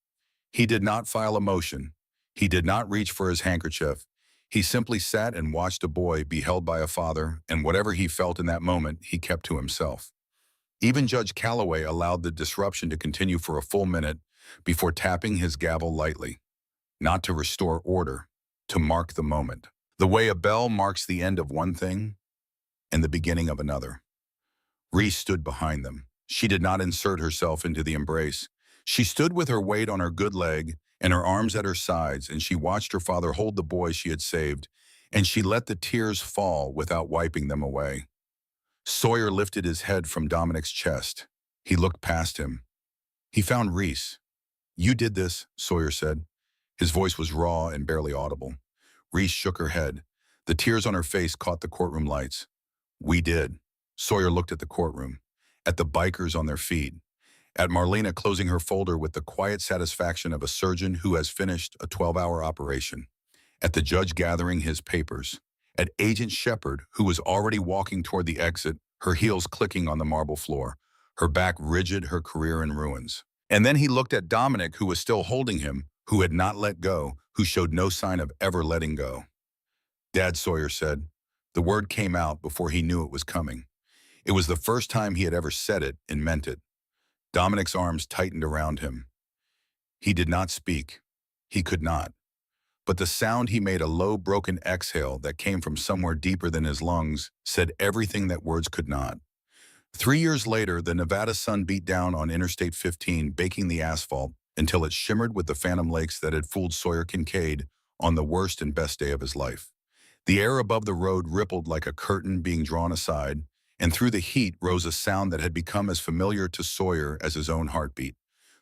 He did not file a motion. He did not reach for his handkerchief. He simply sat and watched a boy be held by a father, and whatever he felt in that moment, he kept to himself. Even Judge Calloway allowed the disruption to continue for a full minute before tapping his gavel lightly. Not to restore order, to mark the moment. The way a bell marks the end of one thing and the beginning of another. Reese stood behind them. She did not insert herself into the embrace. She stood with her weight on her good leg and her arms at her sides, and she watched her father hold the boy she had saved, and she let the tears fall without wiping them away. Sawyer lifted his head from Dominic's chest. He looked past him. He found Reese. "You did this," Sawyer said. His voice was raw and barely audible. Reese shook her head. The tears on her face caught the courtroom lights. "We did." Sawyer looked at the courtroom, at the bikers on their feet, at Marlena closing her folder with the quiet satisfaction of a surgeon who has finished a 12-hour operation, at the judge gathering his papers, at Agent Shepard, who was already walking toward the exit, her heels clicking on the marble floor, her back rigid, her career in ruins. And then he looked at Dominic, who was still holding him, who had not let go, who showed no sign of ever letting go. Dad, Sawyer said. The word came out before he knew it was coming. It was the first time he had ever said it and meant it. Dominic's arms tightened around him. He did not speak. He could not. But the sound he made, a low, broken exhale that came from somewhere deeper than his lungs, said everything that words could not. 3 years later, the Nevada sun beat down on Interstate 15, baking the asphalt until it shimmered with the phantom lakes that had fooled Sawyer Kincaid on the worst and best day of his life. The air above the road rippled like a curtain being drawn aside, and through the heat rose a sound that had become as familiar to Sawyer as his own heartbeat.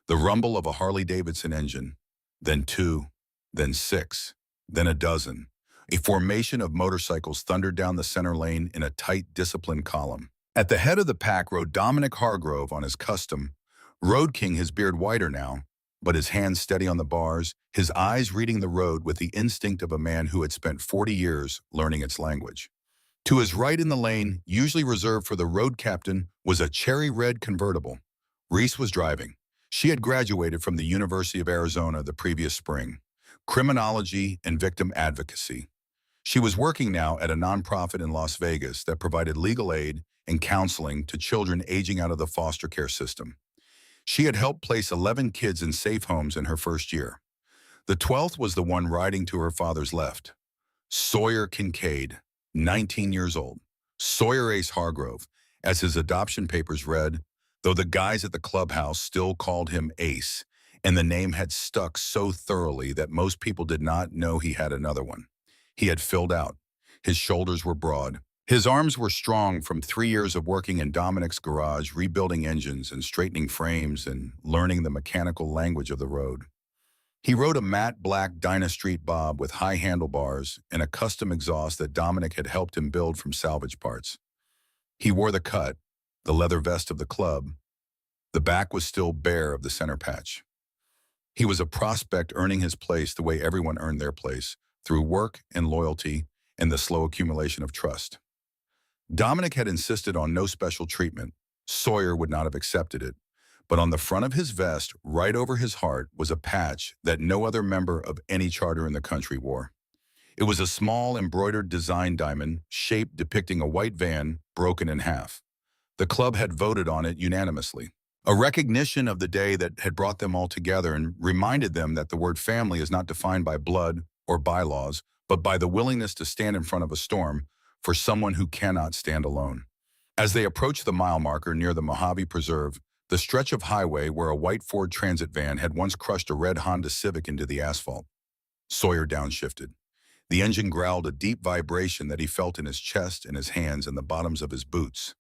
The rumble of a Harley-Davidson engine, then two, then six, then a dozen. A formation of motorcycles thundered down the center lane in a tight, disciplined column. At the head of the pack rode Dominic Hargrove on his custom Road King, his beard whiter now, but his hands steady on the bars, his eyes reading the road with the instinct of a man who had spent 40 years learning its language. To his right in the lane, usually reserved for the road captain, was a cherry-red convertible. Reese was driving. She had graduated from the University of Arizona the previous spring, criminology and victim advocacy. She was working now at a nonprofit in Las Vegas that provided legal aid and counseling to children aging out of the foster care system. She had helped place 11 kids in safe homes in her first year. The 12th was the one riding to her father's left. Sawyer Kincaid, 19 years old. Sawyer Ace Hargrove, as his adoption papers read, though the guys at the clubhouse still called him Ace, and the name had stuck so thoroughly that most people did not know he had another one. He had filled out. His shoulders were broad. His arms were strong from 3 years of working in Dominic's garage, rebuilding engines and straightening frames and learning the mechanical language of the road. He rode a matte black Dyna Street Bob with high handlebars and a custom exhaust that Dominic had helped him build from salvage parts. He wore the cut, the leather vest of the club. The back was still bare of the center patch. He was a prospect earning his place the way everyone earned their place, through work and loyalty and the slow accumulation of trust. Dominic had insisted on no special treatment. Sawyer would not have accepted it. But on the front of his vest, right over his heart, was a patch that no other member of any charter in the country wore. It was a small embroidered design diamond, shape depicting a white van broken in half. The club had voted on it unanimously. A recognition of the day that had brought them all together and reminded them that the word family is not defined by blood or bylaws, but by the willingness to stand in front of a storm for someone who cannot stand alone. As they approached the mile marker near the Mojave Preserve, the stretch of highway where a white Ford Transit van had once crushed a red Honda Civic into the asphalt, Sawyer downshifted. The engine growled a deep vibration that he felt in his chest and his hands and the bottoms of his boots.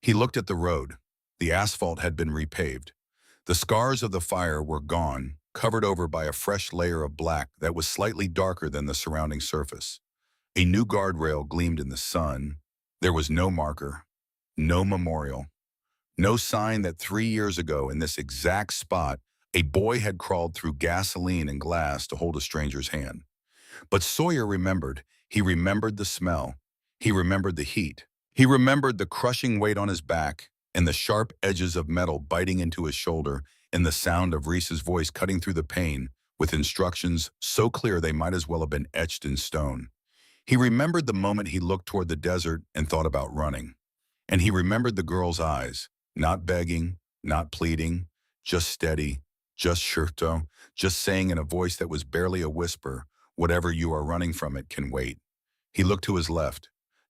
He looked at the road. The asphalt had been repaved. The scars of the fire were gone, covered over by a fresh layer of black that was slightly darker than the surrounding surface. A new guardrail gleamed in the sun. There was no marker, no memorial, no sign that 3 years ago in this exact spot, a boy had crawled through gasoline and glass to hold a stranger's hand. But Sawyer remembered. He remembered the smell. He remembered the heat. He remembered the crushing weight on his back and the sharp edges of metal biting into his shoulder and the sound of Reese's voice cutting through the pain with instructions so clear they might as well have been etched in stone. He remembered the moment he looked toward the desert and thought about running. And he remembered the girl's eyes, not begging, not pleading, just steady, just shurto, just saying in a voice that was barely a whisper, whatever you are running from, it can wait. He looked to his left.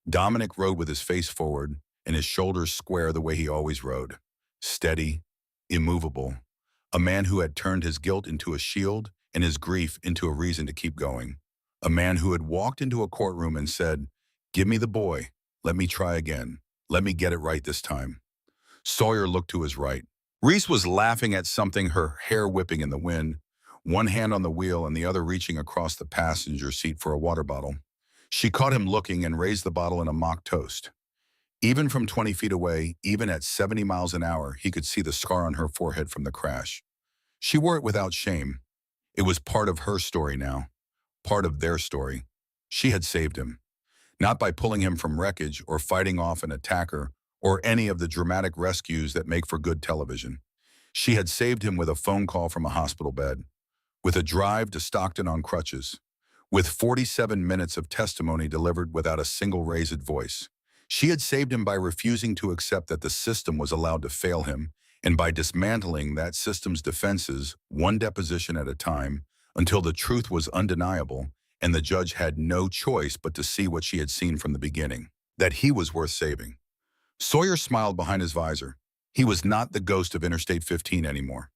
Dominic rode with his face forward and his shoulders square the way he always rode. Steady, immovable. A man who had turned his guilt into a shield and his grief into a reason to keep going. A man who had walked into a courtroom and said, "Give me the boy. Let me try again. Let me get it right this time." Sawyer looked to his right. Reese was laughing at something, her hair whipping in the wind, one hand on the wheel and the other reaching across the passenger seat for a water bottle. She caught him looking and raised the bottle in a mock toast. Even from 20 feet away, even at 70 miles an hour, he could see the scar on her forehead from the crash. She wore it without shame. It was part of her story now, part of their story. She had saved him, not by pulling him from wreckage or fighting off an attacker or any of the dramatic rescues that make for good television. She had saved him with a phone call from a hospital bed, with a drive to Stockton on crutches, with 47 minutes of testimony delivered without a single raised voice. She had saved him by refusing to accept that the system was allowed to fail him, and by dismantling that system's defenses, one deposition at a time, until the truth was undeniable, and the judge had no choice but to see what she had seen from the beginning, that he was worth saving. Sawyer smiled behind his visor. He was not the ghost of Interstate 15 anymore.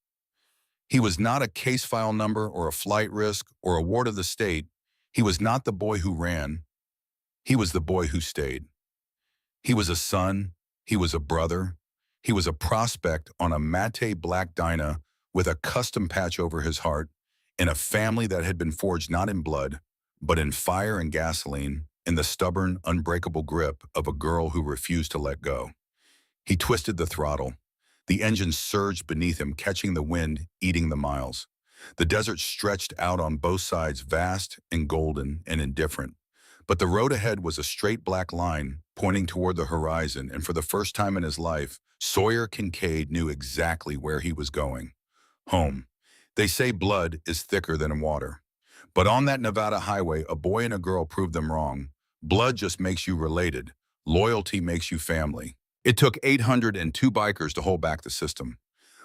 He was not a case file number or a flight risk or a ward of the state. He was not the boy who ran. He was the boy who stayed. He was a son. He was a brother. He was a prospect on a matte black Dyna with a custom patch over his heart, in a family that had been forged not in blood, but in fire and gasoline, in the stubborn, unbreakable grip of a girl who refused to let go. He twisted the throttle. The engine surged beneath him, catching the wind, eating the miles. The desert stretched out on both sides, vast and golden and indifferent. But the road ahead was a straight black line, pointing toward the horizon, and for the first time in his life, Sawyer Kincaid knew exactly where he was going. Home. They say blood is thicker than water. But on that Nevada highway, a boy and a girl proved them wrong. Blood just makes you related. Loyalty makes you family. It took 802 bikers to hold back the system.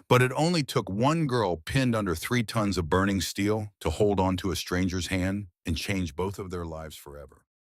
But it only took one girl pinned under 3 tons of burning steel to hold on to a stranger's hand and change both of their lives forever.